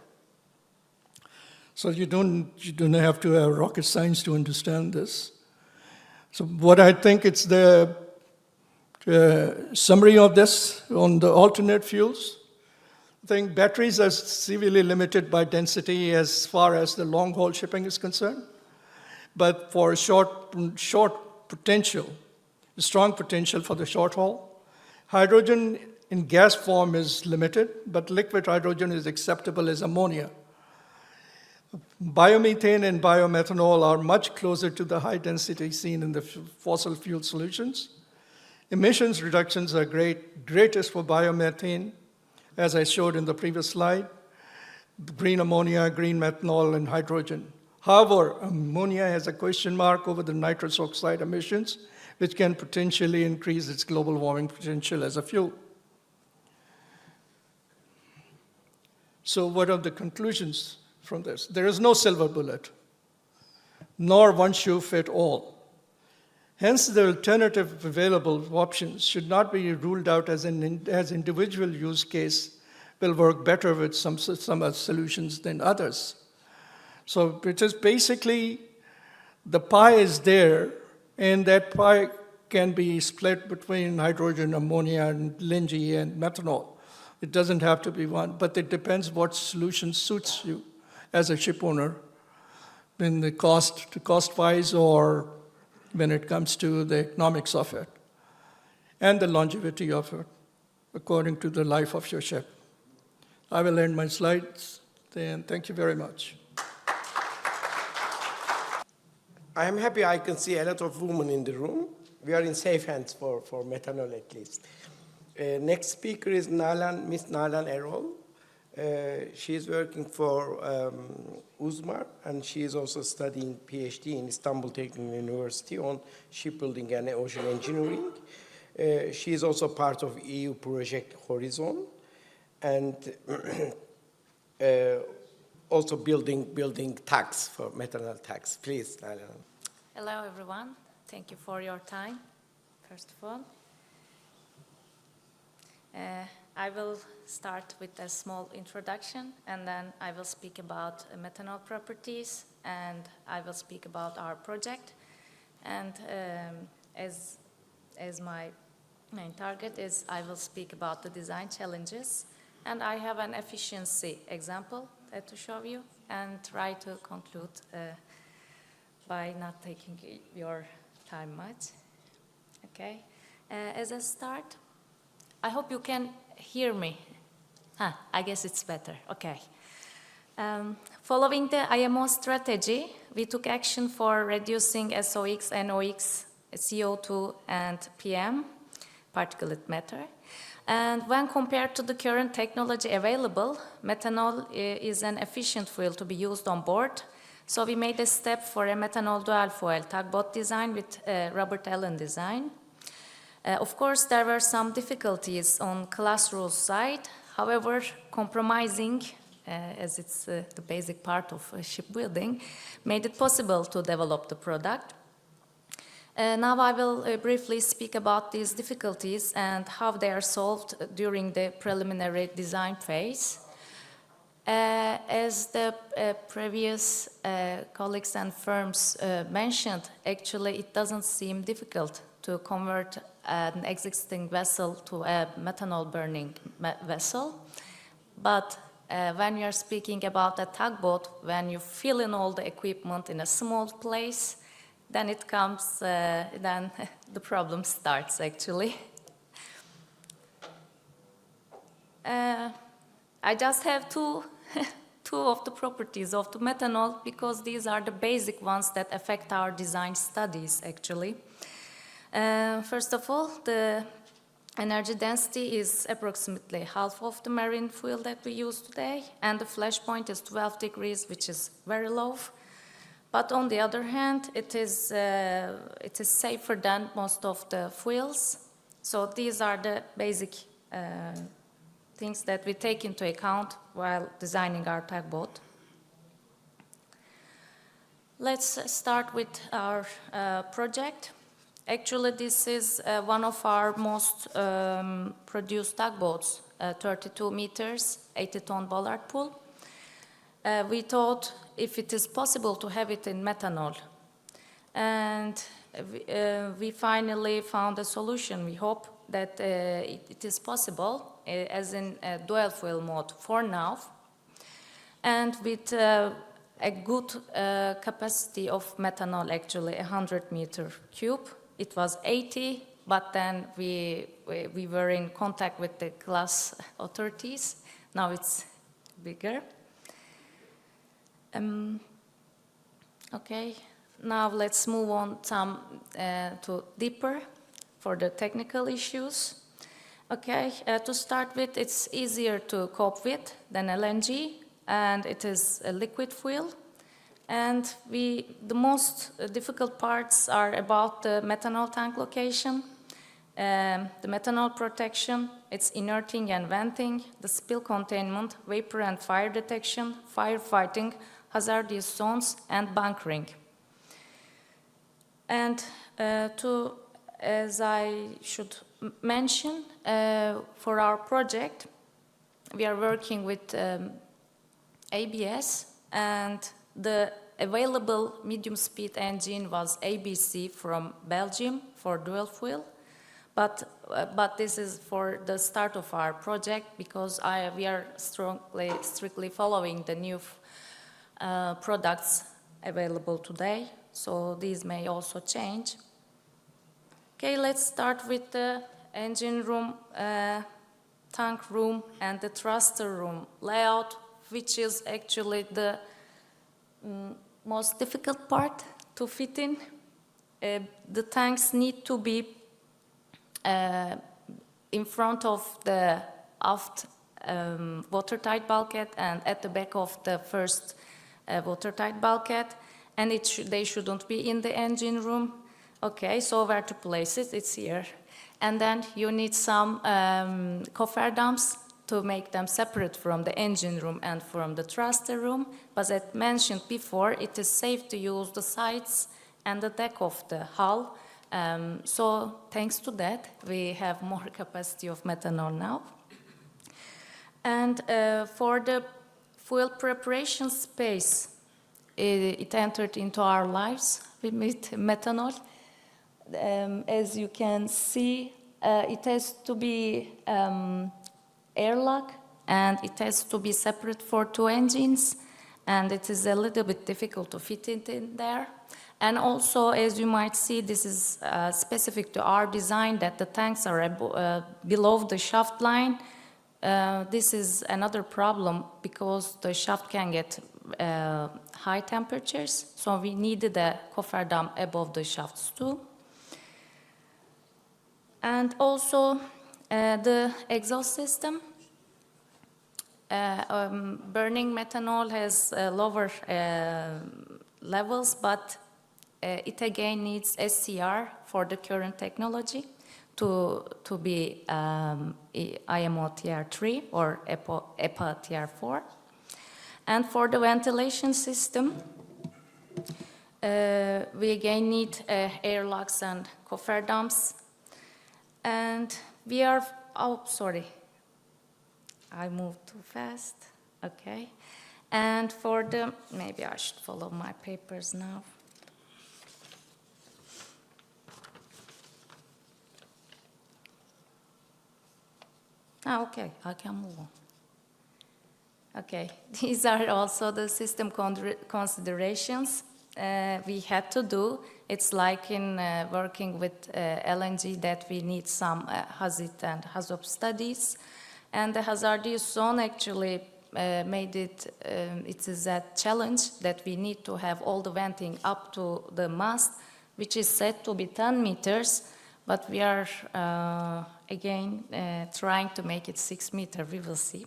So you don't have to have rocket science to understand this. So what I think it's the summary of this on the alternate fuels. I think batteries are severely limited by density as far as the long-haul shipping is concerned. But for short potential, strong potential for the short haul, hydrogen in gas form is limited, but liquid hydrogen is acceptable as ammonia. Biomethane and biomethanol are much closer to the high density seen in the fossil fuel solutions. Emissions reductions are greatest for biomethane, as I showed in the previous slide, green ammonia, green methanol, and hydrogen. However, ammonia has a question mark over the nitrous oxide emissions, which can potentially increase its global warming potential as a fuel. So what are the conclusions from this? There is no silver bullet, nor one shoe fit all. Hence, the alternative available options should not be ruled out as individual use case will work better with some solutions than others. So it is basically the pie is there, and that pie can be split between hydrogen, ammonia, and LNG and methanol. It doesn't have to be one, but it depends what solution suits you as a ship owner in the cost-wise or when it comes to the economics of it and the longevity of it according to the life of your ship. I will end my slides, and thank you very much. I am happy I can see a lot of women in the room. We are in safe hands for methanol at least. Next speaker is Miss Nalan Erol. She is working for Uzman, and she is also studying PhD in Istanbul Technical University on shipbuilding and ocean engineering. She is also part of EU project Horizon, and also building tax for methanol tax. Please, Nalan. Hello, everyone. Thank you for your time, first of all. I will start with a small introduction, and then I will speak about methanol properties, and I will speak about our project. And as my main target is, I will speak about the design challenges, and I have an efficiency example to show you, and try to conclude by not taking your time much. Okay. As a start, I hope you can hear me. I guess it's better. Okay. Following the IMO strategy, we took action for reducing SOx, NOx, CO2, and PM, particulate matter. And when compared to the current technology available, methanol is an efficient fuel to be used on board. So we made a step for a methanol dual fuel tugboat design with Robert Allen design. Of course, there were some difficulties on class rules side. However, compromising, as it's the basic part of shipbuilding, made it possible to develop the product. Now I will briefly speak about these difficulties and how they are solved during the preliminary design phase. As the previous colleagues and firms mentioned, actually it doesn't seem difficult to convert an existing vessel to a methanol burning vessel. But when you're speaking about a tugboat, when you fill in all the equipment in a small place, then it comes, then the problem starts actually. I just have two of the properties of the methanol because these are the basic ones that affect our design studies actually. First of all, the energy density is approximately half of the marine fuel that we use today, and the flash point is 12 degrees, which is very low. But on the other hand, it is safer than most of the fuels. So these are the basic things that we take into account while designing our tugboat. Let's start with our project. Actually, this is one of our most produced tugboats, 32 meters, 80-ton bollard pull. We thought if it is possible to have it in methanol. And we finally found a solution. We hope that it is possible. as in dual fuel mode for now, and with a good capacity of methanol, actually 100 meter cube. It was 80, but then we were in contact with the class authorities. Now it's bigger. Okay, now let's move on to deeper for the technical issues. Okay, to start with, it's easier to cope with than LNG, and it is a liquid fuel. And the most difficult parts are about the methanol tank location, the methanol protection, its inerting and venting, the spill containment, vapor and fire detection, firefighting, hazardous zones, and bunkering. And as I should mention, for our project, we are working with ABS, and the available medium-speed engine was ABC from Belgium for dual fuel. But this is for the start of our project, because we are strictly following the new products available today. So these may also change. Okay, let's start with the engine room, tank room, and the thruster room layout, which is actually the most difficult part to fit in. The tanks need to be in front of the aft watertight bulkhead and at the back of the first watertight bulkhead, and they shouldn't be in the engine room. Okay, so where to place it? It's here. And then you need some cofferdams to make them separate from the engine room and from the thruster room. But as mentioned before, it is safe to use the sides and the deck of the hull. So thanks to that, we have more capacity of methanol now. And for the fuel preparation space, it entered into our lives with methanol. As you can see, it has to be airlock, and it has to be separate for 2 engines, and it is a little bit difficult to fit it in there. And also, as you might see, this is specific to our design, that the tanks are below the shaft line. This is another problem, because the shaft can get high temperatures, so we needed a cofferdam above the shafts too. And also the exhaust system. Burning methanol has lower levels, but it again needs SCR for the current technology to be IMO Tier 3 or EPA Tier 4. And for the ventilation system, we again need airlocks and cofferdams. And we are, oh, sorry, I moved too fast, okay. And for the, maybe I should follow my papers now. Okay, I can move on. Okay, these are also the system considerations we had to do. It's like in working with LNG that we need some HAZIT and HAZOP studies. And the hazardous zone actually made it, it is a challenge that we need to have all the venting up to the mast, which is said to be 10 meters, but we are again trying to make it 6 meters, we will see.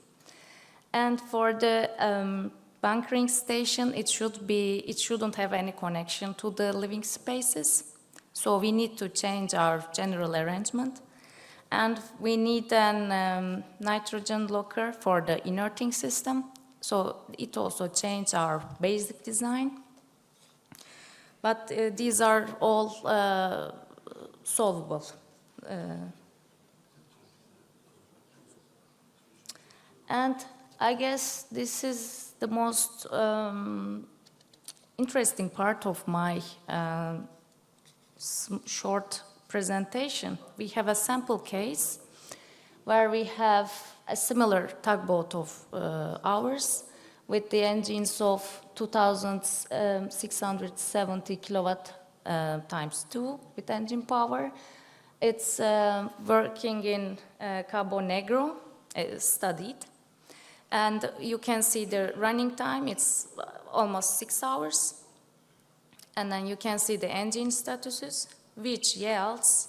And for the bunkering station, it shouldn't have any connection to the living spaces. So we need to change our general arrangement. And we need an nitrogen locker for the inerting system. So it also changed our basic design. But these are all solvable. And I guess this is the most interesting part of my short presentation. We have a sample case where we have a similar tugboat of ours with the engines of 2,670 kilowatt times 2 with engine power. It's working in Cabo Negro, studied. And you can see the running time, it's almost 6 hours. And then you can see the engine statuses, which yields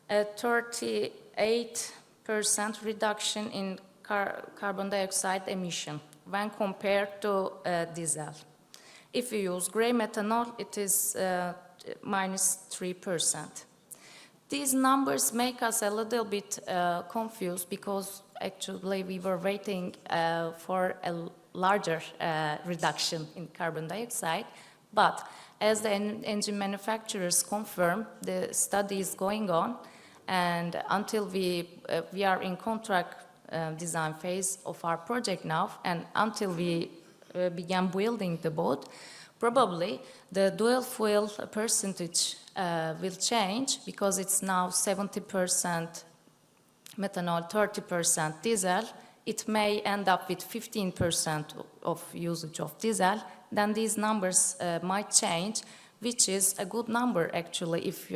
a 38% reduction in carbon dioxide emission when compared to diesel. If you use gray methanol, it is minus 3%. These numbers make us a little bit confused because actually we were waiting for a larger reduction in carbon dioxide, but as the engine manufacturers confirm, the study is going on, and until we are in contract design phase of our project now, and until we began building the boat, probably the dual fuel percentage will change because it's now 70% methanol, 30% diesel. It may end up with 15% of usage of diesel. Then these numbers might change, which is a good number actually if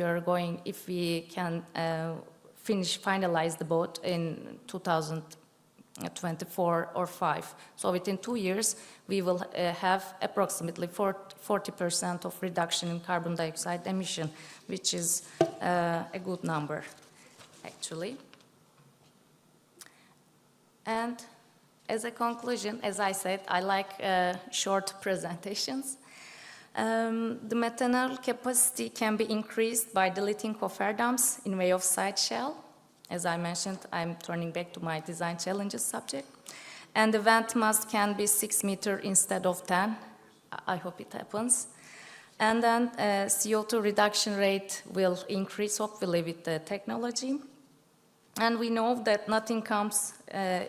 we can finalize the boat in 2024 or 5. So within 2 years, we will have approximately 40% of reduction in carbon dioxide emission, which is a good number, actually. And as a conclusion, as I said, I like short presentations. The methanol capacity can be increased by deleting cofferdams in way of side shell. As I mentioned, I'm turning back to my design challenges subject. And the vent mast can be 6 meters instead of 10. I hope it happens. And then CO2 reduction rate will increase, hopefully, with the technology. And we know that nothing comes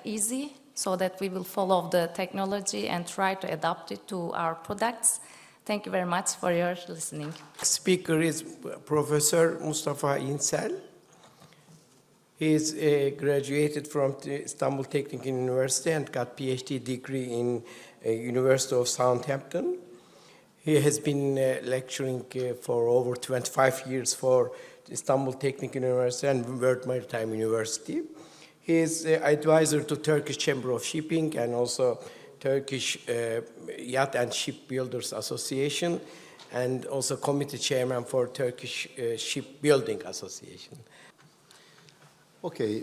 easy, so that we will follow the technology and try to adapt it to our products. Thank you very much for your listening. Speaker is Professor Mustafa İnsel. He is graduated from the Istanbul Technical University and got PhD degree in University of Southampton. He has been lecturing for over 25 years for Istanbul Technical University and World Maritime University. He is advisor to Turkish Chamber of Shipping and also Turkish Yacht and Shipbuilders Association, and also committee chairman for Turkish Shipbuilding Association. Okay,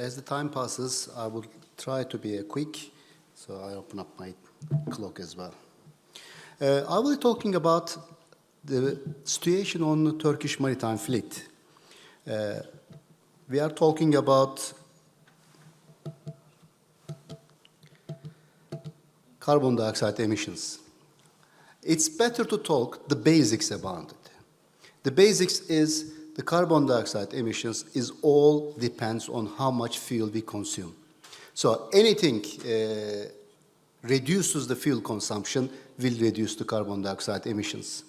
as the time passes, I will try to be quick, so I open up my clock as well. I will be talking about the situation on the Turkish maritime fleet. We are talking about carbon dioxide emissions. It's better to talk the basics about it. The basics is the carbon dioxide emissions is all depends on how much fuel we consume. So anything reduces the fuel consumption will reduce the carbon dioxide emissions.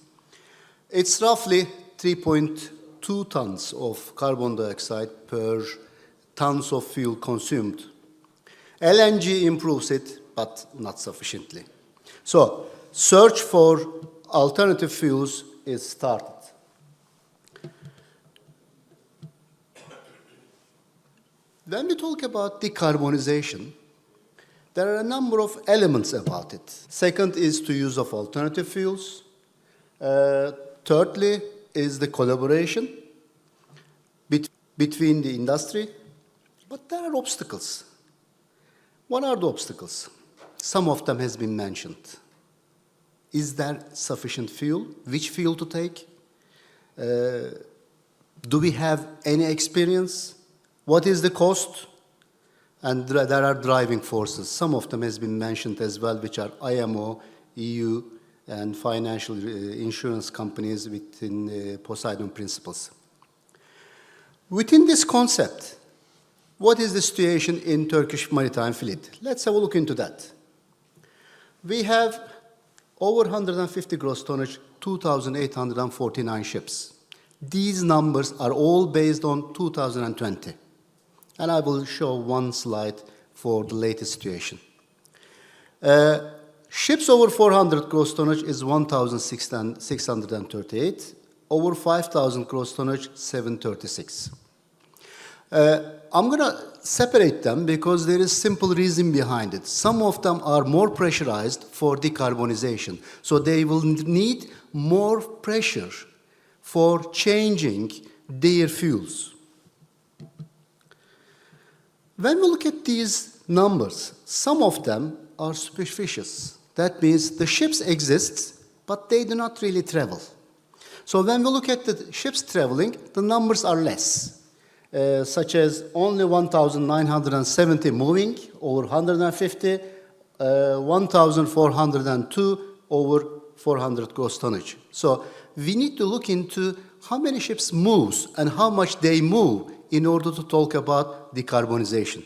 It's roughly 3.2 tons of carbon dioxide per tons of fuel consumed. LNG improves it, but not sufficiently. So search for alternative fuels is started. When we talk about decarbonization, there are a number of elements about it. Second is the use of alternative fuels. Thirdly is the collaboration between the industry. But there are obstacles. What are the obstacles? Some of them has been mentioned. Is there sufficient fuel? Which fuel to take? Do we have any experience? What is the cost? And there are driving forces. Some of them has been mentioned as well, which are IMO, EU, and financial insurance companies within Poseidon principles. Within this concept, what is the situation in Turkish maritime fleet? Let's have a look into that. We have over 150 gross tonnage, 2,849 ships. These numbers are all based on 2020. And I will show one slide for the latest situation. Ships over 400 gross tonnage is 1,638. Over 5,000 gross tonnage, 736. I'm going to separate them because there is simple reason behind it. Some of them are more pressurized for decarbonization. So they will need more pressure for changing their fuels. When we look at these numbers, some of them are superstitious. That means the ships exist, but they do not really travel. So when we look at the ships traveling, the numbers are less, such as only 1,970 moving over 150, 1,402 over 400 gross tonnage. So we need to look into how many ships moves and how much they move in order to talk about decarbonization.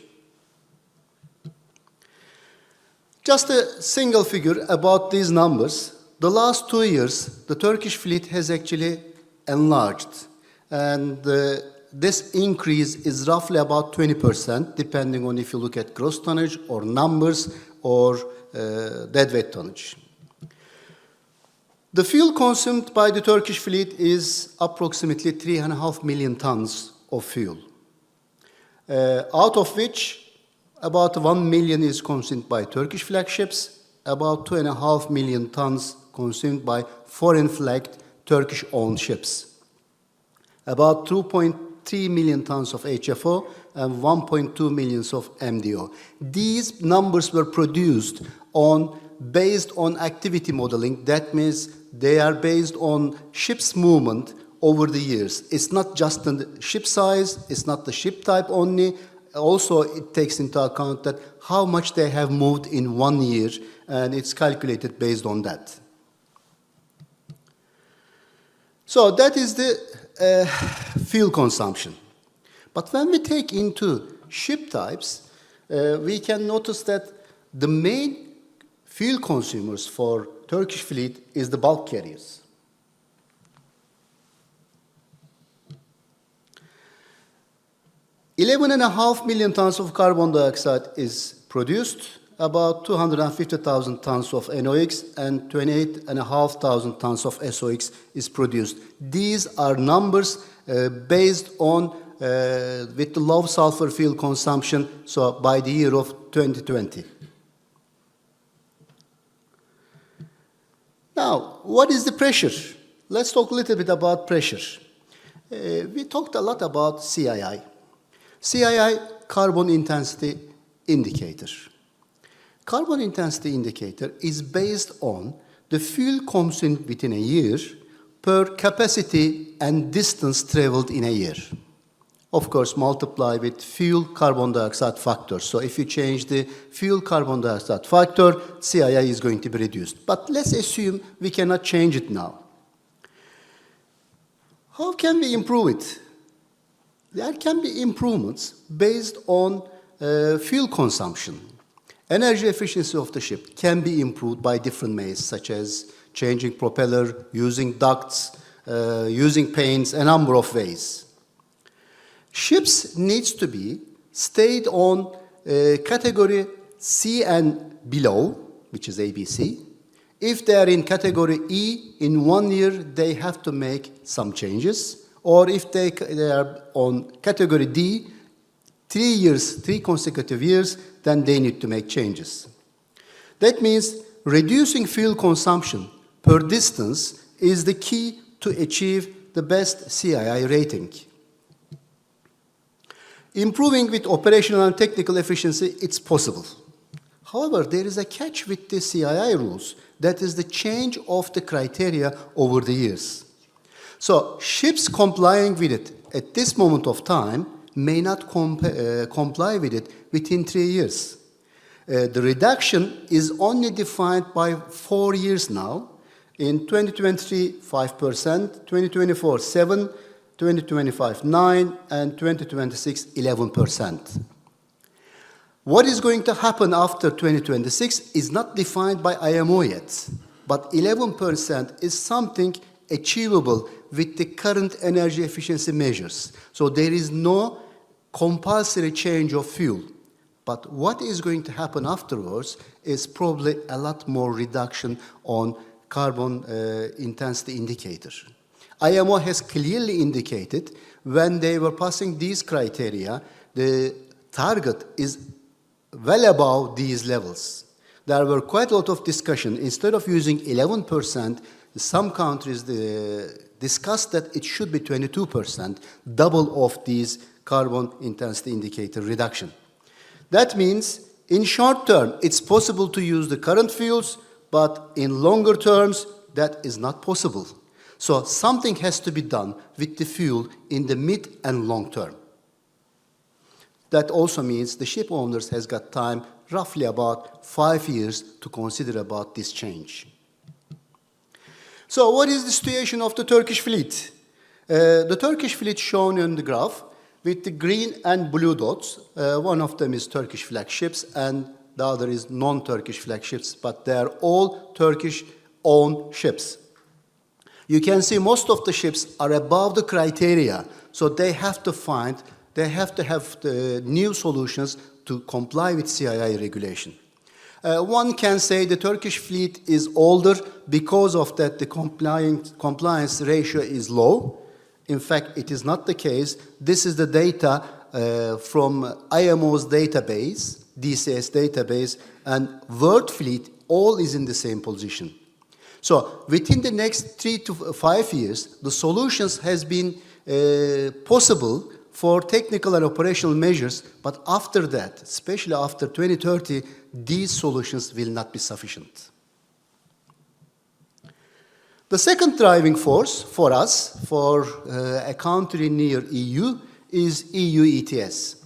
Just a single figure about these numbers. The last 2 years, the Turkish fleet has actually enlarged. And this increase is roughly about 20%, depending on if you look at gross tonnage or numbers or deadweight tonnage. The fuel consumed by the Turkish fleet is approximately 3.5 million tons of fuel, out of which about 1 million is consumed by Turkish flagships, about 2.5 million tons consumed by foreign-flagged Turkish-owned ships, about 2.3 million tons of HFO, and 1.2 million of MDO. These numbers were produced based on activity modeling. That means they are based on ships' movement over the years. It's not just the ship size, it's not the ship type only. Also, it takes into account that how much they have moved in 1 year, and it's calculated based on that. So that is the fuel consumption. But when we take into ship types, we can notice that the main fuel consumers for Turkish fleet is the bulk carriers. $11.5 million tons of carbon dioxide is produced, about 250,000 tons of NOx, and 28,500 tons of SOx is produced. These are numbers based on with the low sulfur fuel consumption, so by the year of 2020. Now, what is the pressure? Let's talk a little bit about pressure. We talked a lot about CII. CII, carbon intensity indicator. Carbon intensity indicator is based on the fuel consumed within a year per capacity and distance traveled in a year. Of course, multiply with fuel carbon dioxide factor. So if you change the fuel carbon dioxide factor, CII is going to be reduced. But let's assume we cannot change it now. How can we improve it? There can be improvements based on fuel consumption. Energy efficiency of the ship can be improved by different ways, such as changing propeller, using ducts, using paints, a number of ways. Ships needs to be stayed on category C and below, which is ABC. If they are in category E, in 1 year, they have to make some changes. Or if they are on category D, 3 consecutive years, then they need to make changes. That means reducing fuel consumption per distance is the key to achieve the best CII rating. Improving with operational and technical efficiency, it's possible. However, there is a catch with the CII rules. That is the change of the criteria over the years. So ships complying with it at this moment of time may not comply with it within 3 years. The reduction is only defined by 4 years now. In 2023, 5%, 2024, 7%, 2025, 9%, and 2026, 11%. What is going to happen after 2026 is not defined by IMO yet, but 11% is something achievable with the current energy efficiency measures. So there is no compulsory change of fuel. But what is going to happen afterwards is probably a lot more reduction on carbon intensity indicator. IMO has clearly indicated when they were passing these criteria, the target is well above these levels. There were quite a lot of discussion. Instead of using 11%, some countries discussed that it should be 22%, double of these carbon intensity indicator reduction. That means, in short term, it's possible to use the current fuels, but in longer terms, that is not possible. So something has to be done with the fuel in the mid and long term. That also means the ship owners has got time, roughly about 5 years, to consider about this change. So what is the situation of the Turkish fleet? The Turkish fleet shown in the graph with the green and blue dots. One of them is Turkish flagships and the other is non-Turkish flagships, but they are all Turkish-owned ships. You can see most of the ships are above the criteria, so they have to have the new solutions to comply with CII regulation. One can say the Turkish fleet is older because of that the compliance ratio is low. In fact, it is not the case. This is the data from IMO's database, DCS database, and world fleet all is in the same position. So within the next 3 to 5 years, the solutions has been possible for technical and operational measures, but after that, especially after 2030, these solutions will not be sufficient. The second driving force for us, for a country near EU, is EU ETS.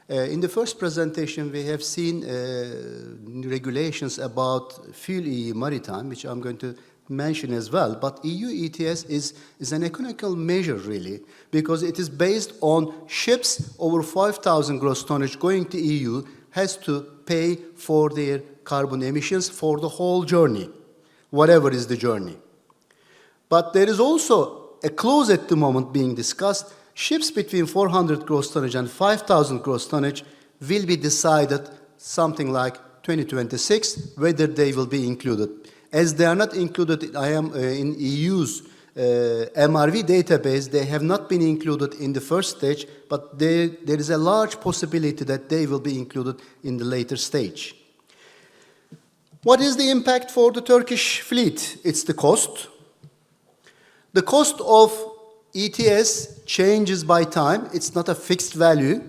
In the first presentation, we have seen regulations about fuel EU maritime, which I'm going to mention as well. But EU ETS is an economical measure, really, because it is based on ships over 5,000 gross tonnage going to EU has to pay for their carbon emissions for the whole journey, whatever is the journey. But there is also a clause at the moment being discussed. Ships between 400 gross tonnage and 5,000 gross tonnage will be decided something like 2026 whether they will be included. As they are not included in EU's MRV database, they have not been included in the first stage, but there is a large possibility that they will be included in the later stage. What is the impact for the Turkish fleet? It's the cost. The cost of ETS changes by time. It's not a fixed value,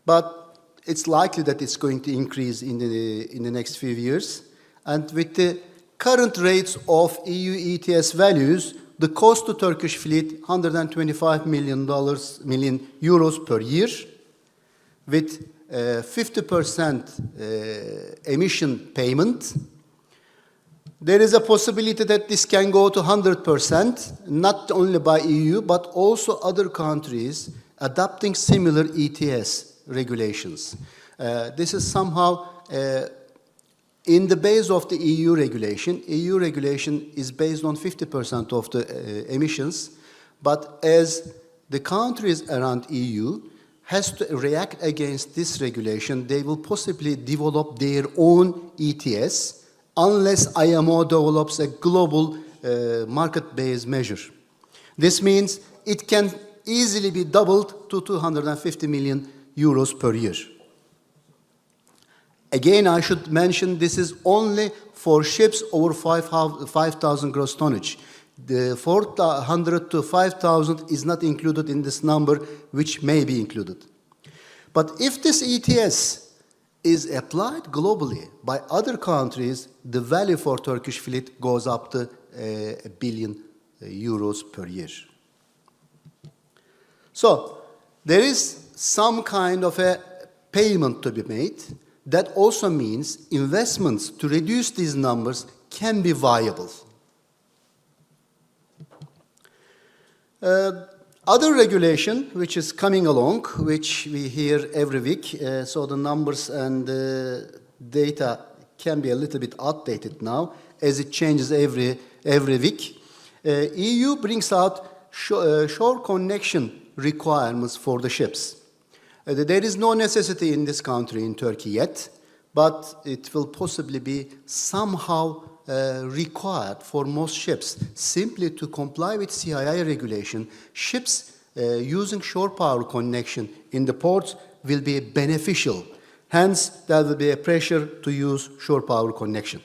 but it's likely that it's going to increase in the next few years. And with the current rates of EU ETS values, the cost to Turkish fleet, $125 million per year, with 50% emission payment. There is a possibility that this can go to 100%, not only by EU, but also other countries adopting similar ETS regulations. This is somehow in the base of the EU regulation. EU regulation is based on 50% of the emissions, but as the countries around EU has to react against this regulation, they will possibly develop their own ETS, unless IMO develops a global market-based measure. This means it can easily be doubled to 250 million euros per year. Again, I should mention this is only for ships over 5,000 gross tonnage. The 400 to 5,000 is not included in this number, which may be included. But if this ETS is applied globally by other countries, the value for Turkish fleet goes up to €1 billion per year. So there is some kind of a payment to be made. That also means investments to reduce these numbers can be viable. Other regulation which is coming along, which we hear every week, so the numbers and data can be a little bit outdated now as it changes every week. EU brings out shore connection requirements for the ships. There is no necessity in this country, in Turkey yet, but it will possibly be somehow required for most ships. Simply to comply with CII regulation, ships using shore power connection in the ports will be beneficial. Hence, there will be a pressure to use shore power connection.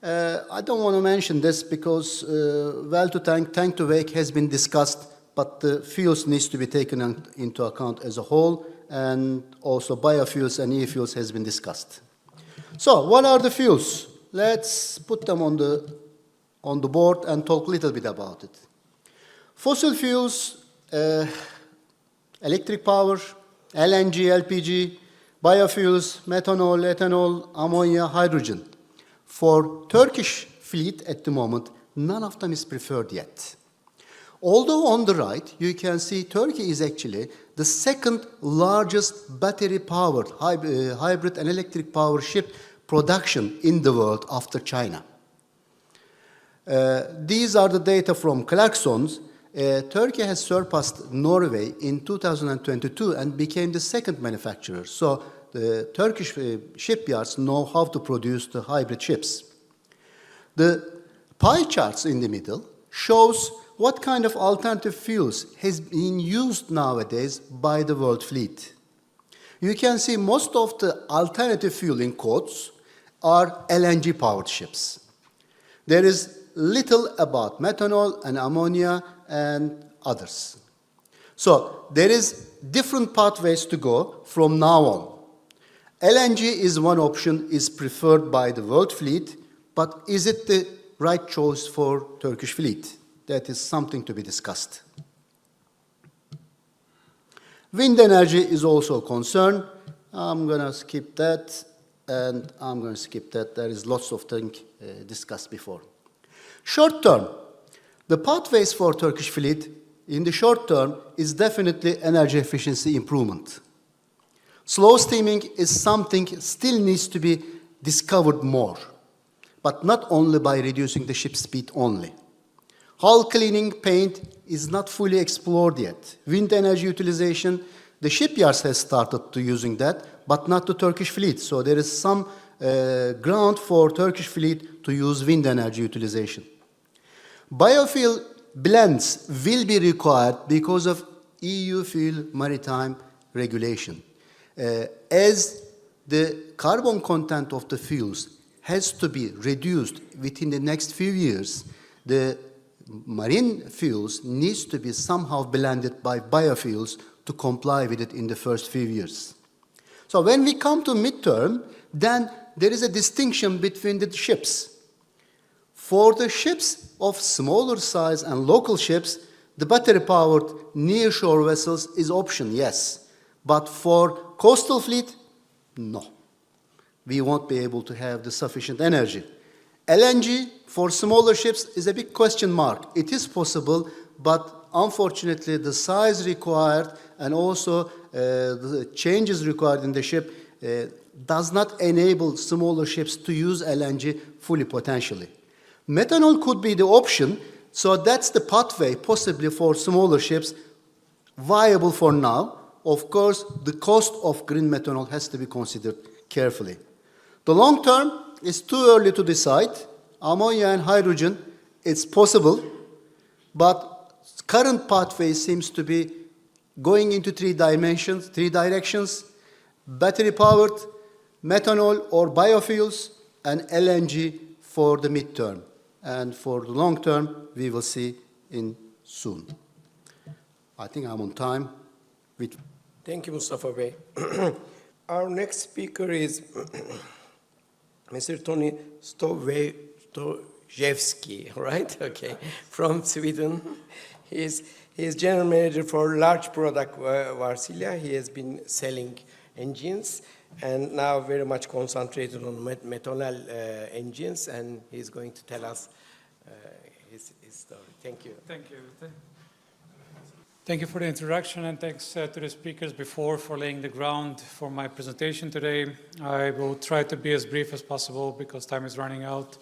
I don't want to mention this because well to tank to wake has been discussed, but the fuels needs to be taken into account as a whole, and also biofuels and e-fuels has been discussed. So, what are the fuels? Let's put them on the board and talk a little bit about it. Fossil fuels, electric power, LNG, LPG, biofuels, methanol, ethanol, ammonia, hydrogen. For Turkish fleet at the moment, none of them is preferred yet. Although on the right, you can see Turkey is actually the second largest battery-powered hybrid and electric power ship production in the world after China. These are the data from Clarksons. Turkey has surpassed Norway in 2022 and became the second manufacturer. So the Turkish shipyards know how to produce the hybrid ships. The pie charts in the middle shows what kind of alternative fuels has been used nowadays by the world fleet. You can see most of the alternative fuel in quotes are LNG powered ships. There is little about methanol and ammonia and others. So there is different pathways to go from now on. LNG is one option, is preferred by the world fleet, but is it the right choice for Turkish fleet? That is something to be discussed. Wind energy is also a concern. I'm going to skip that, and I'm going to skip that. There is lots of things discussed before. Short term, the pathways for Turkish fleet in the short term is definitely energy efficiency improvement. Slow steaming is something still needs to be discovered more, but not only by reducing the ship speed only. Hull cleaning, paint is not fully explored yet. Wind energy utilization, the shipyards have started to using that, but not the Turkish fleet. So there is some ground for Turkish fleet to use wind energy utilization. Biofuel blends will be required because of EU fuel maritime regulation. As the carbon content of the fuels has to be reduced within the next few years, the marine fuels needs to be somehow blended by biofuels to comply with it in the first few years. So when we come to midterm, then there is a distinction between the ships. For the ships of smaller size and local ships, the battery-powered near-shore vessels is option, yes. But for coastal fleet, no. We won't be able to have the sufficient energy. LNG for smaller ships is a big question mark. It is possible, but unfortunately the size required and also the changes required in the ship does not enable smaller ships to use LNG fully potentially. Methanol could be the option, so that's the pathway possibly for smaller ships, viable for now. Of course, the cost of green methanol has to be considered carefully. The long term is too early to decide. Ammonia and hydrogen, it's possible, but current pathway seems to be going into three directions, battery-powered, methanol or biofuels, and LNG for the midterm. And for the long term, we will see in soon. I think I'm on time. Thank you, Mustafa Bey. Our next speaker is Mr. Tony Stojewski, right? Okay, from Sweden. He's general manager for large product Varsilia. He has been selling engines and now very much concentrated on methanol engines, and he's going to tell us his story. Thank you. Thank you. Thank you for the introduction, and thanks to the speakers before for laying the ground for my presentation today. I will try to be as brief as possible because time is running out.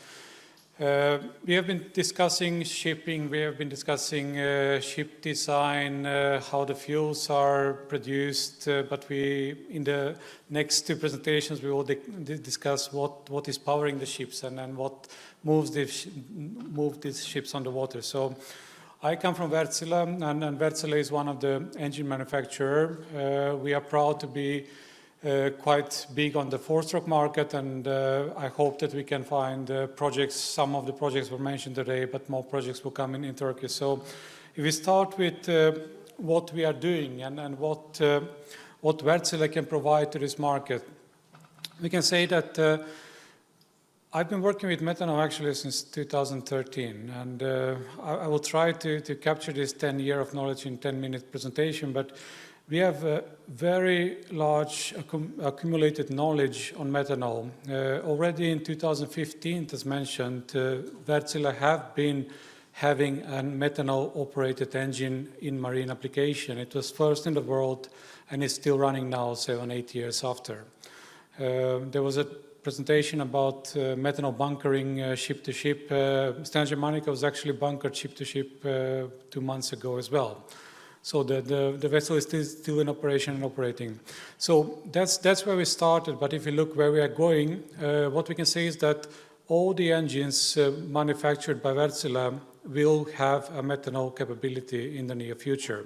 We have been discussing shipping, we have been discussing ship design, how the fuels are produced, but in the next two presentations, we will discuss what is powering the ships and what moves these ships on the water. So I come from Wärtsilä, and Wärtsilä is one of the engine manufacturers. We are proud to be quite big on the four-stroke market, and I hope that we can find projects. Some of the projects were mentioned today, but more projects will come in Turkey. So if we start with what we are doing and what Wärtsilä can provide to this market, we can say that I've been working with methanol actually since 2013, and I will try to capture this 10 years of knowledge in 10-minute presentation, but we have a very large accumulated knowledge on methanol. Already in 2015, as mentioned, Wärtsilä have been having a methanol-operated engine in marine application. It was first in the world, and it's still running now, 7-8 years after. There was a presentation about methanol bunkering ship-to-ship. Stan Germanica was actually bunkered ship-to-ship 2 months ago as well. So the vessel is still in operation and operating. So that's where we started, but if you look where we are going, what we can say is that all the engines manufactured by Wärtsilä will have a methanol capability in the near future.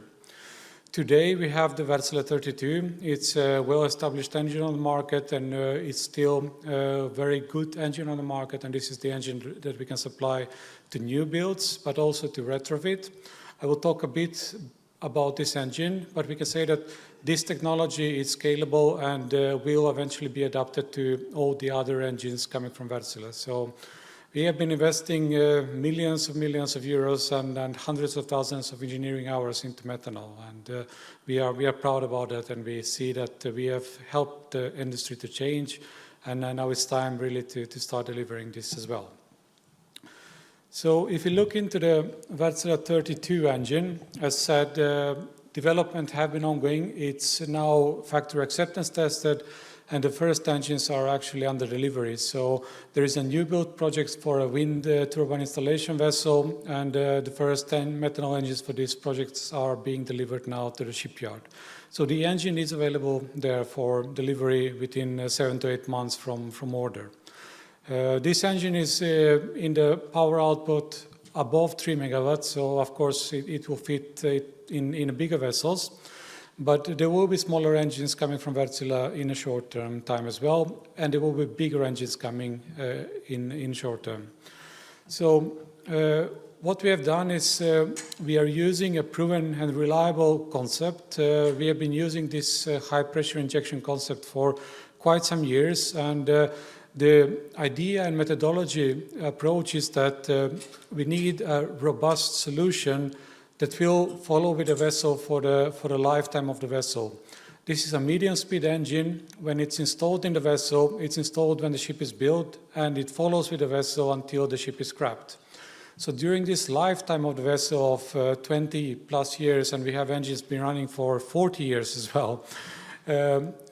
Today we have the Wärtsilä 32. It's a well-established engine on the market, and it's still a very good engine on the market, and this is the engine that we can supply to new builds, but also to retrofit. I will talk a bit about this engine, but we can say that this technology is scalable and will eventually be adapted to all the other engines coming from Wärtsilä. So we have been investing millions of euros and hundreds of thousands of engineering hours into methanol, and we are proud about that, and we see that we have helped the industry to change, and now it's time really to start delivering this as well. So if you look into the Wärtsilä 32 engine, as said, development have been ongoing. It's now factory acceptance tested, and the first engines are actually under delivery. So there is a new build project for a wind turbine installation vessel, and the first 10 methanol engines for these projects are being delivered now to the shipyard. So the engine is available there for delivery within 7 to 8 months from order. This engine is in the power output above 3 megawatts, so of course it will fit in bigger vessels, but there will be smaller engines coming from Wärtsilä in a short-term time as well, and there will be bigger engines coming in short term. So what we have done is we are using a proven and reliable concept. We have been using this high-pressure injection concept for quite some years, and the idea and methodology approach is that we need a robust solution that will follow with the vessel for the lifetime of the vessel. This is a medium-speed engine. When it's installed in the vessel, it's installed when the ship is built, and it follows with the vessel until the ship is scrapped. So during this lifetime of the vessel of 20 plus years, and we have engines been running for 40 years as well,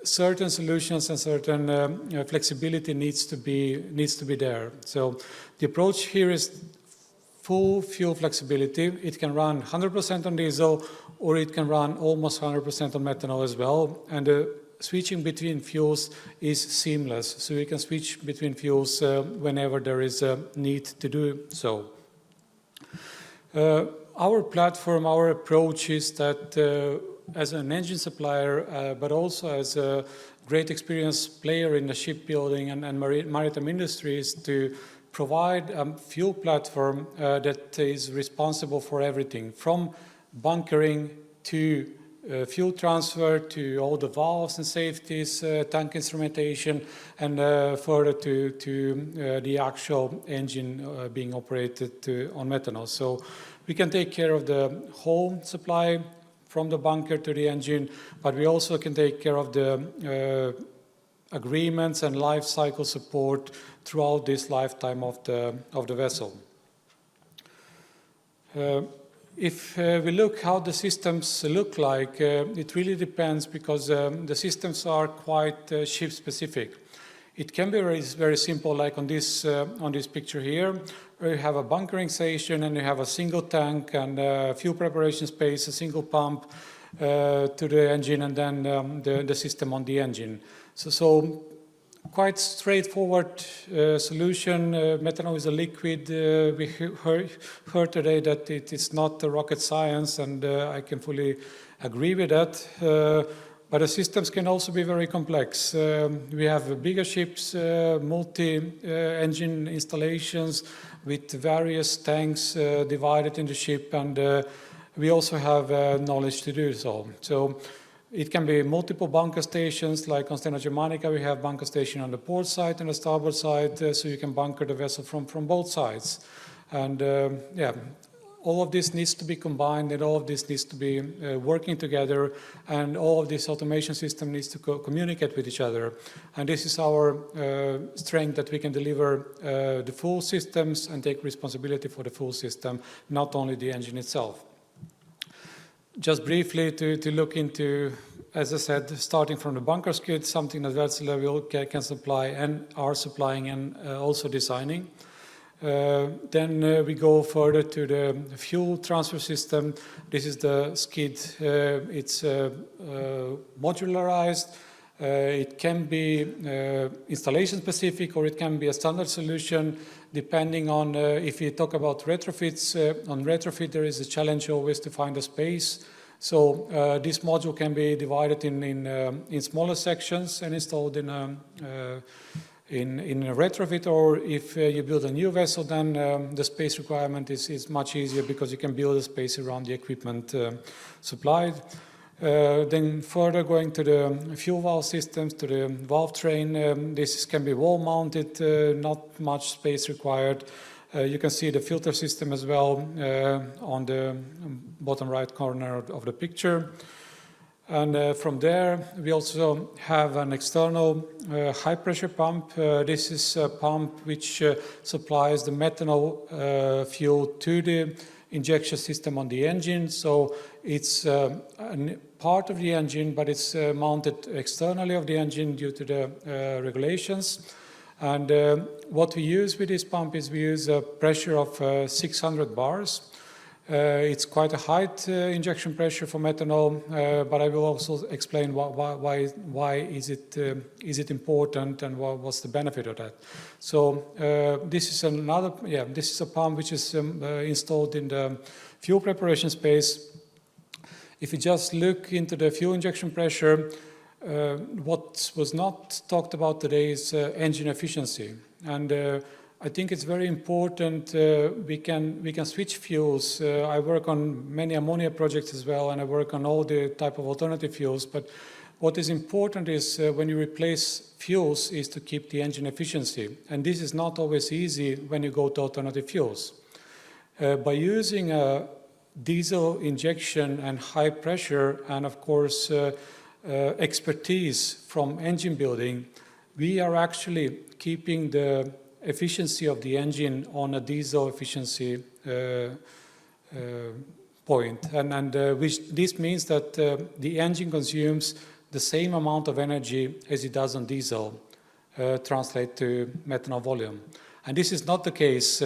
certain solutions and certain flexibility needs to be there. So the approach here is full fuel flexibility. It can run 100% on diesel, or it can run almost 100% on methanol as well. And switching between fuels is seamless. So you can switch between fuels whenever there is a need to do so. Our platform, our approach is that as an engine supplier, but also as a great experienced player in the shipbuilding and maritime industries, to provide a fuel platform that is responsible for everything, from bunkering to fuel transfer to all the valves and safeties, tank instrumentation, and further to the actual engine being operated on methanol. So we can take care of the whole supply from the bunker to the engine, but we also can take care of the agreements and life cycle support throughout this lifetime of the vessel. If we look how the systems look like, it really depends, because the systems are quite ship-specific. It can be very simple, like on this picture here, where you have a bunkering station and you have a single tank and a fuel preparation space, a single pump to the engine, and then the system on the engine. So quite straightforward solution. Methanol is a liquid. We heard today that it is not a rocket science, and I can fully agree with that. But the systems can also be very complex. We have bigger ships, multi-engine installations with various tanks divided in the ship, and we also have knowledge to do so. So it can be multiple bunker stations, like on Stena Germanica, we have bunker station on the port side and the starboard side, so you can bunker the vessel from both sides. And yeah, all of this needs to be combined, and all of this needs to be working together, and all of this automation system needs to communicate with each other. And this is our strength, that we can deliver the full systems and take responsibility for the full system, not only the engine itself. Just briefly to look into, as I said, starting from the bunker skid, something that Wärtsilä can supply and are supplying and also designing. Then we go further to the fuel transfer system. This is the skid. It's modularized. It can be installation specific, or it can be a standard solution, depending on if you talk about retrofits. On retrofit, there is a challenge always to find a space. So this module can be divided in smaller sections and installed in a retrofit, or if you build a new vessel, then the space requirement is much easier, because you can build a space around the equipment supplied. Then further going to the fuel valve systems, to the valve train, this can be wall mounted, not much space required. You can see the filter system as well on the bottom right corner of the picture. And from there, we also have an external high-pressure pump. This is a pump which supplies the methanol fuel to the injection system on the engine. So it's part of the engine, but it's mounted externally of the engine due to the regulations. And what we use with this pump is we use a pressure of 600 bars. It's quite a high injection pressure for methanol, but I will also explain why is it important, and what's the benefit of that. So this is this is a pump which is installed in the fuel preparation space. If you just look into the fuel injection pressure, what was not talked about today is engine efficiency, and I think it's very important. We can switch fuels. I work on many ammonia projects as well, and I work on all the type of alternative fuels. But what is important is when you replace fuels is to keep the engine efficiency, and this is not always easy when you go to alternative fuels. By using a diesel injection and high pressure, and of course expertise from engine building, we are actually keeping the efficiency of the engine on a diesel efficiency point, and which this means that the engine consumes the same amount of energy as it does on diesel, translate to methanol volume. And this is not the case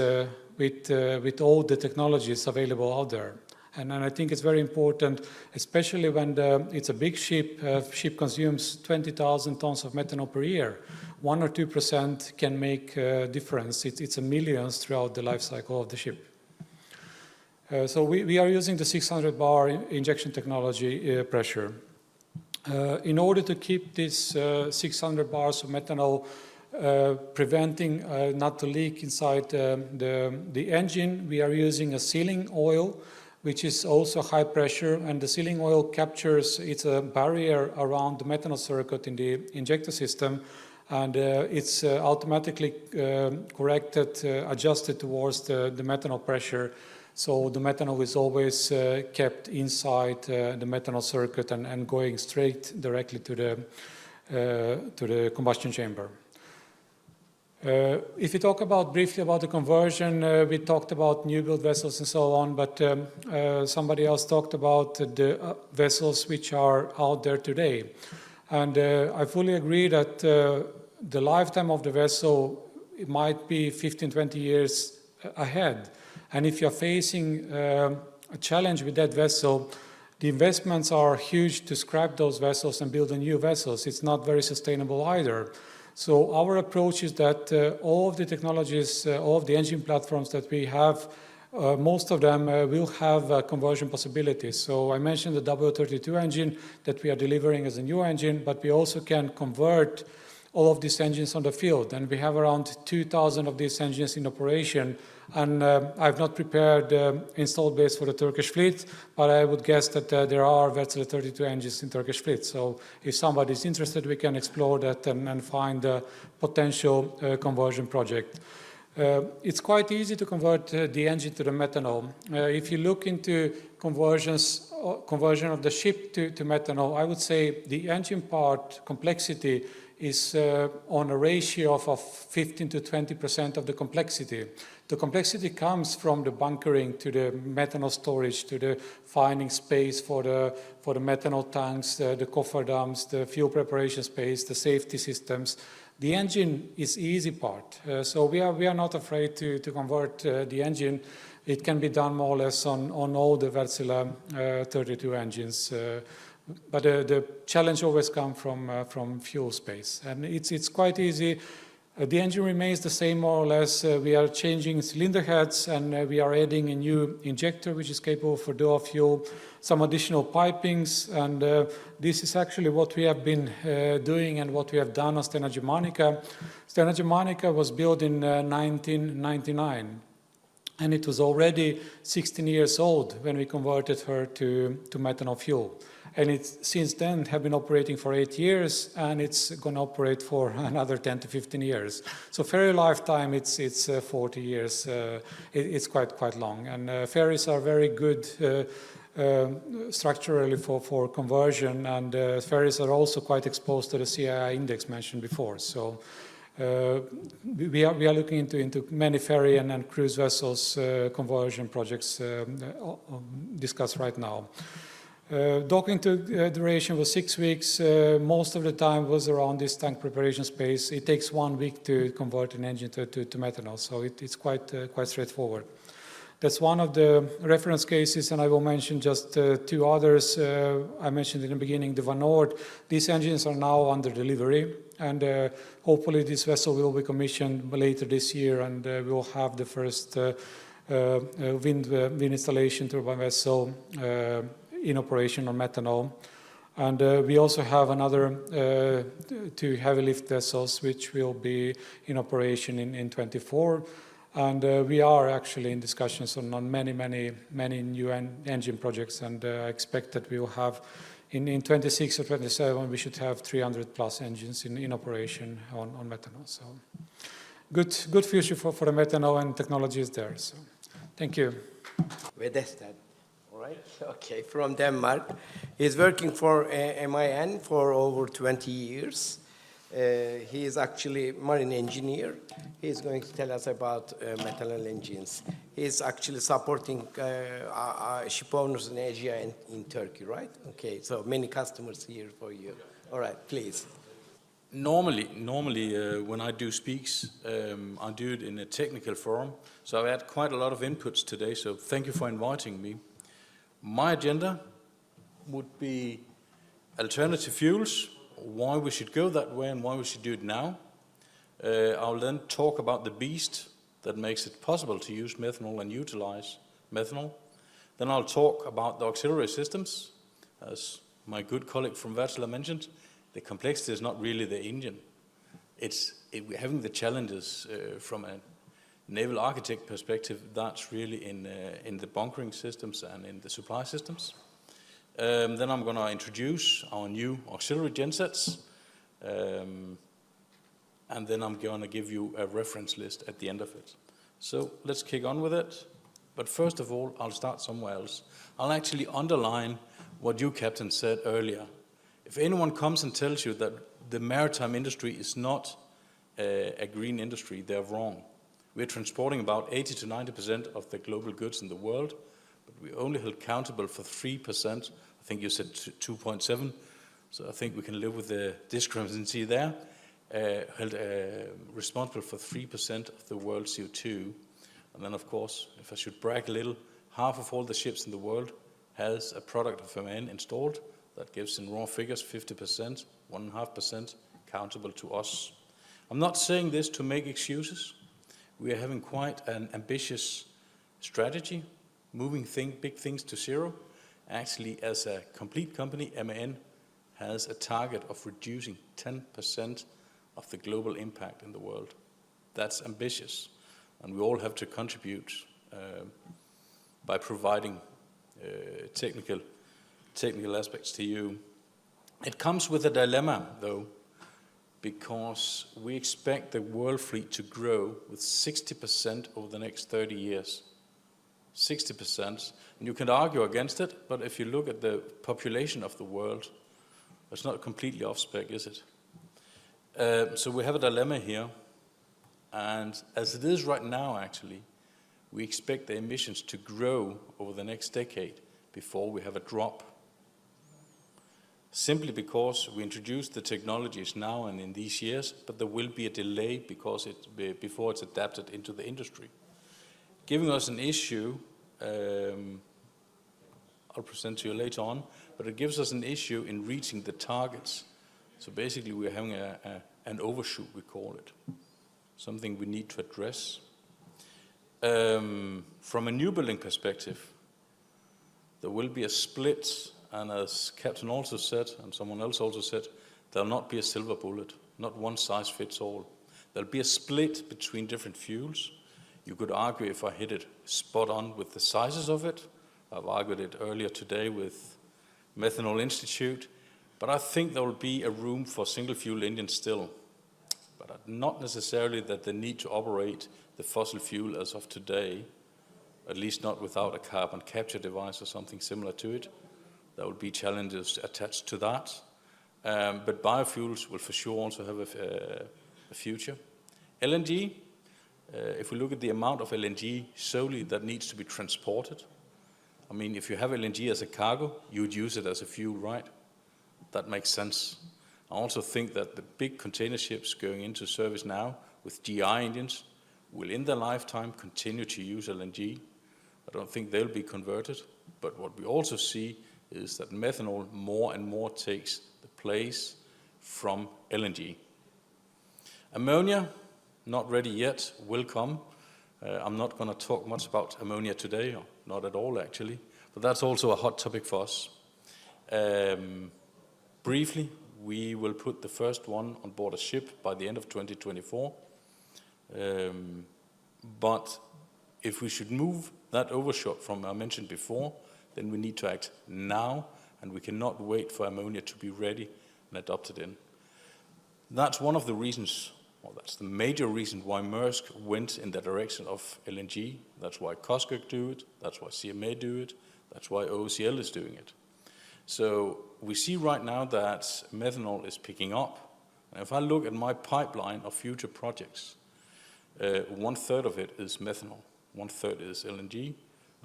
with all the technologies available out there. And I think it's very important, especially when it's a big ship. Ship consumes 20,000 tons of methanol per year. 1 or 2% can make a difference. It's a millions throughout the life cycle of the ship. So we are using the 600 bar injection technology pressure. In order to keep this 600 bars of methanol preventing not to leak inside the engine, we are using a sealing oil, which is also high pressure, and the sealing oil captures, it's a barrier around the methanol circuit in the injector system, and it's automatically corrected, adjusted towards the methanol pressure. So the methanol is always kept inside the methanol circuit and going straight directly to the combustion chamber. If you talk briefly about the conversion, we talked about new build vessels and so on, but somebody else talked about the vessels which are out there today. And I fully agree that the lifetime of the vessel, it might be 15, 20 years ahead. And if you're facing a challenge with that vessel, the investments are huge to scrap those vessels and build new vessels. It's not very sustainable either. So our approach is that all of the technologies, all of the engine platforms that we have, most of them will have conversion possibilities. So I mentioned the W32 engine that we are delivering as a new engine, but we also can convert all of these engines on the field. And we have around 2,000 of these engines in operation. And I've not prepared installed base for the Turkish fleet, but I would guess that there are Wärtsilä 32 engines in Turkish fleet. So if somebody is interested, we can explore that and find a potential conversion project. It's quite easy to convert the engine to the methanol. If you look into conversion of the ship to methanol, I would say the engine part complexity is on a ratio of 15 to 20% of the complexity. The complexity comes from the bunkering to the methanol storage, to the finding space for the methanol tanks, the cofferdams, the fuel preparation space, the safety systems. The engine is easy part. So we are not afraid to convert the engine. It can be done more or less on all the Wärtsilä 32 engines. But the challenge always comes from fuel space. And it's quite easy. The engine remains the same more or less. We are changing cylinder heads and we are adding a new injector which is capable for dual fuel, some additional pipings, and this is actually what we have been doing and what we have done on Stena Germanica. Stena Germanica was built in 1999 and it was already 16 years old when we converted her to methanol fuel. And it's since then have been operating for 8 years, and it's going to operate for another 10 to 15 years. So ferry lifetime, it's 40 years. It's quite long. And ferries are very good structurally for conversion, and ferries are also quite exposed to the CII index mentioned before. So we are looking into many ferry and cruise vessels conversion projects discussed right now. Docking to duration was 6 weeks. Most of the time was around this tank preparation space. It takes 1 week to convert an engine to methanol, so it's quite straightforward. That's one of the reference cases, and I will mention just 2 others. I mentioned in the beginning the Van Noord. These engines are now under delivery, and hopefully this vessel will be commissioned later this year, and we will have the first wind installation turbine vessel in operation on methanol. And we also have another 2 heavy lift vessels which will be in operation in 24. And we are actually in discussions on many new engine projects, and I expect that we will have in 26 or 27 we should have 300 plus engines in operation on methanol. So good future for the methanol, and technology is there. So thank you. Right. Okay, from Denmark. He's working for MAN for over 20 years. He is actually marine engineer. He's going to tell us about methanol engines. He's actually supporting ship owners in Asia and in Turkey, right? Okay, so many customers here for you. All right, please. Normally, when I do speaks, I do it in a technical forum. So I've had quite a lot of inputs today, so thank you for inviting me. My agenda would be alternative fuels, why we should go that way and why we should do it now. I'll then talk about the beast that makes it possible to use methanol and utilize methanol. Then I'll talk about the auxiliary systems. As my good colleague from Wärtsilä mentioned, the complexity is not really the engine. We're having the challenges from a naval architect perspective, that's really in the bunkering systems and in the supply systems. Then I'm going to introduce our new auxiliary gensets, and then I'm going to give you a reference list at the end of it. So let's kick on with it. But first of all, I'll start somewhere else. I'll actually underline what you, Captain, said earlier. If anyone comes and tells you that the maritime industry is not a green industry, they're wrong. We're transporting about 80 to 90% of the global goods in the world, but we're only held accountable for 3%. I think you said 2.7, so I think we can live with the discrepancy there. responsible for 3% of the world's CO2. And then, of course, if I should brag a little, half of all the ships in the world has a product of MAN installed. That gives in raw figures 50%, 1.5% accountable to us. I'm not saying this to make excuses. We are having quite an ambitious strategy, moving big things to zero. Actually, as a complete company, MAN has a target of reducing 10% of the global impact in the world. That's ambitious, and we all have to contribute by providing technical aspects to you. It comes with a dilemma, though, because we expect the world fleet to grow with 60% over the next 30 years. 60%. And you can argue against it, but if you look at the population of the world, it's not completely off spec, is it? So we have a dilemma here, and as it is right now, actually, we expect the emissions to grow over the next decade before we have a drop. Simply because we introduced the technologies now and in these years, but there will be a delay before it's adapted into the industry. Giving us an issue, I'll present to you later on, but it gives us an issue in reaching the targets. So basically we're having an overshoot, we call it, something we need to address. From a new building perspective, there will be a split, and as Captain also said, and someone else also said, there'll not be a silver bullet, not one size fits all. There'll be a split between different fuels. You could argue if I hit it spot on with the sizes of it. I've argued it earlier today with Methanol Institute, but I think there will be a room for single fuel engines still, but not necessarily that they need to operate the fossil fuel as of today, at least not without a carbon capture device or something similar to it. There will be challenges attached to that, but biofuels will for sure also have a future. LNG, if we look at the amount of LNG solely that needs to be transported, I mean, if you have LNG as a cargo, you would use it as a fuel, right? That makes sense. I also think that the big container ships going into service now with GI engines will in their lifetime continue to use LNG. I don't think they'll be converted, but what we also see is that methanol more and more takes the place from LNG. Ammonia, not ready yet, will come. I'm not going to talk much about ammonia today, or not at all actually, but that's also a hot topic for us. Briefly, we will put the first one on board a ship by the end of 2024. But if we should move that overshot from I mentioned before, then we need to act now, and we cannot wait for ammonia to be ready and adopted in. That's one of the reasons, well, that's the major reason why Maersk went in the direction of LNG. That's why KOSDER do it, that's why CMA do it, that's why OOCL is doing it. So we see right now that methanol is picking up. And if I look at my pipeline of future projects, 1/3 of it is methanol, 1/3 is LNG,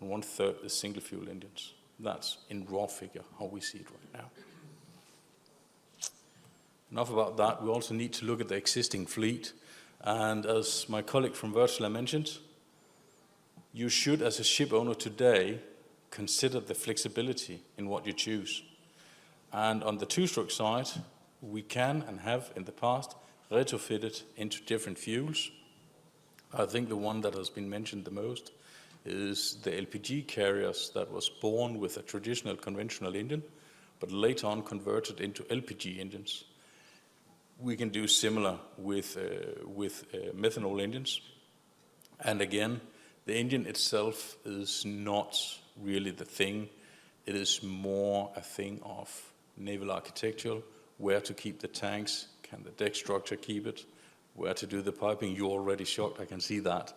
and 1/3 is single fuel engines. That's in raw figure, how we see it right now. Enough about that. We also need to look at the existing fleet. And as my colleague from Wärtsilä mentioned, you should, as a ship owner today, consider the flexibility in what you choose. And on the two-stroke side, we can and have in the past retrofitted into different fuels. I think the one that has been mentioned the most is the LPG carriers that was born with a traditional conventional engine, but later on converted into LPG engines. We can do similar with methanol engines. And again, the engine itself is not really the thing. It is more a thing of naval architecture, where to keep the tanks, can the deck structure keep it, where to do the piping. You're already shocked, I can see that.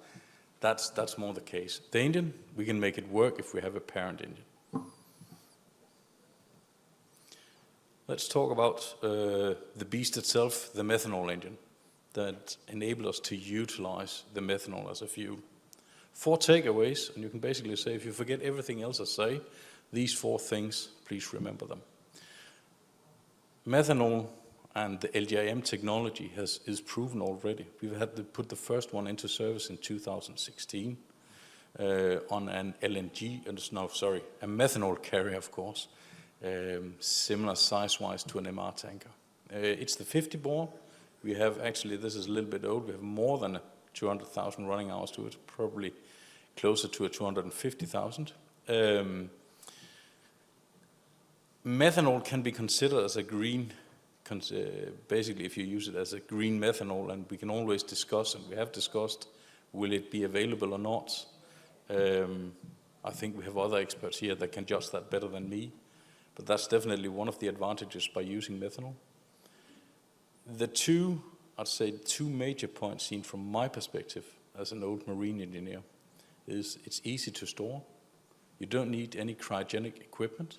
That's more the case. The engine, we can make it work if we have a parent engine. Let's talk about the beast itself, the methanol engine, that enable us to utilize the methanol as a fuel. 4 takeaways, and you can basically say, if you forget everything else I say, these 4 things, please remember them. Methanol and the LGIM technology is proven already. We've had to put the first one into service in 2016 on an a methanol carrier, of course, similar size-wise to an MR tanker. It's the 50 bore. We have actually, this is a little bit old, we have more than 200,000 running hours to it, probably closer to a 250,000. Methanol can be considered as a green, basically if you use it as a green methanol, and we can always discuss, and we have discussed, will it be available or not? I think we have other experts here that can judge that better than me, but that's definitely one of the advantages by using methanol. The two major points seen from my perspective as an old marine engineer is it's easy to store. You don't need any cryogenic equipment.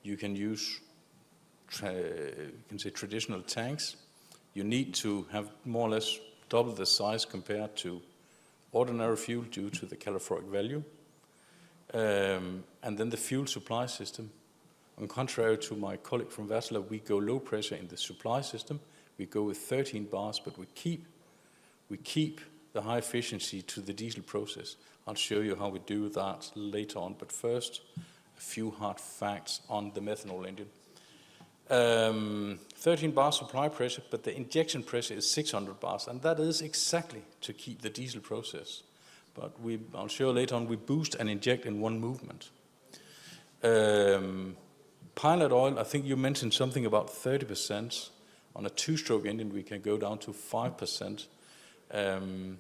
You can use traditional tanks. You need to have more or less double the size compared to ordinary fuel due to the calorific value. And then the fuel supply system. On contrary to my colleague from Vassler, we go low pressure in the supply system. We go with 13 bars, but we keep the high efficiency to the diesel process. I'll show you how we do that later on, but first, a few hard facts on the methanol engine. 13 bar supply pressure, but the injection pressure is 600 bars, and that is exactly to keep the diesel process. But I'll show later on, we boost and inject in one movement. Pilot oil, I think you mentioned something about 30%. On a two-stroke engine, we can go down to 5%. And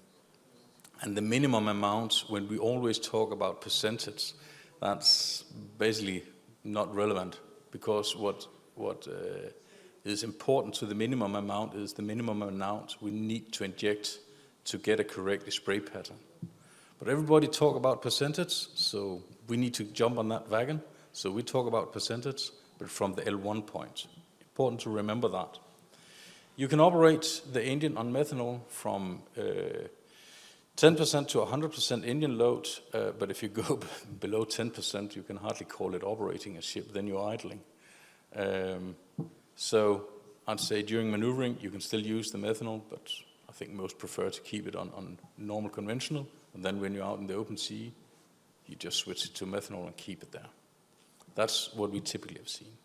the minimum amount, when we always talk about percentage, that's basically not relevant, because what is important to the minimum amount is the minimum amount we need to inject to get a correct spray pattern. But everybody talk about percentage, so we need to jump on that wagon. So we talk about percentage, but from the L1 point. Important to remember that. You can operate the engine on methanol from 10% to 100% engine load, but if you go below 10%, you can hardly call it operating a ship, then you're idling. So I'd say during maneuvering, you can still use the methanol, but I think most prefer to keep it on normal conventional, and then when you're out in the open sea, you just switch it to methanol and keep it there. That's what we typically have seen.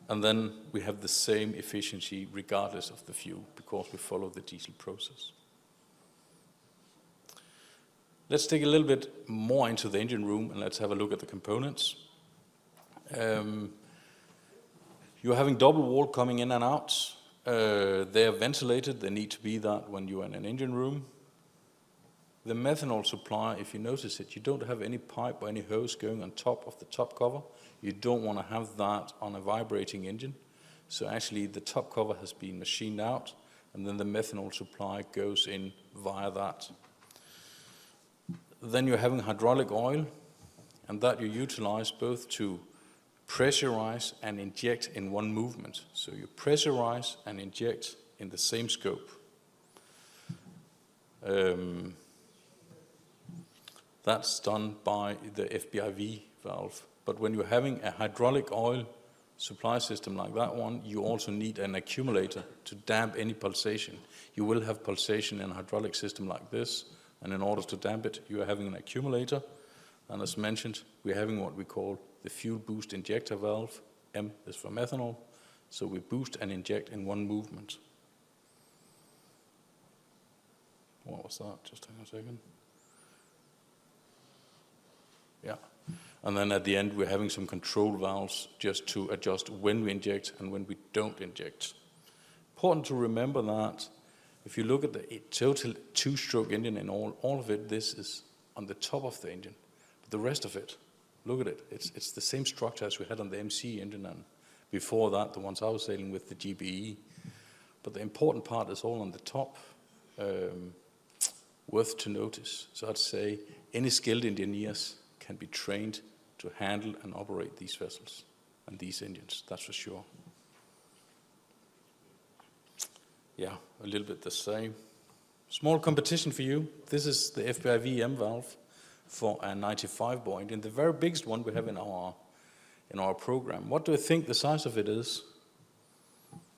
And then we have the same efficiency regardless of the fuel, because we follow the diesel process. Let's dig a little bit more into the engine room and let's have a look at the components. You're having double wall coming in and out. They are ventilated. They need to be that when you're in an engine room. The methanol supply, if you notice it, you don't have any pipe or any hose going on top of the top cover. You don't want to have that on a vibrating engine. So actually the top cover has been machined out, and then the methanol supply goes in via that. Then you're having hydraulic oil, and that you utilize both to pressurize and inject in one movement. So you pressurize and inject in the same scope. That's done by the FBIV valve. But when you're having a hydraulic oil supply system like that one, you also need an accumulator to damp any pulsation. You will have pulsation in a hydraulic system like this, and in order to damp it, you are having an accumulator. And as mentioned, we're having what we call the fuel boost injector valve. M is for methanol. So we boost and inject in one movement. What was that? Just hang on a second. Yeah. And then at the end, we're having some control valves just to adjust when we inject and when we don't inject. Important to remember that if you look at the total two-stroke engine and all of it, this is on the top of the engine. But the rest of it, look at it. It's the same structure as we had on the MC engine, and before that, the ones I was sailing with, the GBE. But the important part is all on the top, worth to notice. So I'd say any skilled engineers can be trained to handle and operate these vessels and these engines, that's for sure. Yeah, a little bit the same. Small competition for you. This is the FBIV M valve for a 95 bore engine, the very biggest one we have in our program. What do you think the size of it is?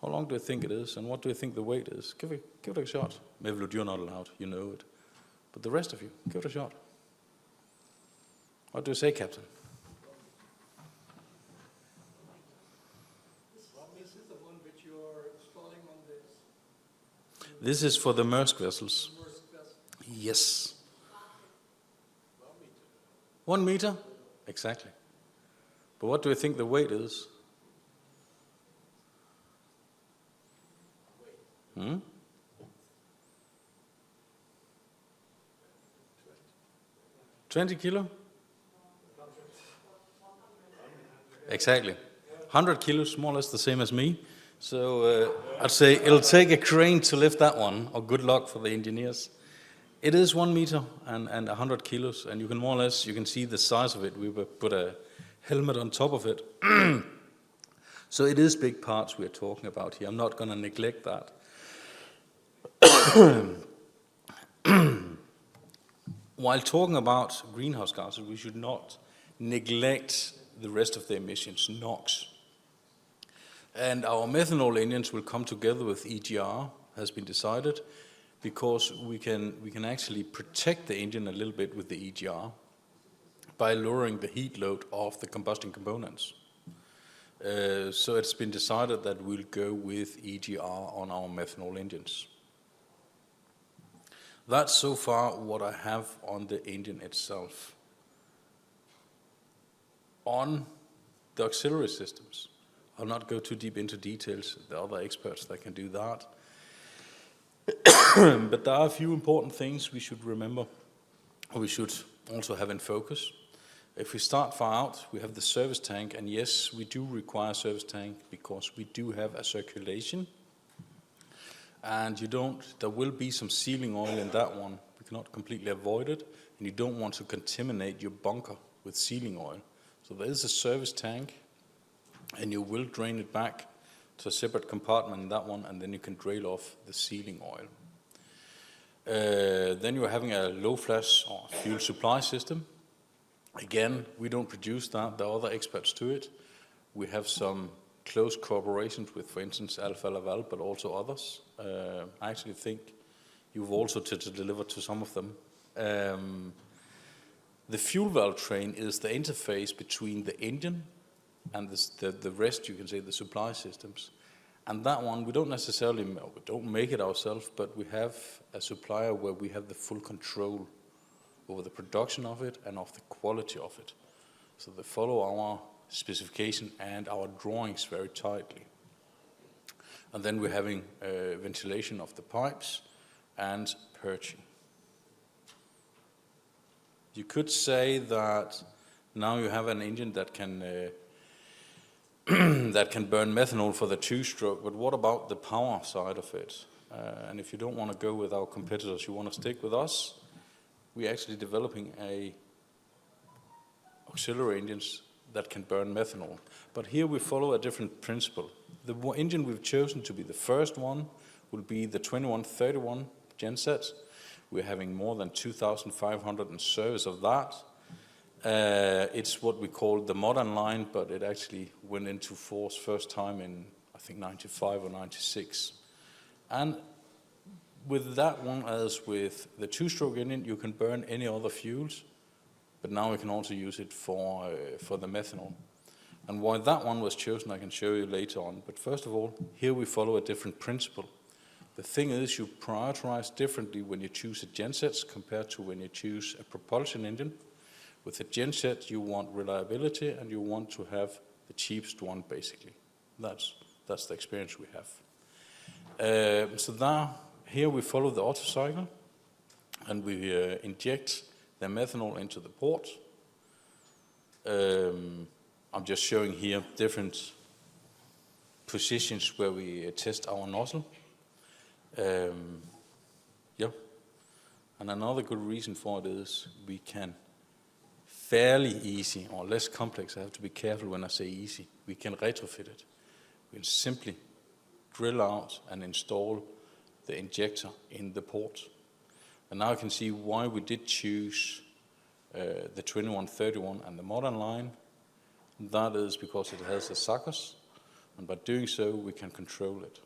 How long do you think it is, and what do you think the weight is? Give it a shot. Mevlud, you're not allowed, you know it. But the rest of you, give it a shot. What do you say, Captain? This is the one which you are installing on this. This is for the Maersk vessels. Yes. 1 meter? Exactly. But what do you think the weight is? 20 kilo? Exactly. 100 kilos, more or less the same as me. So I'd say it'll take a crane to lift that one, or good luck for the engineers. It is 1 meter and 100 kilos, and you can more or less, you can see the size of it. We put a helmet on top of it. So it is big parts we're talking about here. I'm not going to neglect that. While talking about greenhouse gases, we should not neglect the rest of the emissions, NOx. And our methanol engines will come together with EGR, has been decided, because we can actually protect the engine a little bit with the EGR by lowering the heat load of the combustion components. So it's been decided that we'll go with EGR on our methanol engines. That's so far what I have on the engine itself. On the auxiliary systems, I'll not go too deep into details. There are other experts that can do that. But there are a few important things we should remember, or we should also have in focus. If we start far out, we have the service tank, and yes, we do require a service tank because we do have a circulation. And there will be some sealing oil in that one. We cannot completely avoid it, and you don't want to contaminate your bunker with sealing oil. So there is a service tank, and you will drain it back to a separate compartment in that one, and then you can drain off the sealing oil. Then you're having a low flash or fuel supply system. Again, we don't produce that. There are other experts to it. We have some close cooperations with, for instance, Alfa Laval, but also others. I actually think you've also to deliver to some of them. The fuel valve train is the interface between the engine and the rest, you can say, the supply systems. And that one, we don't necessarily, we don't make it ourselves, but we have a supplier where we have the full control over the production of it and of the quality of it. So they follow our specification and our drawings very tightly. And then we're having ventilation of the pipes and purging. You could say that now you have an engine that can that can burn methanol for the two-stroke, but what about the power side of it? And if you don't want to go with our competitors, you want to stick with us, we're actually developing auxiliary engines that can burn methanol. But here we follow a different principle. The engine we've chosen to be the first one will be the 2131 genset. We're having more than 2,500 in service of that. It's what we call the modern line, but it actually went into force first time in, I think, 95 or 96. And with that one, as with the two-stroke engine, you can burn any other fuels, but now we can also use it for the methanol. And why that one was chosen, I can show you later on. But first of all, here we follow a different principle. The thing is, you prioritize differently when you choose a genset compared to when you choose a propulsion engine. With a genset, you want reliability and you want to have the cheapest one, basically. That's the experience we have. So now, here we follow the Otto cycle, and we inject the methanol into the port. I'm just showing here different positions where we test our nozzle. And another good reason for it is we can fairly easy, or less complex, I have to be careful when I say easy, we can retrofit it. We can simply drill out and install the injector in the port. And now you can see why we did choose the 2131 and the modern line. That is because it has a suckers, And by doing so, we can control it.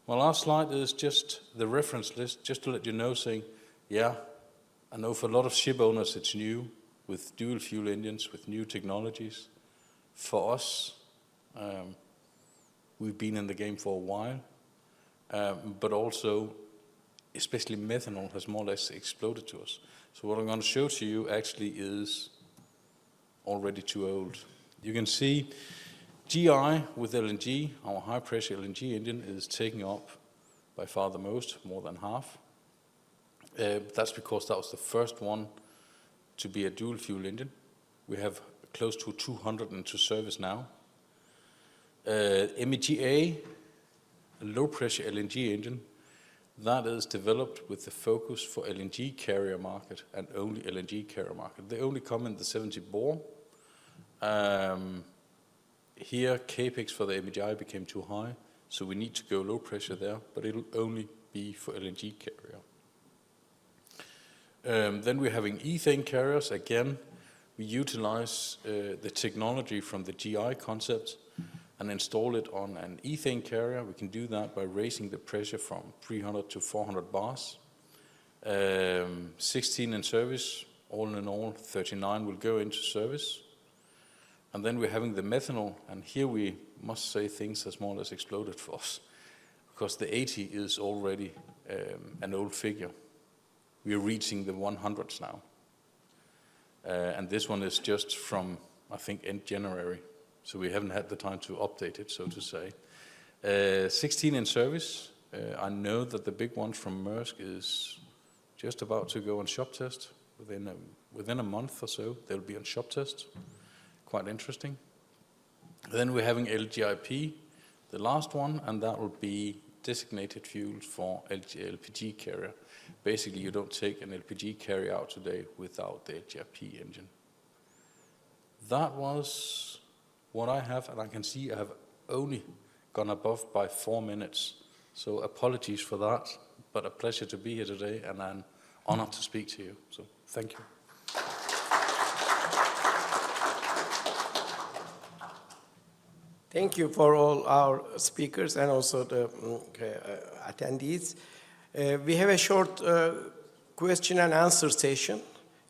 My last slide is just the reference list, just to let you know, saying, yeah, I know for a lot of ship owners it's new, with dual fuel engines, with new technologies. For us, we've been in the game for a while, but also, especially methanol has more or less exploded to us. So what I'm going to show to you actually is already too old. You can see GI with LNG, our high pressure LNG engine, is taking up by far the most, more than half. That's because that was the first one to be a dual fuel engine. We have close to 200 into service now. MEGA, a low pressure LNG engine, that is developed with the focus for LNG carrier market and only LNG carrier market. They only come in the 70 bore. Here, capex for the MEGI became too high, so we need to go low pressure there, but it'll only be for LNG carrier. Then we're having ethane carriers. Again, we utilize the technology from the GI concept and install it on an ethane carrier. We can do that by raising the pressure from 300 to 400 bars. 16 in service, all in all, 39 will go into service. And then we're having the methanol, and here we must say things has more or less exploded for us, because the 80 is already an old figure. We are reaching the 100s now. And this one is just from, I think, end January, so we haven't had the time to update it, so to say. 16 in service. I know that the big one from Maersk is just about to go on shop test. Within a month or so, they'll be on shop test. Quite interesting. Then we're having LGIP, the last one, and that will be designated fuels for LPG carrier. Basically, you don't take an LPG carrier out today without the LGIP engine. That was what I have, and I can see I have only gone above by 4 minutes. So apologies for that, but a pleasure to be here today, and I'm honored to speak to you. So thank you. Thank you for all our speakers and also the attendees. We have a short question and answer session.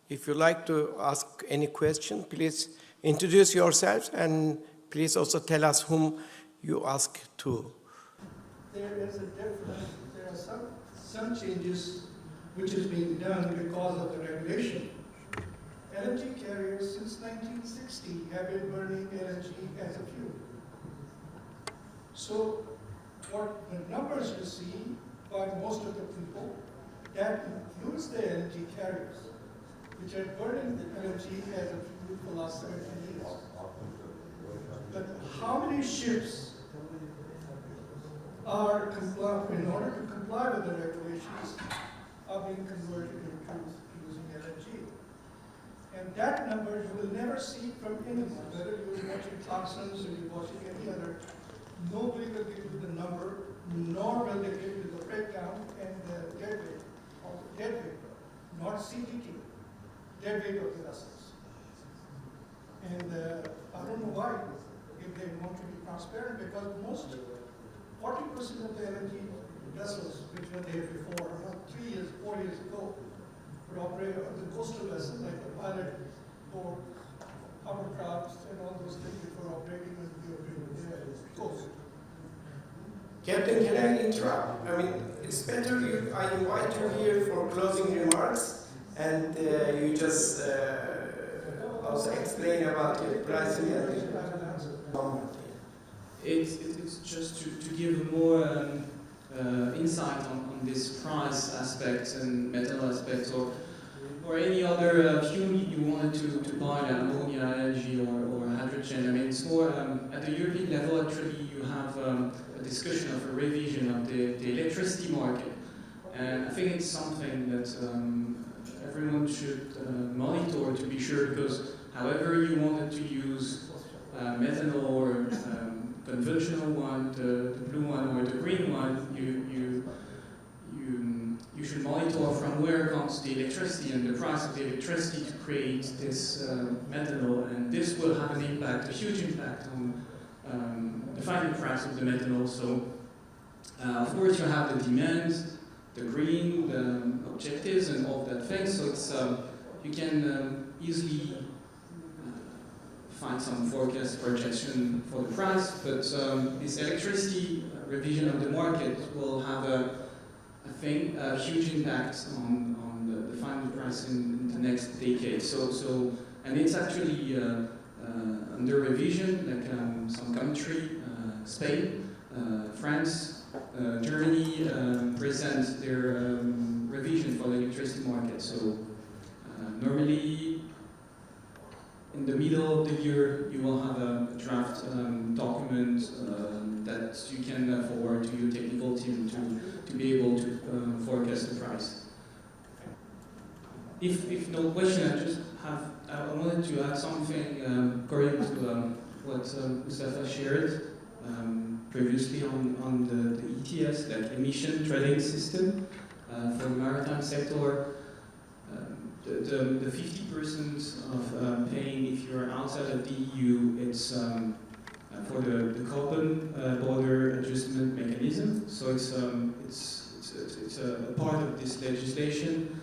If you'd like to ask any question, please introduce yourselves and please also tell us whom you ask to. There is a difference. There are some changes which is being done because of the regulation. LNG carriers since 1960 have been burning LNG as a fuel. So what the numbers you see by most of the people, that includes the LNG carriers, which are burning the LNG as a fuel for the last 17 years. But how many ships are in order to comply with the regulations, are being converted into using LNG? And that number you will never see from anyone, whether you're watching Clarkson's or you're watching any other. Nobody will give you the number, nor will they give you the breakdown and the dead weight, not CTT, dead weight of the vessels. And I don't know why, if they want to be transparent, because most 40% of the LNG vessels, which were there before, about 3 years, 4 years ago, would operate on the coastal vessels, like the pilot boat, hovercrafts, and all those things which were operating on the coast. Captain, can I interrupt? I mean, it's better I invite you here for closing remarks, and you just also explain about your pricing. It's just to give more insight on this price aspect and methanol aspect, or any other fuel you wanted to buy, like ammonia, LNG, or hydrogen. I mean, it's more at the European level. Actually, you have a discussion of a revision of the electricity market, and I think it's something that everyone should monitor to be sure, because however you wanted to use methanol or conventional one, the blue one or the green one, you should monitor from where comes the electricity and the price of the electricity to create this methanol, and this will have an impact, a huge impact on the final price of the methanol. So, of course, you have the demand, the green, the objectives, and all that things. So it's you can easily find some forecast projection for the price, but this electricity revision of the market will have a huge impact on the final price in the next decade. So and it's actually under revision, like some country, Spain, France, Germany present their revision for the electricity market. So normally in the middle of the year you will have a draft document that you can forward to your technical team to be able to forecast the price. If no question, I wanted to add something according to what Mustafa shared previously on the ETS, like emission trading system for the maritime sector. The 50% of paying if you're outside of the EU, it's for the carbon border adjustment mechanism. So it's a part of this legislation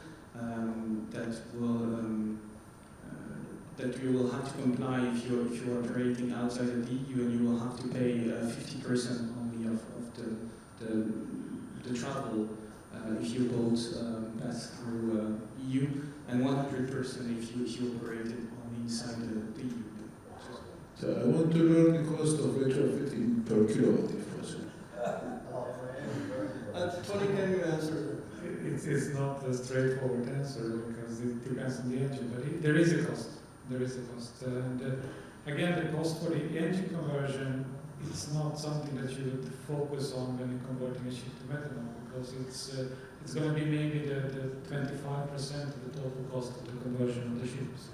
that you will have to comply if you're operating outside of the EU, and you will have to pay 50% only of the travel if you both pass through EU, and 100% if you operated only inside the EU. So I want to learn the cost of retrofitting per kilowatt, if possible. Tony, can you answer? It is not a straightforward answer because it depends on the engine, but there is a cost. There is a cost. And again, the cost for the engine conversion is not something that you would focus on when you're converting a ship to methanol, because it's going to be maybe the 25% of the total cost of the conversion of the ships.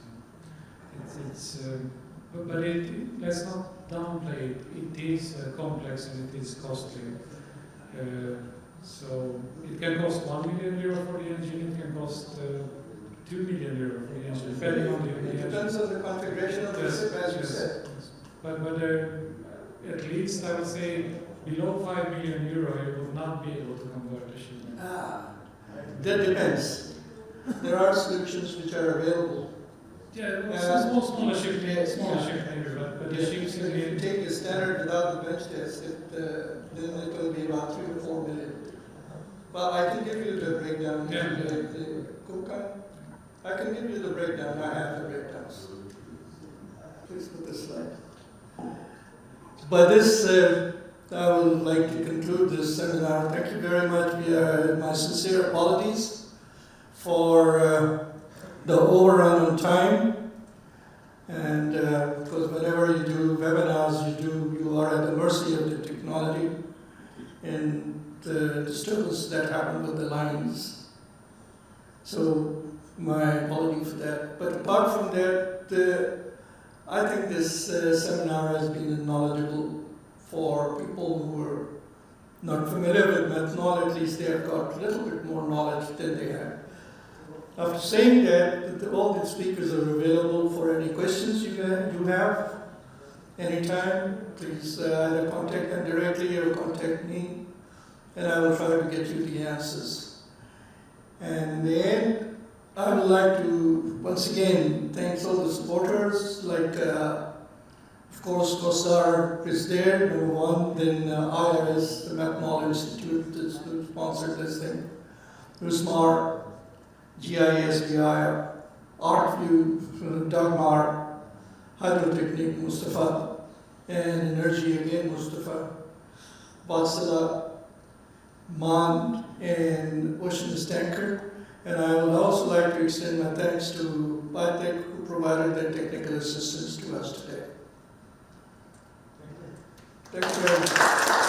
But let's not downplay it. It is complex and it is costly. So it can cost €1 million for the engine. It can cost €2 million for the engine, depending on the engine. It depends on the configuration of the ship, as you said. But at least I would say below €5 million, you will not be able to convert a ship. That depends. There are solutions which are available. Yeah, smaller ship maybe, but the ships if you take a standard without the bench test, then it will be about 3 to 4 million. Well, I can give you the breakdown. I can give you the breakdown. I have the breakdowns. Please put this slide. By this, I would like to conclude this seminar. Thank you very much. My sincere apologies for the overrun on time. And because whenever you do webinars, you are at the mercy of the technology and the disturbance that happened with the lines. So my apology for that. But apart from that, I think this seminar has been knowledgeable for people who are not familiar with methanol. At least they have got a little bit more knowledge than they have. After saying that, all the speakers are available for any questions you have. Anytime, please either contact them directly or contact me, and I will try to get you the answers. And in the end, I would like to once again thank all the supporters, like of course Koster is there, number one, then IRS, the Methanol Institute, who sponsored this thing, USMAR, GISBI, ArcView, Dagmar, Hydrotechnique, Mustafa, and Energy again, Mustafa, Batsala, MAN, and Ocean's Tanker. And I would also like to extend my thanks to Biotech, who provided their technical assistance to us today. Thank you very much.